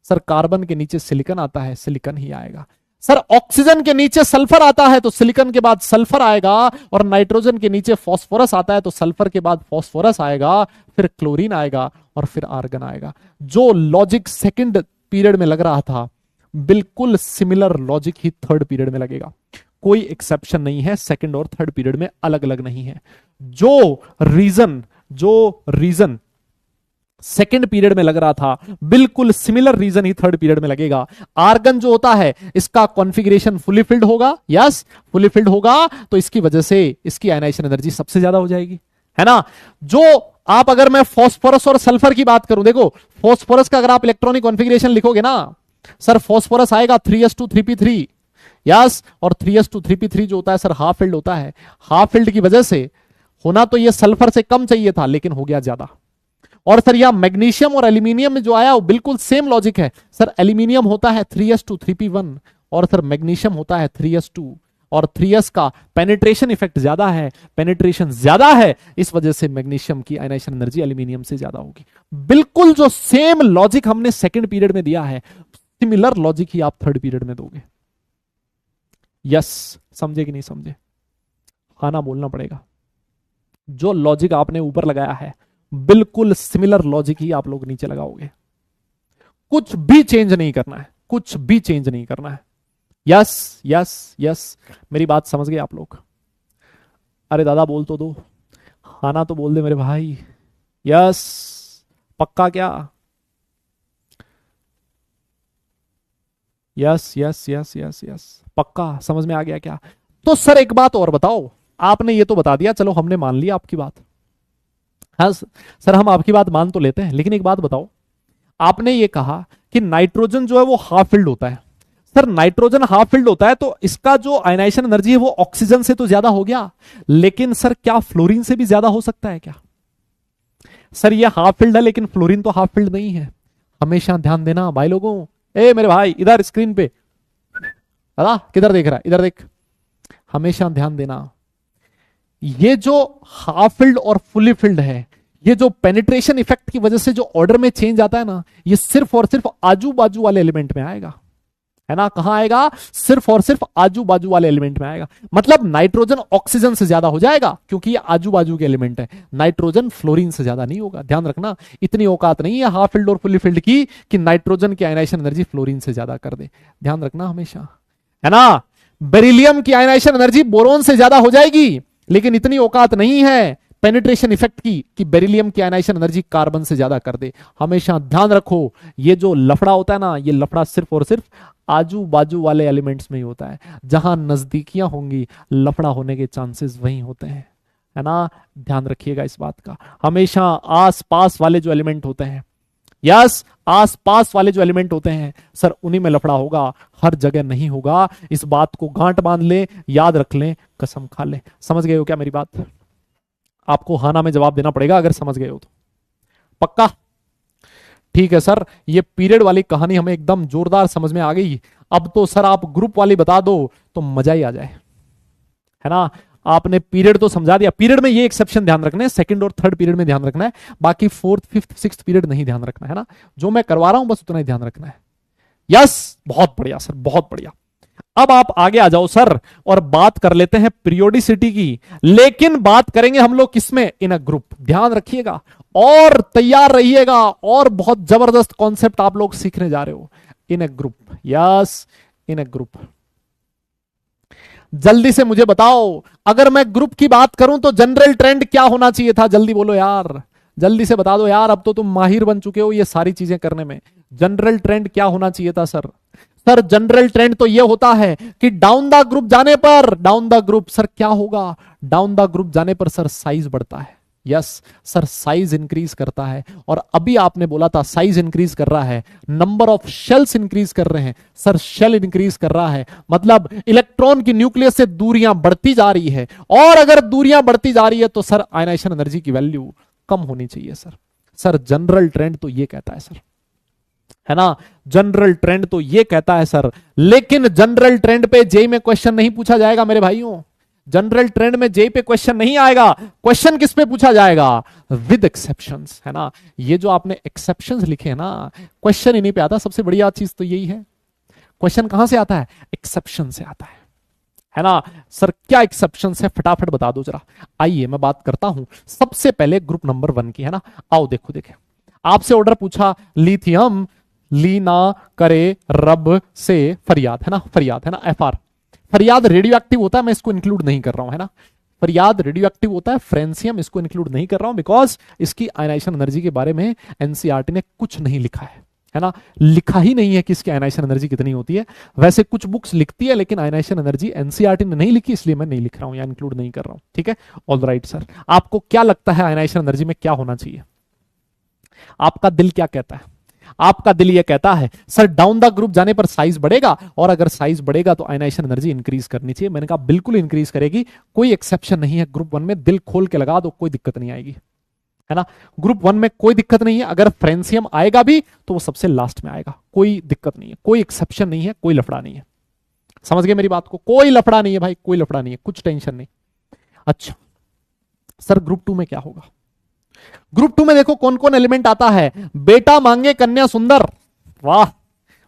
सर कार्बन के नीचे सिलिकॉन आता है, सिलिकॉन ही आएगा। सर ऑक्सीजन के नीचे सल्फर आता है तो सिलिकॉन के बाद सल्फर आएगा, और नाइट्रोजन के नीचे फास्फोरस आता है तो सल्फर के बाद फास्फोरस आएगा, फिर क्लोरीन आएगा और फिर आर्गन आएगा। जो लॉजिक सेकंड पीरियड में लग रहा था बिल्कुल सिमिलर लॉजिक ही थर्ड पीरियड में लगेगा। कोई एक्सेप्शन नहीं है, सेकंड और थर्ड पीरियड में अलग अलग नहीं है। जो रीजन सेकेंड पीरियड में लग रहा था बिल्कुल सिमिलर रीजन ही थर्ड पीरियड में लगेगा। आर्गन जो होता है इसका कॉन्फ़िगरेशन फुली फिल्ड होगा, यस फुली फिल्ड होगा, तो इसकी वजह से इसकी आयनाइजेशन एनर्जी सबसे ज्यादा हो जाएगी, है ना। जो आप अगर मैं फास्फोरस और सल्फर की बात करूं, देखो फास्फोरस का अगर आप इलेक्ट्रॉनिक कॉन्फ़िगरेशन लिखोगे ना सर, फास्फोरस आएगा 3s2 3p3, यस, और 3s2 3p3 जो होता है सर हाफ फिल्ड होता है। हाफ फिल्ड की वजह से होना तो ये सल्फर से कम चाहिए था लेकिन हो गया ज्यादा। और सर यह मैग्नीशियम और एल्यूमिनियम में जो आया वो बिल्कुल सेम लॉजिक है। सर एल्यूमिनियम होता है 3s2 3p1 और सर मैग्नीशियम होता है 3s2, और 3s का पेनिट्रेशन इफेक्ट ज्यादा है, पेनिट्रेशन ज्यादा है, इस वजह से मैग्नीशियम की आयनाइजेशन एनर्जी एल्यूमिनियम से ज्यादा होगी। बिल्कुल जो सेम लॉजिक हमने सेकंड पीरियड में दिया है, सिमिलर लॉजिक ही आप थर्ड पीरियड में दोगे। यस, समझे कि नहीं समझे? हाँ ना बोलना पड़ेगा। जो लॉजिक आपने ऊपर लगाया है बिल्कुल सिमिलर लॉजिक ही आप लोग नीचे लगाओगे। कुछ भी चेंज नहीं करना है, कुछ भी चेंज नहीं करना है। यस यस यस, मेरी बात समझ गए आप लोग? अरे दादा बोल तो दो, हाँ ना तो बोल दे मेरे भाई। यस, पक्का क्या? Yes yes yes yes yes, पक्का समझ में आ गया क्या? तो सर एक बात और बताओ, आपने ये तो बता दिया, चलो हमने मान लिया आपकी बात। हाँ सर, हम आपकी बात मान तो लेते हैं, लेकिन एक बात बताओ, आपने ये कहा कि नाइट्रोजन जो है वो हाफ फिल्ड होता है। सर नाइट्रोजन हाफ फिल्ड होता है तो इसका जो आयनाइजेशन एनर्जी है वो ऑक्सीजन से तो ज्यादा हो गया, लेकिन सर क्या फ्लोरीन से भी ज्यादा हो सकता है क्या? सर ये हाफ फिल्ड है लेकिन फ्लोरीन तो हाफ फिल्ड नहीं है। हमेशा ध्यान देना भाई लोगों, ए मेरे भाई इधर स्क्रीन पे, अरे किधर देख रहा है, इधर देख, हमेशा ध्यान देना। ये जो हाफ फिल्ड और फुली फिल्ड है, ये जो पेनिट्रेशन इफेक्ट की वजह से जो ऑर्डर में चेंज आता है ना, ये सिर्फ और सिर्फ आजू बाजू वाले एलिमेंट में आएगा, है ना। कहां आएगा? सिर्फ और सिर्फ आजू बाजू वाले एलिमेंट में आएगा। मतलब नाइट्रोजन ऑक्सीजन से ज्यादा हो जाएगा क्योंकि ये आजू बाजू के एलिमेंट है, नाइट्रोजन फ्लोरीन से ज्यादा नहीं होगा। ध्यान रखना, इतनी औकात नहीं है हाफ फिल्ड और फुली फिल्ड की कि नाइट्रोजन की आयनाइजेशन एनर्जी फ्लोरीन से ज्यादा कर दे। ध्यान रखना हमेशा, है ना। बेरिलियम की आयनाइजेशन एनर्जी बोरोन से ज्यादा हो जाएगी, लेकिन इतनी औकात नहीं है पेनिट्रेशन इफेक्ट की कि बेरिलियम की आयनाइजेशन एनर्जी कार्बन से ज्यादा कर दे। हमेशा ध्यान रखो, ये जो लफड़ा होता है ना, ये लफड़ा सिर्फ और सिर्फ आजू बाजू वाले एलिमेंट्स में ही होता है। जहां नजदीकियां होंगी लफड़ा होने के चांसेस वहीं होते हैं, है ना। ध्यान रखिएगा इस बात का। हमेशा आस पास वाले जो एलिमेंट होते हैं, यस आस पास वाले जो एलिमेंट होते हैं सर, उन्हीं में लफड़ा होगा, हर जगह नहीं होगा। इस बात को गांठ बांध ले, याद रख ले, कसम खा ले। समझ गए हो क्या मेरी बात? आपको हाना में जवाब देना पड़ेगा अगर समझ गए हो तो। पक्का? ठीक है सर, ये पीरियड वाली कहानी हमें एकदम जोरदार समझ में आ गई। अब तो सर आप ग्रुप वाली बता दो तो मजा ही आ जाए, है ना। आपने पीरियड तो समझा दिया। पीरियड में ये एक्सेप्शन ध्यान रखना है, सेकंड और थर्ड पीरियड में ध्यान रखना है, बाकी फोर्थ फिफ्थ सिक्स्थ पीरियड नहीं ध्यान रखना है ना। जो मैं करवा रहा हूं बस उतना ही ध्यान रखना है। यस, बहुत बढ़िया सर, बहुत बढ़िया। अब आप आगे आ जाओ सर और बात कर लेते हैं पीरियोडिसिटी की, लेकिन बात करेंगे हम लोग किसमें? इन अ ग्रुप। ध्यान रखिएगा और तैयार रहिएगा, और बहुत जबरदस्त कॉन्सेप्ट आप लोग सीखने जा रहे हो। In a group, yes in a group. जल्दी से मुझे बताओ, अगर मैं ग्रुप की बात करूं तो जनरल ट्रेंड क्या होना चाहिए था? जल्दी बोलो यार, जल्दी से बता दो यार, अब तो तुम माहिर बन चुके हो ये सारी चीजें करने में। जनरल ट्रेंड क्या होना चाहिए था सर? सर जनरल ट्रेंड तो ये होता है कि डाउन द ग्रुप जाने पर, डाउन द ग्रुप सर क्या होगा? डाउन द ग्रुप जाने पर सर साइज बढ़ता है। यस सर, साइज इंक्रीज करता है। और अभी आपने बोला था साइज इंक्रीज कर रहा है, नंबर ऑफ शेल्स इंक्रीज कर रहे हैं सर, शेल इंक्रीज कर रहा है, मतलब इलेक्ट्रॉन की न्यूक्लियस से दूरियां बढ़ती जा रही है। और अगर दूरियां बढ़ती जा रही है तो सर आयनाइजेशन एनर्जी की वैल्यू कम होनी चाहिए सर। सर जनरल ट्रेंड तो ये कहता है सर, है ना। जनरल ट्रेंड तो ये कहता है सर, लेकिन जनरल ट्रेंड पे जेई में क्वेश्चन नहीं पूछा जाएगा मेरे भाइयों। जनरल ट्रेंड में जेई पे क्वेश्चन नहीं आएगा। क्वेश्चन किस पे पूछा जाएगा? विद एक्सेप्शंस, है ना। ये जो आपने एक्सेप्शंस लिखे हैं ना, क्वेश्चन इन्हीं पे आता है। सबसे बढ़िया चीज तो यही है, क्वेश्चन कहां से आता है? एक्सेप्शन से आता है ना। सर क्या एक्सेप्शन है, फटाफट बता दो जरा। आइए मैं बात करता हूं सबसे पहले ग्रुप नंबर 1 की, है ना। आओ देखो, देखे आपसे ऑर्डर पूछा, लिथियम ली ना करे रब से फरियाद, है ना। फरियाद, है ना, एफआर। फरियाद रेडियो एक्टिव होता है, मैं इसको इंक्लूड नहीं कर रहा हूं, है ना। फरियाद रेडियो एक्टिव होता है। फ्रेंसियम इसको इंक्लूड नहीं कर रहा हूं बिकॉज इसकी आयनाइजेशन एनर्जी के बारे में एनसीईआरटी ने कुछ नहीं लिखा है ना। लिखा ही नहीं है कि इसकी आयनाइजेशन एनर्जी कितनी होती है। वैसे कुछ बुक्स लिखती है लेकिन आयनाइजेशन एनर्जी एनसीईआरटी ने नहीं लिखी, इसलिए मैं नहीं लिख रहा हूं या इंक्लूड नहीं कर रहा हूं, ठीक है। ऑल राइट सर, आपको क्या लगता है आयनाइजेशन एनर्जी में क्या होना चाहिए? आपका दिल क्या कहता है? आपका दिल ये कहता है सर डाउन द ग्रुप जाने पर साइज बढ़ेगा, और अगर साइज बढ़ेगा तो आयनाइजेशन एनर्जी इंक्रीज करनी चाहिए। मैंने कहा बिल्कुल इंक्रीज करेगी, कोई एक्सेप्शन नहीं है। ग्रुप 1 में दिल खोल के लगा दो, कोई दिक्कत नहीं आएगी, है ना। ग्रुप 1 में कोई दिक्कत नहीं है। अगर फ्रेंसियम आएगा भी तो वो सबसे लास्ट में आएगा, कोई दिक्कत नहीं है, कोई एक्सेप्शन नहीं है, कोई लफड़ा नहीं है। समझ गए मेरी बात को? कोई लफड़ा नहीं है भाई, कोई लफड़ा नहीं है, कुछ टेंशन नहीं। अच्छा सर ग्रुप 2 में क्या होगा? ग्रुप 2 में देखो कौन कौन एलिमेंट आता है। बेटा मांगे कन्या सुंदर, वाह।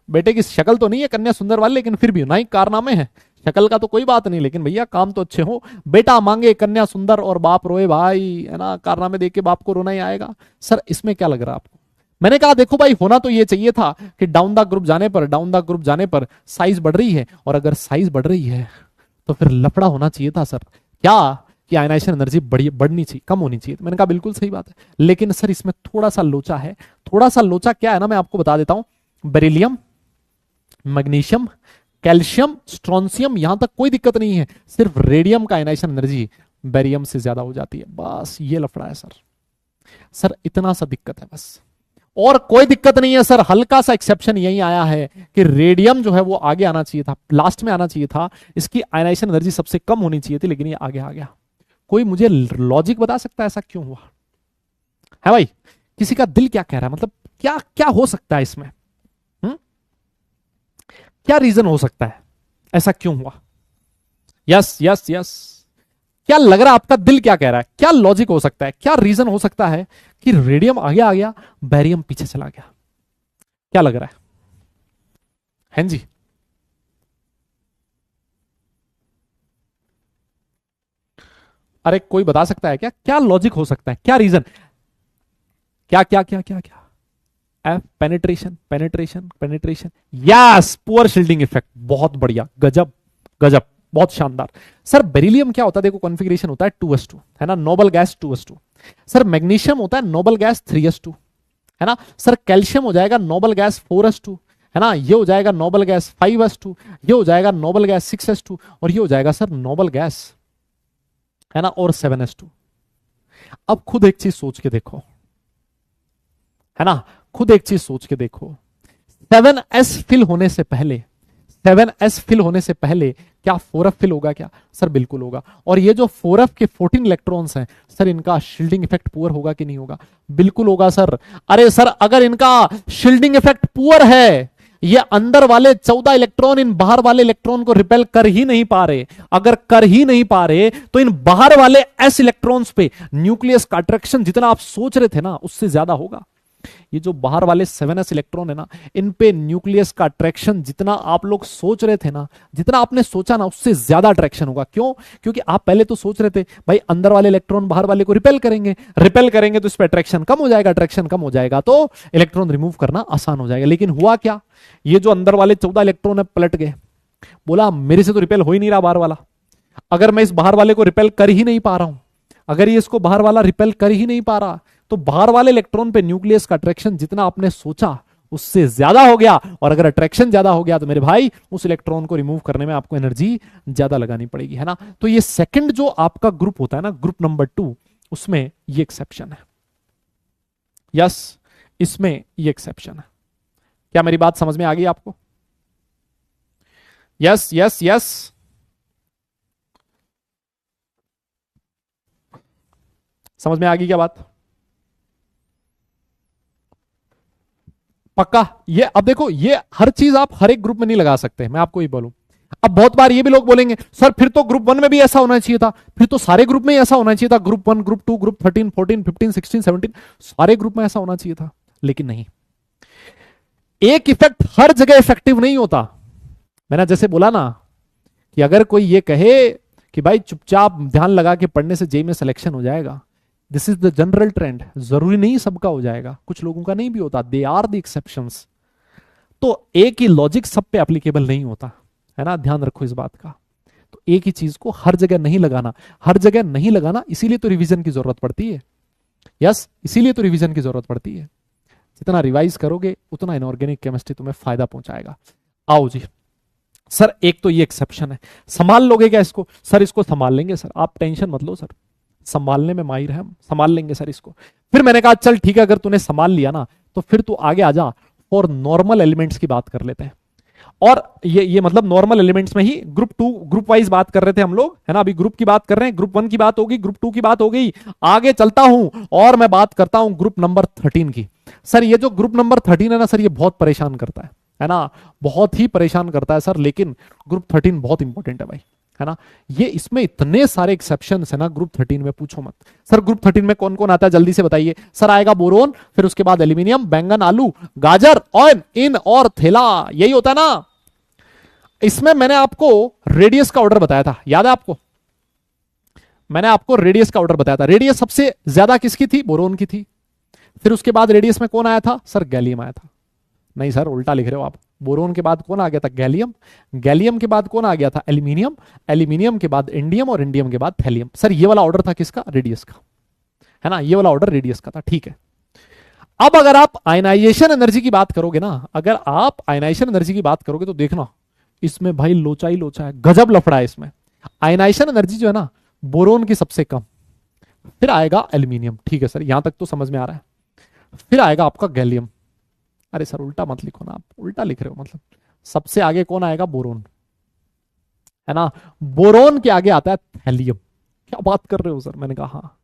बेटे की शक्ल तो नहीं है कन्या सुंदर वाली, लेकिन फिर भी नाइक कारनामे हैं। शक्ल का तो कोई बात नहीं, लेकिन भैया काम तो अच्छे हो। बेटा मांगे कन्या सुंदर और बाप रोए भाई, है ना। कारनामे देख के बाप को रोना ही आएगा। सर इसमें क्या लग रहा है आपको? मैंने कहा देखो भाई, होना तो ये चाहिए था कि डाउन द ग्रुप जाने पर, डाउन द ग्रुप जाने पर साइज बढ़ रही है, और अगर साइज बढ़ रही है तो फिर लफड़ा होना चाहिए था सर। क्या? कि आयनाइजेशन एनर्जी बढ़नी चाहिए, कम होनी चाहिए। तो मैंने कहा बिल्कुल सही बात है, लेकिन सर इसमें थोड़ा सा लोचा है। थोड़ा सा लोचा क्या है ना, मैं आपको बता देता हूं। बेरिलियम, मैग्नीशियम, कैल्शियम, स्ट्रोंसियम, यहां तक कोई दिक्कत नहीं है। सिर्फ रेडियम का आयनाइजेशन एनर्जी बेरियम से ज्यादा हो जाती है, बस ये लफड़ा है सर। सर इतना सा दिक्कत है बस, और कोई दिक्कत नहीं है सर। हल्का सा एक्सेप्शन यही आया है कि रेडियम जो है वो आगे आना चाहिए था, लास्ट में आना चाहिए था। इसकी आयनाइजेशन एनर्जी सबसे कम होनी चाहिए थी, लेकिन ये आगे आ गया। कोई मुझे लॉजिक बता सकता है ऐसा क्यों हुआ? है भाई, किसी का दिल क्या कह रहा है? मतलब क्या क्या हो सकता है इसमें? क्या रीजन हो सकता है, ऐसा क्यों हुआ? यस यस यस, क्या लग रहा है? आपका दिल क्या कह रहा है? क्या लॉजिक हो सकता है, क्या रीजन हो सकता है कि रेडियम आगे आ गया, बैरियम पीछे चला गया? क्या लग रहा है जी? अरे कोई बता सकता है क्या, क्या लॉजिक हो सकता है, क्या रीजन? क्या क्या क्या क्या क्या? F, penetration penetration penetration, yes, poor shielding effect, बहुत बढ़िया, गजब गजब, बहुत शानदार। सर बेरिलियम क्या होता है? देखो कॉन्फ़िगरेशन होता है 2s2, है ना, noble gas 2s2। Sir magnesium होता है नोबल गैस 3s2, है ना। सर कैल्शियम हो जाएगा नोबल गैस 4s2, है ना। ये हो जाएगा नोबल गैस 5s2, ये हो जाएगा नोबल गैस 6s2, और ये हो जाएगा सर नोबल गैस, है ना, और 7s2। अब खुद एक चीज सोच के देखो, है ना, खुद एक चीज सोच के देखो। 7s फिल होने से पहले, 7s फिल होने से पहले क्या 4f फिल होगा क्या? सर बिल्कुल होगा। और ये जो 4f के 14 इलेक्ट्रॉन्स हैं सर, इनका शील्डिंग इफेक्ट पुअर होगा कि नहीं होगा? बिल्कुल होगा सर। अरे सर अगर इनका शील्डिंग इफेक्ट पुअर है, ये अंदर वाले 14 इलेक्ट्रॉन इन बाहर वाले इलेक्ट्रॉन को रिपेल कर ही नहीं पा रहे, अगर कर ही नहीं पा रहे तो इन बाहर वाले s इलेक्ट्रॉन्स पे न्यूक्लियस का अट्रैक्शन जितना आप सोच रहे थे ना, उससे ज्यादा होगा। ये जो बाहर वाले 7s इलेक्ट्रॉन है ना, इन पे न्यूक्लियस का अट्रैक्शन जितना आप लोग सोच रहे थे ना, जितना आपने सोचा ना, उससे ज्यादा अट्रैक्शन होगा। क्यों? क्योंकि आप पहले तो सोच रहे थे भाई अंदर वाले इलेक्ट्रॉन बाहर वाले को रिपेल करेंगे, रिपेल करेंगे तो इस पे अट्रैक्शन कम हो जाएगा, अट्रैक्शन कम हो जाएगा तो इलेक्ट्रॉन रिमूव करना आसान हो जाएगा। लेकिन हुआ क्या? ये जो अंदर वाले 14 इलेक्ट्रॉन है पलट गए, बोला मेरे से तो रिपेल हो ही नहीं रहा बाहर वाला। अगर मैं इस बाहर वाले को रिपेल कर ही नहीं पा रहा हूं, अगर ये इसको बाहर वाला रिपेल कर ही नहीं पा रहा, तो बाहर वाले इलेक्ट्रॉन पे न्यूक्लियस का अट्रैक्शन जितना आपने सोचा उससे ज्यादा हो गया। और अगर अट्रैक्शन ज्यादा हो गया तो मेरे भाई उस इलेक्ट्रॉन को रिमूव करने में आपको एनर्जी ज्यादा लगानी पड़ेगी, है ना। तो ये सेकंड जो आपका ग्रुप होता है ना, ग्रुप नंबर 2, उसमें ये एक्सेप्शन है। यस, इसमें ये एक्सेप्शन है। क्या मेरी बात समझ में आ गई आपको? यस यस यस, समझ में आ गई क्या बात? पक्का। ये अब देखो, ये हर चीज आप हर एक ग्रुप में नहीं लगा सकते, मैं आपको ये बोलूं। अब बहुत बार ये भी लोग बोलेंगे सर फिर तो ग्रुप 1 में भी ऐसा होना चाहिए था, फिर तो सारे ग्रुप में ऐसा होना चाहिए था, ग्रुप 1, ग्रुप 2, ग्रुप 13, 14, 15, 16, 17 सारे ग्रुप में ऐसा होना चाहिए था। लेकिन नहीं, एक इफेक्ट हर जगह इफेक्टिव नहीं होता। मैंने जैसे बोला ना कि अगर कोई ये कहे कि भाई चुपचाप ध्यान लगा के पढ़ने से जेई में सिलेक्शन हो जाएगा, this is the general trend, जरूरी नहीं सबका हो जाएगा, कुछ लोगों का नहीं भी होता, दे आर द एक्सेप्शंस। तो एक ही लॉजिक सब पे एप्लीकेबल नहीं होता है ना, ध्यान रखो इस बात का। तो एक ही चीज को हर जगह नहीं लगाना, हर जगह नहीं लगाना, इसीलिए तो रिवीजन की जरूरत पड़ती है। यस, इसीलिए तो रिवीजन की जरूरत पड़ती है। जितना रिवाइज करोगे उतना इनऑर्गेनिक केमिस्ट्री तुम्हें फायदा पहुंचाएगा। आओ जी सर, एक तो ये एक्सेप्शन है, संभाल लोगे क्या इसको? सर इसको संभाल लेंगे सर, आप टेंशन मत लो सर, संभालने में माहिर है हम, संभाल लेंगे सर इसको। फिर मैंने कहा चल ठीक है, अगर तूने संभाल लिया ना तो फिर तू आगे आ जा और नॉर्मल एलिमेंट्स की बात कर लेते हैं। और ये मतलब नॉर्मल एलिमेंट्स में ही ग्रुप 2 ग्रुप वाइज बात कर रहे थे हम लोग, है ना। अभी ग्रुप की बात कर रहे हैं, ग्रुप 1 की बात होगी, ग्रुप 2 की बात हो गई, आगे चलता हूं और मैं बात करता हूं ग्रुप नंबर 13 की। सर ये जो ग्रुप नंबर 13 है ना सर, ये बहुत परेशान करता है ना, बहुत ही परेशान करता है सर। लेकिन ग्रुप 13 बहुत इंपॉर्टेंट है भाई, है ना। ये इसमें इतने सारे एक्सेप्शन है ना ग्रुप 13 में, पूछो मत। सर ग्रुप 13 में कौन कौन आता है जल्दी से बताइए। सर आएगा बोरोन, फिर उसके बाद एल्यूमिनियम, बैंगन, आलू, गाजर, ऑन, इन और थैला, यही होता है ना। इसमें मैंने आपको रेडियस का ऑर्डर बताया था, याद है आपको? मैंने आपको रेडियस का ऑर्डर बताया था। रेडियस सबसे ज्यादा किसकी थी? बोरोन की थी। फिर उसके बाद रेडियस में कौन आया था? सर गैलियम आया था। नहीं सर, उल्टा लिख रहे हो आप। बोरोन के बाद कौन आ गया था? गैलियम। गैलियम के बाद कौन आ गया था? एल्यूमिनियम। एल्यूमिनियम के बाद इंडियम, और इंडियम के बाद थैलियम। सर ये वाला ऑर्डर था किसका? रेडियस का, है ना। ये वाला ऑर्डर रेडियस का था, ठीक है। अब अगर आप आयनाइजेशन एनर्जी की बात करोगे ना, अगर आप आयनाइजेशन एनर्जी की बात करोगे तो देखना इसमें भाई लोचा ही लोचा है, गजब लफड़ा है इसमें। आयनाइजेशन एनर्जी जो है ना, बोरोन की सबसे कम, फिर आएगा एल्यूमिनियम, ठीक है सर, यहां तक तो समझ में आ रहा है। फिर आएगा आपका गैलियम। अरे सर उल्टा मत लिखो ना, आप उल्टा लिख रहे हो, मतलब सबसे आगे कौन आएगा? बोरोन, है ना। बोरोन के आगे आता है थैलियम। क्या बात कर रहे हो सर? मैंने कहा हाँ,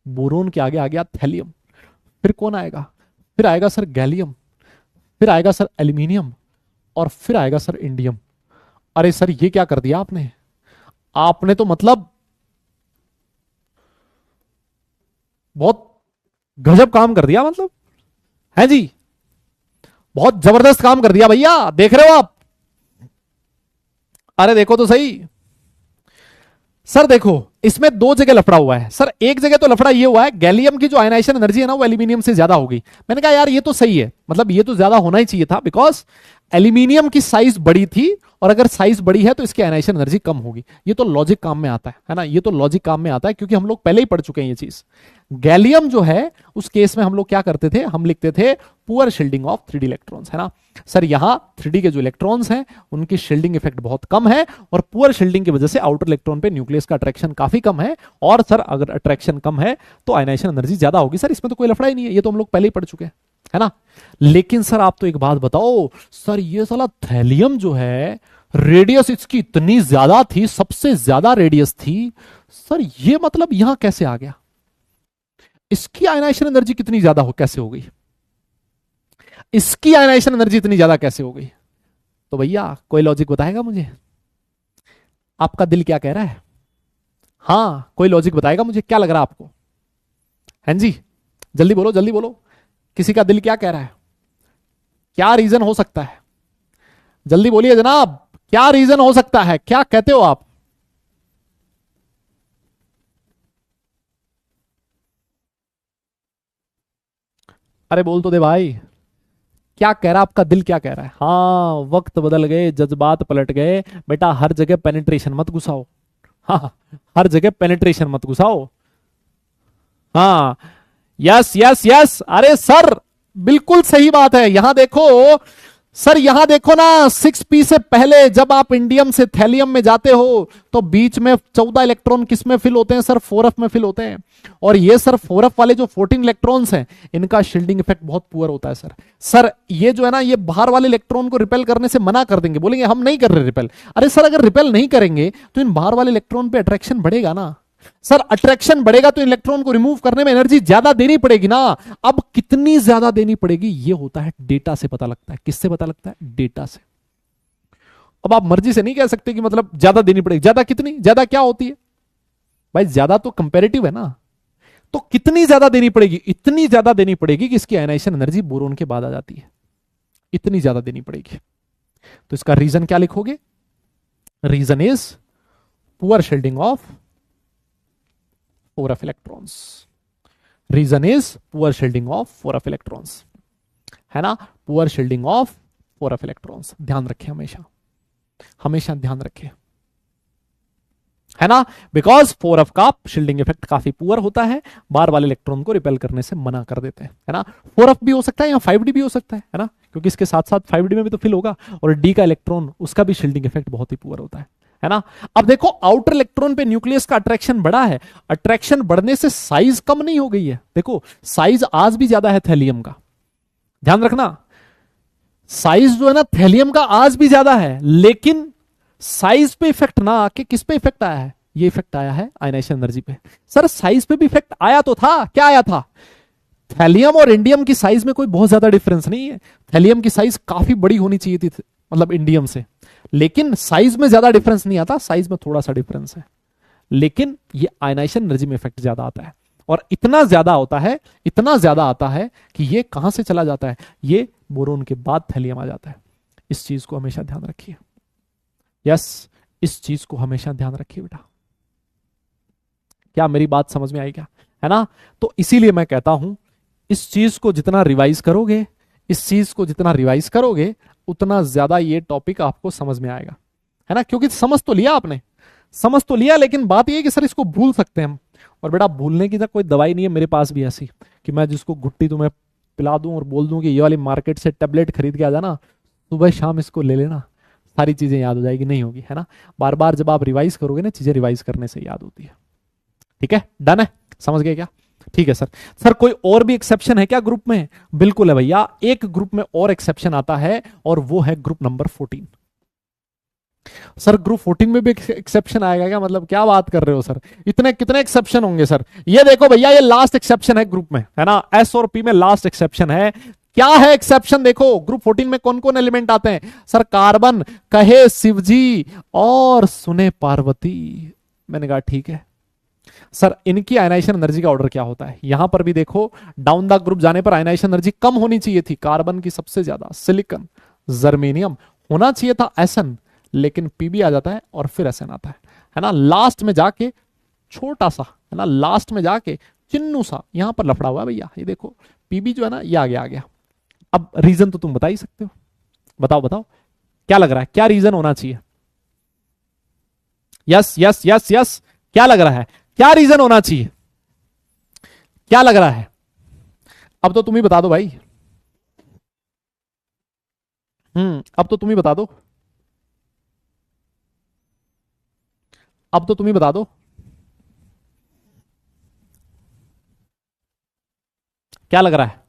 बोरोन के आगे आ गया थैलियम। फिर कौन आएगा? फिर आएगा सर गैलियम, फिर आएगा सर एल्यूमिनियम, और फिर आएगा सर इंडियम। अरे सर ये क्या कर दिया आपने? आपने तो मतलब बहुत गजब काम कर दिया, मतलब है जी, बहुत जबरदस्त काम कर दिया भैया, देख रहे हो आप? अरे देखो तो सही सर, देखो इसमें दो जगह लफड़ा हुआ है सर। एक जगह तो लफड़ा ये हुआ है, गैलियम की जो आयनाइजेशन एनर्जी है ना, वो एल्यूमिनियम से ज्यादा हो गई। मैंने कहा यार ये तो सही है, मतलब ये तो ज्यादा होना ही चाहिए था, बिकॉज एल्यूमिनियम की साइज बड़ी थी, और अगर साइज बड़ी है तो इसकी आयनाइजेशन एनर्जी कम होगी। ये तो लॉजिक काम में आता है ना, ये तो लॉजिक काम में आता है, क्योंकि हम लोग पहले ही पढ़ चुके हैं ये चीज। गैलियम जो है उस केस में हम लोग क्या करते थे? हम लिखते थे poor shielding of 3D electrons, है ना। सर यहां 3D के जो इलेक्ट्रॉन्स हैं उनकी शील्डिंग इफेक्ट बहुत कम है, और पुअर शील्डिंग की वजह से आउटर इलेक्ट्रॉन पे न्यूक्लियस का अट्रैक्शन काफी कम है, और सर अगर अट्रैक्शन कम है तो आयनाइजेशन एनर्जी ज्यादा होगी। सर इसमें तो कोई लफड़ा ही नहीं है, ये तो हम लोग पहले ही पढ़ चुके हैं, है ना। लेकिन सर आप तो एक बात बताओ, सर ये साला थैलियम जो है, रेडियस इसकी इतनी ज्यादा थी, सबसे ज्यादा रेडियस थी, सर ये मतलब यहां कैसे आ गया? इसकी आयनाइजेशन एनर्जी कितनी ज्यादा कैसे हो गई? इसकी आयनाइजेशन एनर्जी इतनी ज्यादा कैसे हो गई? तो भैया कोई लॉजिक बताएगा मुझे? आपका दिल क्या कह रहा है? हां कोई लॉजिक बताएगा मुझे, क्या लग रहा है आपको? हैं जी, जल्दी बोलो जल्दी बोलो, किसी का दिल क्या कह रहा है? क्या रीजन हो सकता है? जल्दी बोलिए जनाब, क्या रीजन हो सकता है? क्या कहते हो आप? अरे बोल तो दे भाई, क्या कह रहा है आपका दिल? क्या कह रहा है? हाँ वक्त बदल गए, जज्बात पलट गए बेटा, हर जगह पेनिट्रेशन मत घुसाओ। हाँ हर जगह पेनिट्रेशन मत घुसाओ। हाँ यस यस यस, अरे सर बिल्कुल सही बात है। यहां देखो सर, यहां देखो ना, 6p से पहले जब आप इंडियम से थैलियम में जाते हो तो बीच में 14 इलेक्ट्रॉन किस में फिल होते हैं? सर 4f में फिल होते हैं। और ये सर 4f वाले जो 14 इलेक्ट्रॉन्स हैं, इनका शील्डिंग इफेक्ट बहुत पुअर होता है सर ये जो है ना, ये बाहर वाले इलेक्ट्रॉन को रिपेल करने से मना कर देंगे, बोलेंगे हम नहीं कर रहे रिपेल। अरे सर अगर रिपेल नहीं करेंगे तो इन बाहर वाले इलेक्ट्रॉन पे अट्रैक्शन बढ़ेगा ना, सर अट्रैक्शन बढ़ेगा तो इलेक्ट्रॉन को रिमूव करने में एनर्जी ज्यादा देनी पड़ेगी ना। अब कितनी ज्यादा देनी पड़ेगी ये होता है डेटा से पता लगता है। किससे पता लगता है? डेटा से। अब आप मर्जी से नहीं कह सकते कि मतलब ज्यादा देनी पड़ेगी। ज्यादा कितनी? ज्यादा क्या होती है भाई? ज्यादा तो कंपेरेटिव है ना। तो कितनी ज्यादा देनी पड़ेगी? इतनी ज्यादा देनी पड़ेगी कि इसकी आयनाइजेशन एनर्जी बोरोन के बाद आ जाती है। इतनी ज्यादा देनी पड़ेगी। तो इसका रीजन क्या लिखोगे? Reason is poor shielding of 4f electrons. Reason is poor shielding of 4f electrons, है ना। Poor shielding of 4f electrons, ध्यान रखें, हमेशा हमेशा ध्यान रखें, है ना। बिकॉज 4f का शील्डिंग इफेक्ट काफी पुअर होता है, बार वाले इलेक्ट्रॉन को रिपेल करने से मना कर देते हैं, है ना। 4f भी हो सकता है या 5d भी हो सकता है ना, क्योंकि इसके साथ साथ 5d में भी तो फिल होगा। और d का इलेक्ट्रॉन, उसका भी शील्डिंग इफेक्ट बहुत ही पुअर होता है ना। अब देखो आउटर इलेक्ट्रॉन पे न्यूक्लियस का अट्रैक्शन बढ़ा है। अट्रैक्शन बढ़ने से साइज कम नहीं हो गई है। देखो साइज आज भी ज्यादा है थैलियम का, ध्यान रखना। साइज जो है ना थैलियम का आज भी ज्यादा है, लेकिन साइज पे इफेक्ट ना आके किस पे इफेक्ट आया है? ये इफेक्ट आया है आयनाइजेशन एनर्जी पे। सर साइज पे भी इफेक्ट आया तो था, क्या आया था? थैलियम और इंडियम की साइज में कोई बहुत ज्यादा डिफरेंस नहीं है। थैलियम की साइज काफी बड़ी होनी चाहिए थी मतलब इंडियम से, लेकिन साइज में ज्यादा डिफरेंस नहीं आता, साइज में थोड़ा सा डिफरेंस है, लेकिन ये आयनाइजेशन एनर्जी में इफेक्ट ज्यादा आता है। और इतना ज्यादा होता है, इतना ज्यादा आता है कि ये कहां से चला जाता है? ये बोरोन के बाद थैलियम आ जाता है। इस चीज को हमेशा ध्यान रखिए। यस, इस चीज को हमेशा ध्यान रखिए बेटा। क्या मेरी बात समझ में आई क्या? है ना। तो इसीलिए मैं कहता हूं इस चीज को जितना रिवाइज करोगे, इस चीज को जितना रिवाइज करोगे, उतना ज्यादा ये टॉपिक आपको समझ में आएगा, है ना। क्योंकि समझ तो लिया आपने, समझ तो लिया, लेकिन बात ये है कि सर इसको भूल सकते हैं हम। और बेटा भूलने की तो कोई दवाई नहीं है मेरे पास भी ऐसी कि मैं जिसको घुट्टी तुम्हें पिला दूं और बोल दूं कि ये वाली मार्केट से टेबलेट खरीद के आ जाना, सुबह शाम इसको ले लेना, सारी चीजें याद हो जाएगी। नहीं होगी, है ना। बार बार जब आप रिवाइज करोगे ना, चीजें रिवाइज करने से याद होती है। ठीक है, डन है, समझ गए क्या? ठीक है सर। सर कोई और भी एक्सेप्शन है क्या ग्रुप में? बिल्कुल है भैया, एक ग्रुप में और एक्सेप्शन आता है और वो है ग्रुप नंबर 14। सर ग्रुप 14 में भी एक्सेप्शन आएगा क्या? मतलब क्या बात कर रहे हो सर, इतने कितने एक्सेप्शन होंगे सर? ये देखो भैया, ये लास्ट एक्सेप्शन है ग्रुप में, है ना। एस और पी में लास्ट एक्सेप्शन है। क्या है एक्सेप्शन? देखो ग्रुप 14 में कौन कौन एलिमेंट आते हैं सर? कार्बन, कहे शिवजी और सुने पार्वती। मैंने कहा ठीक है सर। इनकी आयनाइजेशन एनर्जी का ऑर्डर क्या होता है? यहां पर भी देखो, डाउन द ग्रुप जाने पर आयनाइजेशन एनर्जी कम होनी चाहिए थी। कार्बन की सबसे ज्यादा, सिलिकॉन, जर्मेनियम, होना चाहिए था एसएन, लेकिन पीबी आ जाता है और फिर एसएन आता है ना। लास्ट में जाके छोटा सा, है ना, लास्ट में जाके चिन्नू सा यहां पर लफड़ा हुआ है भैया। ये देखो पीबी जो है ना, ये आ गया। अब रीजन तो तुम बता ही सकते हो, बताओ बताओ क्या लग रहा है, क्या रीजन होना चाहिए? यस यस यस यस, क्या लग रहा है, क्या रीजन होना चाहिए, क्या लग रहा है? अब तो तुम ही बता दो भाई। अब तो तुम ही बता दो, अब तो तुम ही बता दो क्या लग रहा है।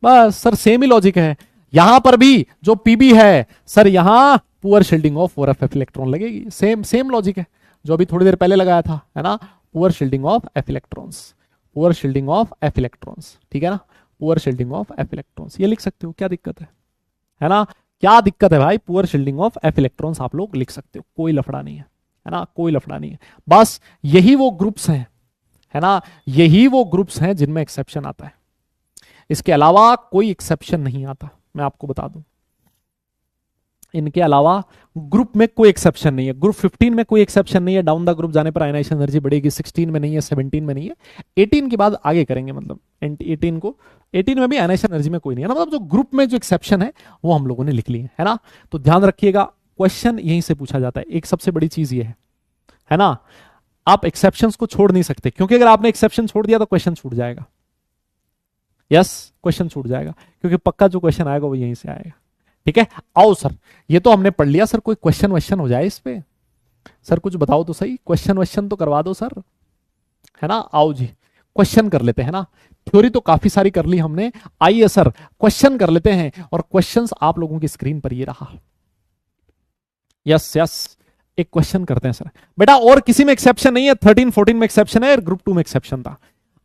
बस सर सेम ही लॉजिक है, यहां पर भी जो पीबी है सर, यहां poor shielding of 4f electron लगेगी। सेम सेम लॉजिक है जो अभी थोड़ी देर पहले लगाया था, है ना। Poor shielding of f electrons, poor shielding of f electrons, ठीक है ना। Poor shielding of f electrons, ये लिख सकते हो, क्या दिक्कत है ना। क्या दिक्कत है भाई? Poor shielding of f electrons आप लोग लिख सकते हो, कोई लफड़ा नहीं है ना, कोई लफड़ा नहीं है। बस यही वो ग्रुप्स हैं, है ना, यही वो ग्रुप्स हैं जिनमें एक्सेप्शन आता है। इसके अलावा कोई एक्सेप्शन नहीं आता, मैं आपको बता दूं। इनके अलावा ग्रुप में कोई एक्सेप्शन नहीं है। ग्रुप 15 में कोई एक्सेप्शन नहीं है, डाउन द ग्रुप जाने पर आयनाइजेशन एनर्जी बढ़ेगी। 16 में नहीं है, 17 में नहीं है, 18 के बाद आगे करेंगे। मतलब 18 में भी आयनाइजेशन एनर्जी में कोई नहीं है ना। मतलब जो ग्रुप में जो एक्सेप्शन है वो हम लोगों ने लिख लिए, है ना। तो ध्यान रखिएगा, क्वेश्चन यहीं से पूछा जाता है। एक सबसे बड़ी चीज ये है ना, आप एक्सेप्शंस को छोड़ नहीं सकते, क्योंकि अगर आपने एक्सेप्शन छोड़ दिया तो क्वेश्चन छूट जाएगा। यस, क्वेश्चन छूट जाएगा, क्योंकि पक्का जो क्वेश्चन आएगा वो यहीं से आएगा। ठीक है, आओ सर, ये तो हमने पढ़ लिया सर, कोई क्वेश्चन वश्चन हो जाए इस पे। सर कुछ बताओ तो सही, क्वेश्चन वश्चन तो करवा दो सर, है ना। आओ जी क्वेश्चन कर लेते हैं ना। थ्योरी तो काफी सारी कर ली हमने, आइए सर क्वेश्चन कर लेते हैं। और क्वेश्चंस आप लोगों की स्क्रीन पर ये रहा। यस यस, एक क्वेश्चन करते हैं सर बेटा, और किसी में एक्सेप्शन नहीं है, 13 14 में एक्सेप्शन है, ग्रुप 2 में एक्सेप्शन था।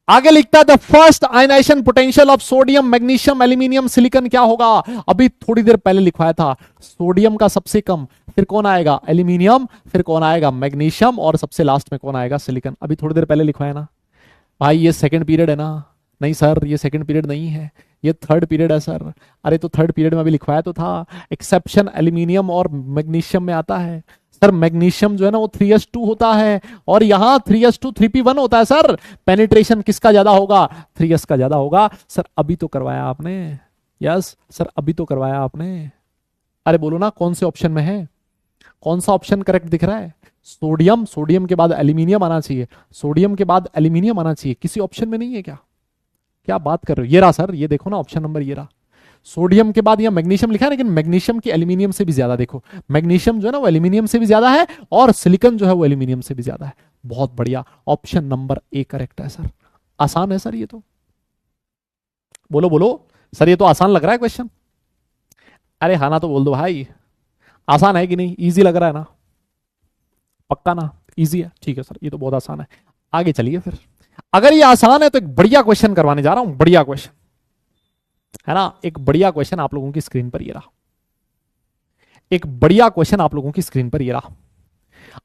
आगे लिखता है the first ionization potential of sodium magnesium aluminium silicon क्या होगा। अभी थोड़ी देर पहले लिखवाया था, सोडियम का सबसे कम, फिर कौन आएगा एल्यूमिनियम, फिर कौन आएगा मैग्नीशियम, और सबसे लास्ट में कौन आएगा सिलिकॉन। अभी थोड़ी देर पहले लिखवाया ना भाई, ये सेकंड पीरियड है ना। नहीं सर ये सेकंड पीरियड नहीं है, ये थर्ड पीरियड है सर। अरे तो थर्ड पीरियड में अभी लिखवाया तो था, एक्सेप्शन एल्यूमिनियम और मैग्नीशियम में आता है सर। मैग्नीशियम जो है ना वो 3s2 होता है, और यहां 3s2 3p1 होता है सर। पेनिट्रेशन किसका ज्यादा होगा, 3s का ज्यादा होगा सर। अभी तो करवाया आपने, यस सर अभी तो करवाया आपने। अरे बोलो ना कौन से ऑप्शन में है, कौन सा ऑप्शन करेक्ट दिख रहा है। सोडियम, सोडियम के बाद एल्यूमिनियम आना चाहिए, सोडियम के बाद एल्यूमिनियम आना चाहिए, किसी ऑप्शन में नहीं है क्या, क्या बात कर रहे हो। ये रहा सर, ये देखो ना ऑप्शन नंबर ये रहा। सोडियम के बाद यहां मैग्नीशियम लिखा है, लेकिन मैग्नीशियम की एल्यूमिनियम से भी ज्यादा, देखो मैग्नीशियम जो है ना वो एल्यूमिनियम से भी ज्यादा है, और सिलिकॉन जो है वो एल्यूमिनियम से भी ज्यादा है। बहुत बढ़िया, ऑप्शन नंबर ए करेक्ट है सर। आसान है सर ये तो, बोलो बोलो सर ये तो आसान लग रहा है क्वेश्चन। अरे हाँ ना तो बोल दो भाई, आसान है कि नहीं, इजी लग रहा है ना, पक्का ना इजी है, ठीक है सर ये तो बहुत आसान है। आगे चलिए फिर, अगर ये आसान है तो एक बढ़िया क्वेश्चन करवाने जा रहा हूं, बढ़िया क्वेश्चन है ना। एक बढ़िया क्वेश्चन आप लोगों की स्क्रीन पर ये रहा, एक बढ़िया क्वेश्चन आप लोगों की स्क्रीन पर ये रहा।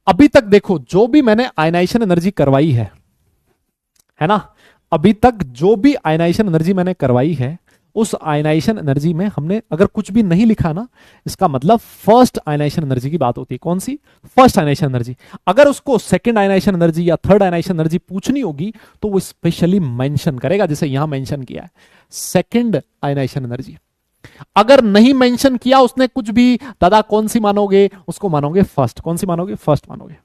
अभी तक देखो जो भी मैंने आयनाइजेशन एनर्जी करवाई है ना, अभी तक जो भी आयनाइजेशन एनर्जी मैंने करवाई है, उस आयनाइजेशन एनर्जी में हमने अगर कुछ भी नहीं लिखा ना, इसका मतलब फर्स्ट आयनाइजेशन एनर्जी की बात होती है। कौन सी, फर्स्ट आयनाइजेशन एनर्जी। अगर उसको सेकंड आयनाइजेशन एनर्जी या थर्ड आयनाइजेशन एनर्जी पूछनी होगी तो वो स्पेशली मेंशन करेगा, जैसे यहां मेंशन किया है सेकंड आयनाइजेशन एनर्जी। अगर नहीं मेंशन किया उसने कुछ भी, दादा कौन सी मानोगे, उसको मानोगे फर्स्ट। कौन सी मानोगे, फर्स्ट मानोगे।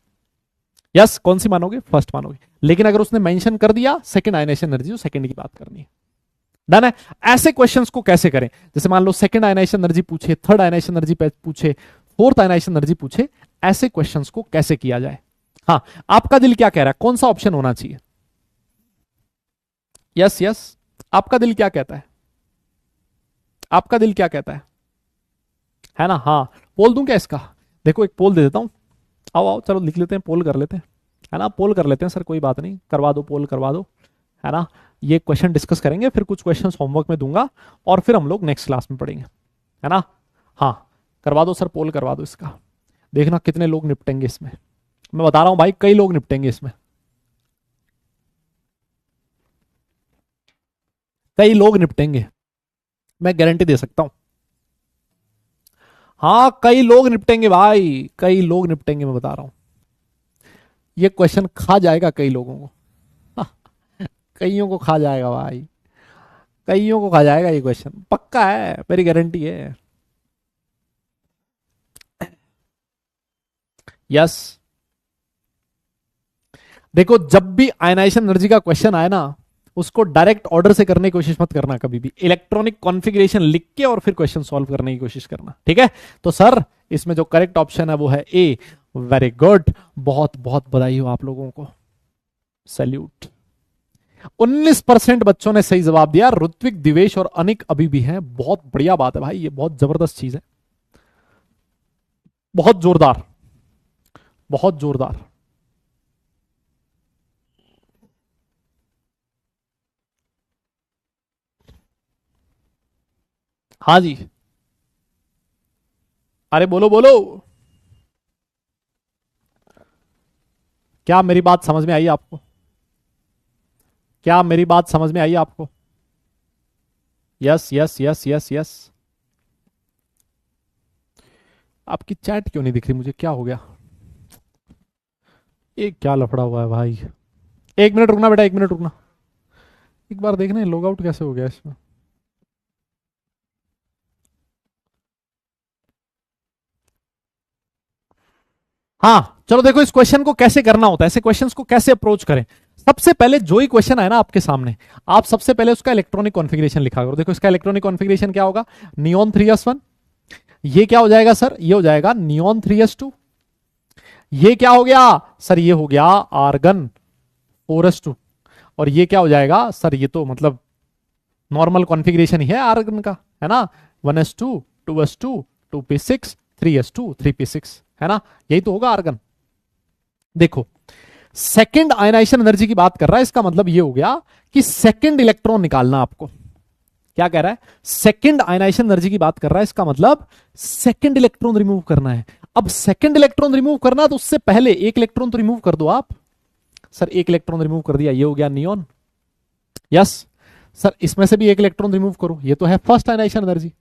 यस कौन सी मानोगे, फर्स्ट मानोगे। लेकिन अगर उसने मेंशन कर दिया सेकंड आयनाइजेशन एनर्जी, तो सेकंड की बात करनी है। डन है। ऐसे क्वेश्चंस को कैसे करें, जैसे मान लो सेकंड आयनाइजेशन एनर्जी पूछे, थर्ड आयनाइजेशन एनर्जी पूछे, फोर्थ आयनाइजेशन एनर्जी पूछे, ऐसे क्वेश्चंस को कैसे किया जाए। हाँ आपका दिल क्या कह रहा है, कौन सा ऑप्शन होना चाहिए। यस यस आपका दिल क्या कहता है, आपका दिल क्या कहता है ना। हाँ पोल दूं क्या इसका, देखो एक पोल दे देता हूं, आओ आओ चलो लिख लेते हैं, पोल कर लेते हैं, है ना। पोल कर लेते हैं सर, कोई बात नहीं, करवा दो पोल करवा दो, है ना। ये क्वेश्चन डिस्कस करेंगे, फिर कुछ क्वेश्चन होमवर्क में दूंगा, और फिर हम लोग नेक्स्ट क्लास में पढ़ेंगे, है ना। हाँ करवा दो सर, पोल करवा दो इसका, देखना कितने लोग निपटेंगे इसमें। मैं बता रहा हूं भाई कई लोग निपटेंगे इसमें, कई लोग निपटेंगे, मैं गारंटी दे सकता हूं। हाँ कई लोग निपटेंगे भाई, कई लोग निपटेंगे, मैं बता रहा हूं। ये क्वेश्चन खा जाएगा कई लोगों को, कईयों को खा जाएगा भाई, कईयों को खा जाएगा ये क्वेश्चन, पक्का है, मेरी गारंटी है। यस देखो जब भी आयनाइजेशन एनर्जी का क्वेश्चन आए ना, उसको डायरेक्ट ऑर्डर से करने की कोशिश मत करना कभी भी, इलेक्ट्रॉनिक कॉन्फ़िगरेशन लिख के और फिर क्वेश्चन सॉल्व करने की कोशिश करना, ठीक है। तो सर इसमें जो करेक्ट ऑप्शन है वो है ए। वेरी गुड, बहुत बहुत बधाई हो आप लोगों को, सैल्यूट। 19% बच्चों ने सही जवाब दिया, ऋत्विक, दिवेश और अनिक अभी भी हैं। बहुत बढ़िया बात है भाई, ये बहुत जबरदस्त चीज है, बहुत जोरदार, बहुत जोरदार। हाँ जी, अरे बोलो बोलो, क्या मेरी बात समझ में आई आपको, क्या मेरी बात समझ में आई आपको। Yes yes yes yes yes. आपकी चैट क्यों नहीं दिख रही मुझे, क्या हो गया, ये क्या लफड़ा हुआ है भाई। एक मिनट रुकना बेटा, एक मिनट रुकना, एक बार देखना लॉग आउट कैसे हो गया इसमें। हाँ चलो देखो इस क्वेश्चन को कैसे करना होता है, ऐसे क्वेश्चंस को कैसे अप्रोच करें। सबसे पहले जो ही क्वेश्चन है ना आपके सामने, आप सबसे पहले उसका इलेक्ट्रॉनिक कॉन्फ़िगरेशन लिखा करो। देखो इसका इलेक्ट्रॉनिक कॉन्फ़िगरेशन क्या होगा, नियॉन 3s1, ये क्या हो जाएगा सर, ये हो जाएगा नियॉन 3s2, ये क्या हो गया सर, ये हो गया आर्गन 4s2, और ये क्या हो जाएगा सर, ये तो मतलब नॉर्मल कॉन्फ़िगरेशन ही है आर्गन का, है ना। 1s2 2s2 2p6 3s2 3p6, है ना, यही तो होगा आर्गन। देखो सेकंड आयनाइजेशन एनर्जी की बात कर रहा है, इसका मतलब ये हो गया कि सेकंड इलेक्ट्रॉन निकालना आपको। क्या कह रहा है, सेकंड आयनाइजेशन एनर्जी की बात कर रहा है, इसका मतलब सेकंड इलेक्ट्रॉन रिमूव करना है। अब सेकंड इलेक्ट्रॉन रिमूव करना है तो उससे पहले एक इलेक्ट्रॉन तो रिमूव कर दो आप। सर एक इलेक्ट्रॉन रिमूव कर दिया, ये हो गया नियॉन। यस सर, इसमें से भी एक इलेक्ट्रॉन रिमूव करो, ये तो है फर्स्ट आयनाइजेशन एनर्जी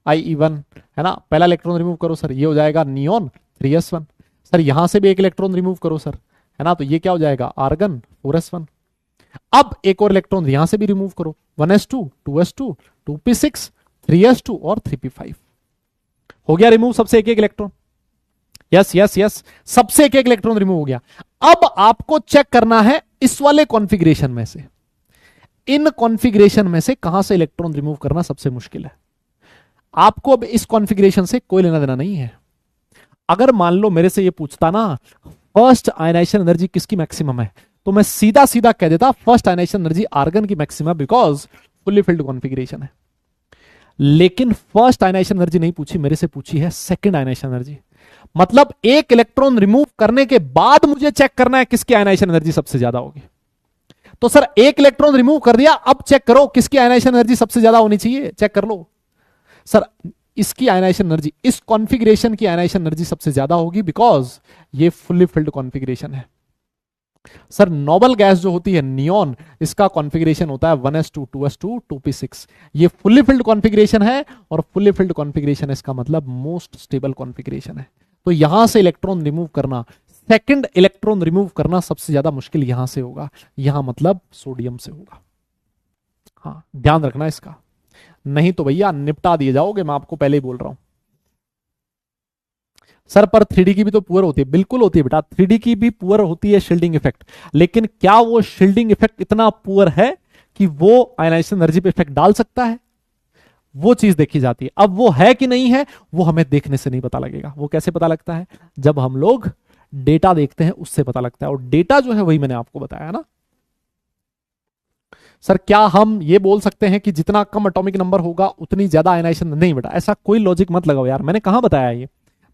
IE1, है ना। पहला इलेक्ट्रॉन रिमूव करो सर, ये हो जाएगा नियॉन 3s1। सर यहां से भी एक इलेक्ट्रॉन रिमूव करो सर, है ना, तो ये क्या हो जाएगा आर्गन 4s1। अब एक और इलेक्ट्रॉन यहां से भी रिमूव करो, 1s2 2s2 2p6 3s2 और 3p5। हो गया रिमूव सबसे एक एक इलेक्ट्रॉन। यस यस यस, सबसे एक एक इलेक्ट्रॉन रिमूव हो गया। अब आपको चेक करना है इस वाले कॉन्फ़िगरेशन में से, इन कॉन्फ़िगरेशन में से कहां से इलेक्ट्रॉन रिमूव करना सबसे मुश्किल है। आपको अब इस कॉन्फ़िगरेशन से कोई लेना देना नहीं है। अगर मान लो मेरे से ये पूछता ना फर्स्ट आयनाइजेशन एनर्जी किसकी मैक्सिमम है, तो मैं सीधा सीधा कह देता फर्स्ट आयनाइजेशन एनर्जी आर्गन की maximum, because fully filled configuration है। लेकिन फर्स्ट आयनाइजेशन एनर्जी नहीं पूछी, मेरे से पूछी है सेकंड आयनाइजेशन एनर्जी। मतलब एक इलेक्ट्रॉन रिमूव करने के बाद मुझे चेक करना है किसकी आयनाइजेशन एनर्जी सबसे ज्यादा होगी। तो सर एक इलेक्ट्रॉन रिमूव कर दिया, अब चेक करो किसकी आयनाइजेशन एनर्जी सबसे ज्यादा होनी चाहिए, चेक कर लो। सर इसकी आयनाइजेशन एनर्जी, इस कॉन्फ़िगरेशन की आयनाइजेशन एनर्जी सबसे ज्यादा होगी, बिकॉज ये फुल्ली फिल्ड कॉन्फ़िगरेशन है। सर नोबल गैस जो होती है नियॉन, इसका कॉन्फ़िगरेशन होता है 1s2 2s2 2p6। ये फुल्ली फिल्ड कॉन्फ़िगरेशन है, और फुल्ली फिल्ड कॉन्फ़िगरेशन इसका मतलब मोस्ट स्टेबल कॉन्फ़िगरेशन है। तो यहां से इलेक्ट्रॉन रिमूव करना, सेकंड इलेक्ट्रॉन रिमूव करना सबसे ज्यादा मुश्किल यहां से होगा, यहां मतलब सोडियम से होगा। हाँ ध्यान रखना इसका, नहीं तो भैया निपटा दिए जाओगे, मैं आपको पहले ही बोल रहा हूं। सर पर 3D की भी तो पुअर होती है, बिल्कुल होती है बेटा, 3D की भी पुअर होती है शील्डिंग इफेक्ट, लेकिन क्या वो शील्डिंग इफेक्ट इतना पुअर है कि वो आयनाइजेशन एनर्जी पे इफेक्ट डाल सकता है, वो चीज देखी जाती है। अब वो है कि नहीं है, वो हमें देखने से नहीं पता लगेगा। वो कैसे पता लगता है, जब हम लोग डेटा देखते हैं उससे पता लगता है, और डेटा जो है वही मैंने आपको बताया ना। सर क्या हम ये बोल सकते हैं कि जितना कम एटॉमिक नंबर होगा उतनी ज्यादा आयनाइजेशन, नहीं बेटा ऐसा कोई लॉजिक मत लगाओ यार, मैंने कहां बताया ये,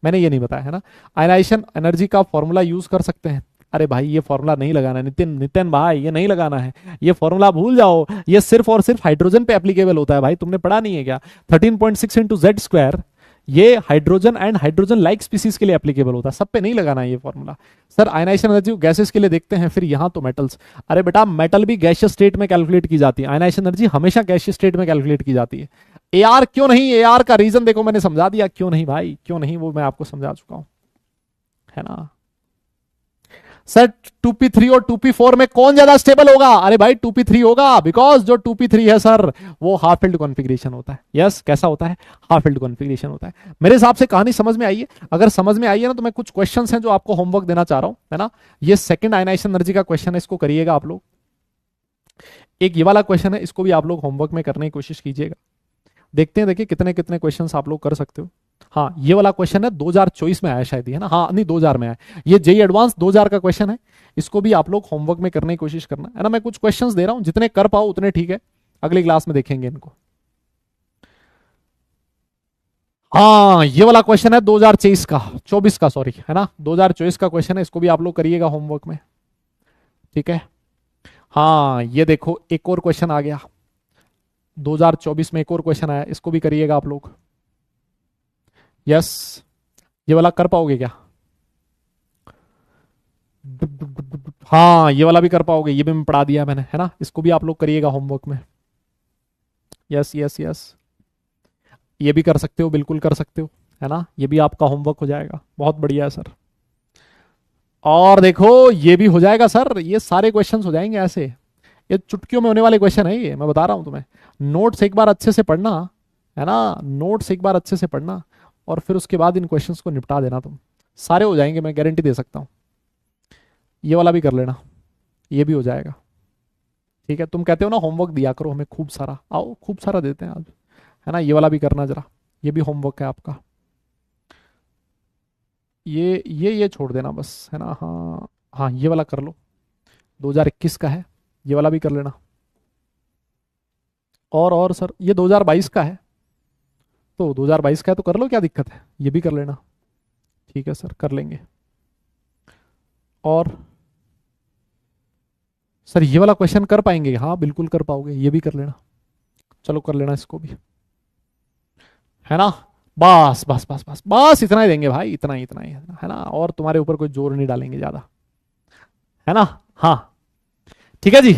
मैंने ये नहीं बताया है ना। आयनाइजेशन एनर्जी का फॉर्मूला यूज कर सकते हैं, अरे भाई ये फॉर्मूला नहीं लगाना है नितिन, नितिन भाई ये नहीं लगाना है, ये फॉर्मूला भूल जाओ, ये सिर्फ और सिर्फ हाइड्रोजन पे एप्लीकेबल होता है भाई, तुमने पढ़ा नहीं है क्या। 13.6 इंटू जेड स्क्वायर, ये hydrogen and hydrogen like species के लिए एप्लीकेबल होता है, सब पे नहीं लगाना है ये formula. Sir ionization energy gases के लिए देखते हैं, फिर यहां तो मेटल्स, अरे बेटा मेटल भी गैसियस स्टेट में कैलकुलेट की जाती है, आयनाइजेशन एनर्जी हमेशा गैसियस स्टेट में कैलकुलेट की जाती है। AR क्यों नहीं, AR का रीजन देखो मैंने समझा दिया, क्यों नहीं भाई क्यों नहीं, वो मैं आपको समझा चुका हूं, है ना। सर 2p3 और 2p4 में कौन ज्यादा स्टेबल होगा, अरे भाई 2p3 होगा, बिकॉज जो 2p3 है सर वो हाफ फील्ड कॉन्फ़िगरेशन होता है। यस कैसा होता है, हाफ फील्ड कॉन्फ़िगरेशन होता है। मेरे हिसाब से कहानी समझ में आई है, अगर समझ में आई है ना तो मैं कुछ क्वेश्चंस हैं जो आपको होमवर्क देना चाह रहा हूं, है ना। ये सेकंड आयनाइजेशन एनर्जी का क्वेश्चन है, इसको करिएगा आप लोग। एक ये वाला क्वेश्चन है, इसको भी आप लोग होमवर्क में करने की कोशिश कीजिएगा। देखते हैं, देखिए कितने कितने क्वेश्चंस आप लोग कर सकते हो। हाँ ये वाला क्वेश्चन है 2024 में आया शायद, है ना, हाँ नहीं 2000 में आया, ये जेई एडवांस 2000 का क्वेश्चन है। इसको भी आप लोग होमवर्क में करने की कोशिश करना, है ना। मैं कुछ क्वेश्चंस दे रहा हूं, जितने कर पाओ उतने ठीक है, अगली क्लास में देखेंगे इनको। हाँ ये वाला क्वेश्चन है 2024 का, 24 का सॉरी, है ना, 2024 का क्वेश्चन है, इसको भी आप लोग करिएगा होमवर्क में, ठीक है। हाँ ये देखो एक और क्वेश्चन आ गया, 2024 में एक और क्वेश्चन आया, इसको भी करिएगा आप लोग। यस ये वाला कर पाओगे क्या, हाँ ये वाला भी कर पाओगे, ये भी मैं पढ़ा दिया मैंने, है ना, इसको भी आप लोग करिएगा होमवर्क में। यस यस यस, ये भी कर सकते हो, बिल्कुल कर सकते हो, है ना, ये भी आपका होमवर्क हो जाएगा, बहुत बढ़िया है सर। और देखो ये भी हो जाएगा सर, ये सारे क्वेश्चंस हो जाएंगे ऐसे, ये चुटकियों में होने वाले क्वेश्चन है, ये मैं बता रहा हूं तुम्हें। नोट्स एक बार अच्छे से पढ़ना, है ना, नोट्स एक बार अच्छे से पढ़ना, और फिर उसके बाद इन क्वेश्चंस को निपटा देना तुम, सारे हो जाएंगे, मैं गारंटी दे सकता हूँ। ये वाला भी कर लेना, ये भी हो जाएगा, ठीक है। तुम कहते हो ना होमवर्क दिया करो हमें खूब सारा, आओ खूब सारा देते हैं आज, है ना। ये वाला भी करना जरा, ये भी होमवर्क है आपका, ये छोड़ देना बस, है ना। हाँ हाँ ये वाला कर लो, 2021 का है, ये वाला भी कर लेना। और सर ये 2022 का है, तो 2022 का है तो कर लो, क्या दिक्कत है, ये भी कर लेना, ठीक है सर, कर लेंगे। और सर ये वाला क्वेश्चन कर पाएंगे? हाँ बिल्कुल कर पाओगे, ये भी कर लेना। चलो कर लेना इसको भी, है ना। बस बस बस बस बस इतना ही देंगे भाई, इतना ही इतना ही, है ना। और तुम्हारे ऊपर कोई जोर नहीं डालेंगे ज्यादा, है ना। हाँ ठीक है जी।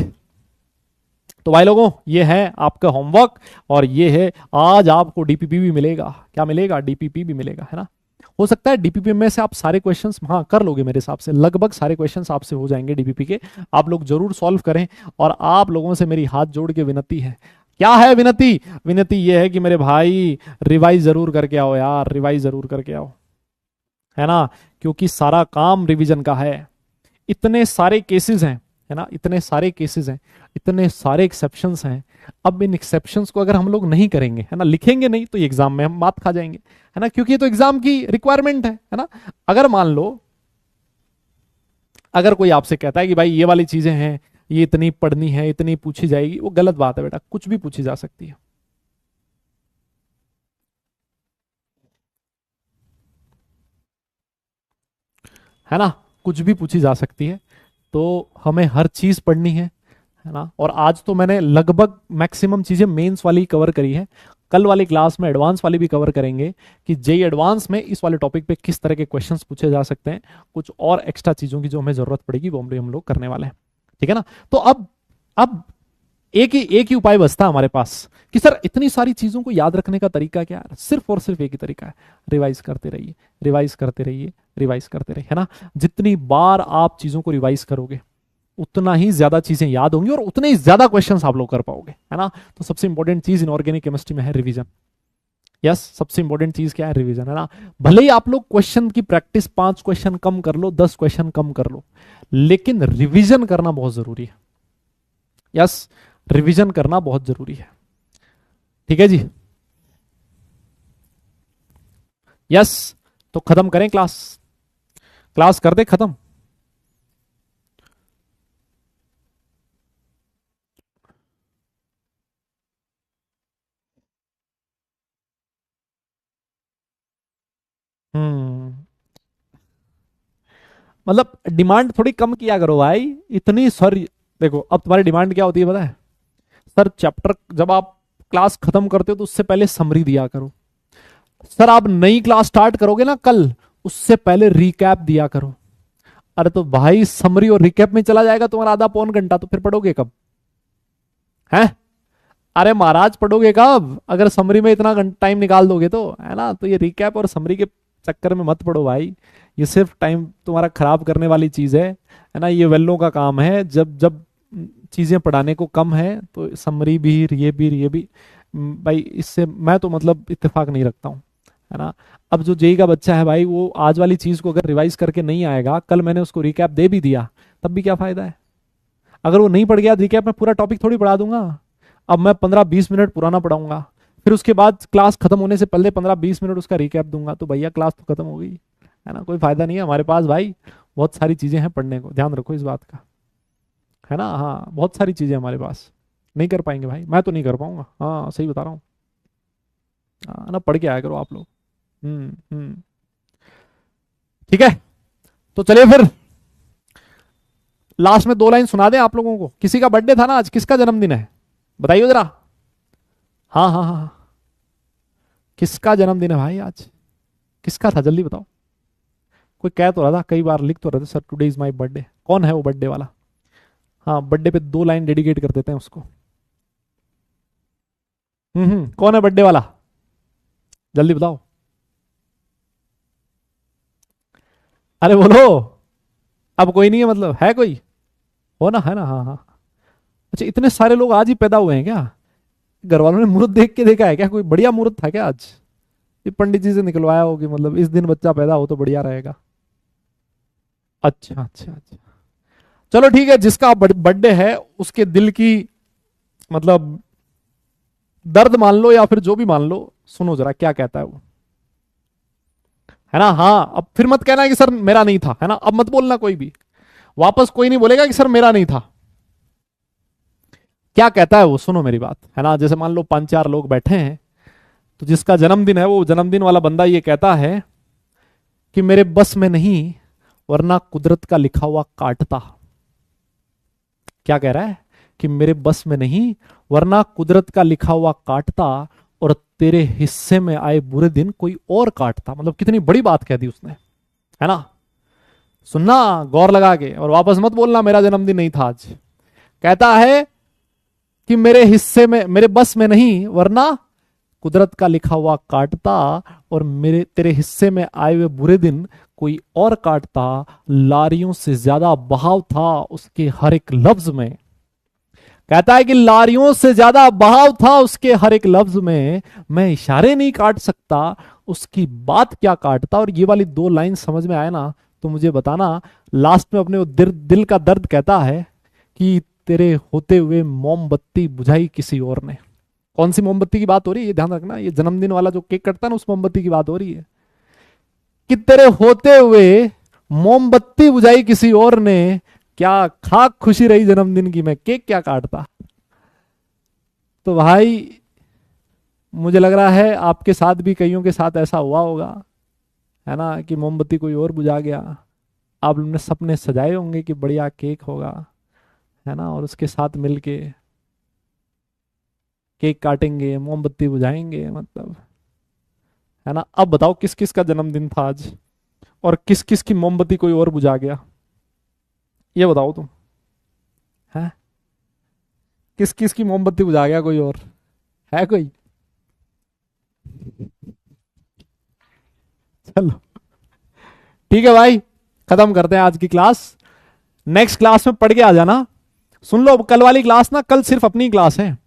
तो भाई लोगों, ये है आपका होमवर्क, और ये है आज आपको डीपीपी भी मिलेगा। क्या मिलेगा? डीपीपी भी मिलेगा, है ना। हो सकता है डीपीपी में से आप सारे क्वेश्चंस हाँ कर लोगे, मेरे हिसाब से लगभग सारे क्वेश्चंस आपसे हो जाएंगे डीपीपी के। आप लोग जरूर सॉल्व करें। और आप लोगों से मेरी हाथ जोड़ के विनती है, क्या है विनती? विनती ये है कि मेरे भाई रिवाइज जरूर करके आओ यार, रिवाइज जरूर करके आओ, है ना। क्योंकि सारा काम रिवीजन का है। इतने सारे केसेस हैं, है ना, इतने सारे केसेस हैं, इतने सारे एक्सेप्शंस हैं। अब इन एक्सेप्शंस को अगर हम लोग नहीं करेंगे, है ना, लिखेंगे नहीं, तो एग्जाम में हम मात खा जाएंगे, है ना। क्योंकि ये तो एग्जाम की रिक्वायरमेंट है ना। अगर मान लो, अगर कोई आपसे कहता है कि भाई ये वाली चीजें हैं, ये इतनी पढ़नी है, इतनी पूछी जाएगी, वो गलत बात है बेटा। कुछ भी पूछी जा सकती है ना, कुछ भी पूछी जा सकती है। तो हमें हर चीज पढ़नी है ना। और आज तो मैंने लगभग मैक्सिमम चीजें मेंस वाली कवर करी है। कल वाली क्लास में एडवांस वाली भी कवर करेंगे कि जेई एडवांस में इस वाले टॉपिक पे किस तरह के क्वेश्चंस पूछे जा सकते हैं। कुछ और एक्स्ट्रा चीजों की जो हमें जरूरत पड़ेगी वो हम लोग करने वाले हैं, ठीक है ना। तो अब एक ही उपाय बचता है हमारे पास कि सर इतनी सारी चीजों को याद रखने का तरीका क्या है? सिर्फ और सिर्फ एक ही तरीका है, रिवाइज करते रहिए, रिवाइज करते रहिए, रिवाइज करते रहिए, है ना। जितनी बार आप चीजों को रिवाइज करोगे, उतना ही ज्यादा चीजें याद होंगी और उतने ही ज्यादा क्वेश्चंस आप लोग कर पाओगे, है ना। तो सबसे इंपॉर्टेंट चीज इनऑर्गेनिक केमिस्ट्री में है रिवीजन। यस, सबसे इंपॉर्टेंट चीज क्या है? रिवीजन, है ना। भले ही आप लोग क्वेश्चन की प्रैक्टिस 5 क्वेश्चन कम कर लो, 10 क्वेश्चन कम कर लो, लेकिन रिवीजन करना बहुत जरूरी है। यस, रिवीजन करना बहुत जरूरी है, ठीक है जी। यस, तो खत्म करें क्लास, क्लास कर दे खत्म। हम्म, मतलब डिमांड थोड़ी कम किया करो भाई, इतनी सर। देखो अब तुम्हारी डिमांड क्या होती है पता है? सर चैप्टर जब आप क्लास खत्म करते हो तो उससे पहले समरी दिया करो। सर आप नई क्लास स्टार्ट करोगे ना कल, उससे पहले रिकैप दिया करो। अरे तो भाई समरी और रिकैप में चला जाएगा तुम्हारा आधा पौन घंटा, तो फिर पढ़ोगे कब? है? अरे महाराज पढ़ोगे कब अगर समरी में इतना टाइम निकाल दोगे तो, है ना। तो ये रिकैप और समरी के चक्कर में मत पड़ो भाई। ये सिर्फ टाइम तुम्हारा खराब करने वाली चीज है ना। ये वेल्लों का काम है, जब जब चीजें पढ़ाने को कम है तो समरी भी, ये भी भाई, इससे मैं तो मतलब इत्तेफाक नहीं रखता हूँ, है ना। अब जो जेई का बच्चा है भाई, वो आज वाली चीज को अगर रिवाइज करके नहीं आएगा, कल मैंने उसको रिकैप दे भी दिया, तब भी क्या फायदा है? अगर वो नहीं पढ़ गया रिकैप में, पूरा टॉपिक थोड़ी पढ़ा दूंगा। अब मैं 15-20 मिनट पुराना पढ़ाऊंगा, फिर उसके बाद क्लास खत्म होने से पहले 15-20 मिनट उसका रिकैप दूंगा, तो भैया क्लास तो खत्म हो गई, है ना। कोई फायदा नहीं है हमारे पास भाई। बहुत सारी चीजें हैं पढ़ने को, ध्यान रखो इस बात का, है ना। हाँ बहुत सारी चीजें हमारे पास, नहीं कर पाएंगे भाई, मैं तो नहीं कर पाऊंगा, हाँ सही बता रहा हूँ। हाँ ना, पढ़ के आया करो आप लोग। हम्म, ठीक है। तो चलिए फिर लास्ट में 2 लाइन सुना दें आप लोगों को। किसी का बर्थडे था ना आज, किसका जन्मदिन है बताइए जरा। हाँ हाँ हाँ हाँ। किसका जन्मदिन है भाई आज? किसका था जल्दी बताओ। कोई कह तो रहा था, कई बार लिख तो रहे थे, sir today is my birthday. कौन है वो बर्थडे वाला? हाँ, बर्थडे पे 2 लाइन डेडिकेट कर देते हैं उसको। कौन है बर्थडे वाला? जल्दी बताओ। अरे बोलो। अब कोई नहीं है मतलब, है कोई? हो ना, है ना, हाँ हाँ। अच्छा, इतने सारे लोग आज ही पैदा हुए हैं क्या? घर वालों ने मुहूर्त देख के देखा है क्या? कोई बढ़िया मुहूर्त था क्या आज? ये पंडित जी से निकलवाया हो कि मतलब इस दिन बच्चा पैदा हो तो बढ़िया रहेगा? अच्छा अच्छा अच्छा। चलो ठीक है, जिसका बर्थडे है उसके दिल की मतलब दर्द मान लो या फिर जो भी मान लो, सुनो जरा क्या कहता है वो, है ना। हाँ, अब फिर मत कहना कि सर मेरा नहीं था, है ना। अब मत बोलना कोई भी, वापस कोई नहीं बोलेगा कि सर मेरा नहीं था। क्या कहता है वो, सुनो मेरी बात, है ना। जैसे मान लो 5-4 लोग बैठे हैं, तो जिसका जन्मदिन है वो जन्मदिन वाला बंदा ये कहता है कि मेरे बस में नहीं वरना कुदरत का लिखा हुआ काटता। क्या कह रहा है कि मेरे बस में नहीं वरना कुदरत का लिखा हुआ काटता, और तेरे हिस्से में आए बुरे दिन कोई और काटता। मतलब कितनी बड़ी बात कह दी उसने, है ना। सुनना गौर लगा के, और वापस मत बोलना मेरा जन्मदिन नहीं था आज। कहता है कि मेरे हिस्से में, मेरे बस में नहीं वरना कुदरत का लिखा हुआ काटता, और मेरे तेरे हिस्से में आए हुए बुरे दिन कोई और काटता। लारियों से ज्यादा बहाव था उसके हर एक लफ्ज में। कहता है कि लारियों से ज्यादा बहाव था उसके हर एक लफ्ज में, मैं इशारे नहीं काट सकता, उसकी बात क्या काटता। और ये वाली दो लाइन समझ में आए ना तो मुझे बताना। लास्ट में अपने वो दिल का दर्द कहता है कि तेरे होते हुए मोमबत्ती बुझाई किसी और ने। कौन सी मोमबत्ती की बात हो रही है, ये ध्यान रखना। ये जन्मदिन वाला जो केक कटता है ना, उस मोमबत्ती की बात हो रही है कि तेरे होते हुए मोमबत्ती बुझाई किसी और ने, क्या खाक खुशी रही जन्मदिन की, मैं केक क्या काटता। तो भाई मुझे लग रहा है आपके साथ भी कईयों के साथ ऐसा हुआ होगा, है ना, कि मोमबत्ती कोई और बुझा गया। आप लोगों ने सपने सजाए होंगे कि बढ़िया केक होगा, है ना, और उसके साथ मिलके केक काटेंगे, मोमबत्ती बुझाएंगे, मतलब, है ना। अब बताओ किस किस का जन्मदिन था आज, और किस किस की मोमबत्ती कोई और बुझा गया, ये बताओ तुम, है किस किस की मोमबत्ती बुझा गया कोई और, है कोई। चलो ठीक है भाई, खत्म करते हैं आज की क्लास। नेक्स्ट क्लास में पढ़ के आ जाना। सुन लो, कल वाली क्लास ना, कल सिर्फ अपनी क्लास है,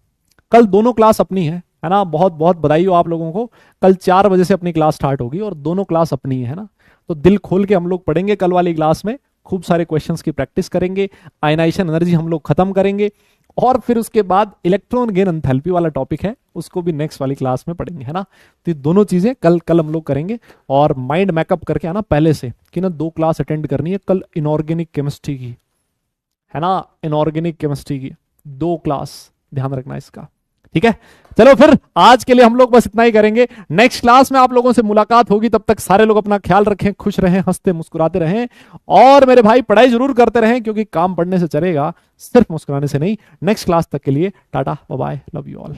कल दोनों क्लास अपनी है ना। बहुत बहुत बधाई हो आप लोगों को। कल 4 बजे से अपनी क्लास स्टार्ट होगी और दोनों क्लास अपनी है ना। तो दिल खोल के हम लोग पढ़ेंगे कल वाली क्लास में, खूब सारे क्वेश्चंस की प्रैक्टिस करेंगे, आयनाइजेशन एनर्जी हम लोग खत्म करेंगे, और फिर उसके बाद इलेक्ट्रॉन गेन एंथैल्पी वाला टॉपिक है, उसको भी नेक्स्ट वाली क्लास में पढ़ेंगे, है ना। तो ये दोनों चीजें कल कल हम लोग करेंगे। और माइंड मैकअप करके आना पहले से कि ना 2 क्लास अटेंड करनी है कल, इनऑर्गेनिक केमिस्ट्री की, है ना, इनऑर्गेनिक केमिस्ट्री की 2 क्लास, ध्यान रखना इसका, ठीक है। चलो फिर आज के लिए हम लोग बस इतना ही करेंगे। नेक्स्ट क्लास में आप लोगों से मुलाकात होगी, तब तक सारे लोग अपना ख्याल रखें, खुश रहें, हंसते मुस्कुराते रहें, और मेरे भाई पढ़ाई जरूर करते रहें, क्योंकि काम पढ़ने से चलेगा, सिर्फ मुस्कुराने से नहीं। नेक्स्ट क्लास तक के लिए tata bye bye, love you all.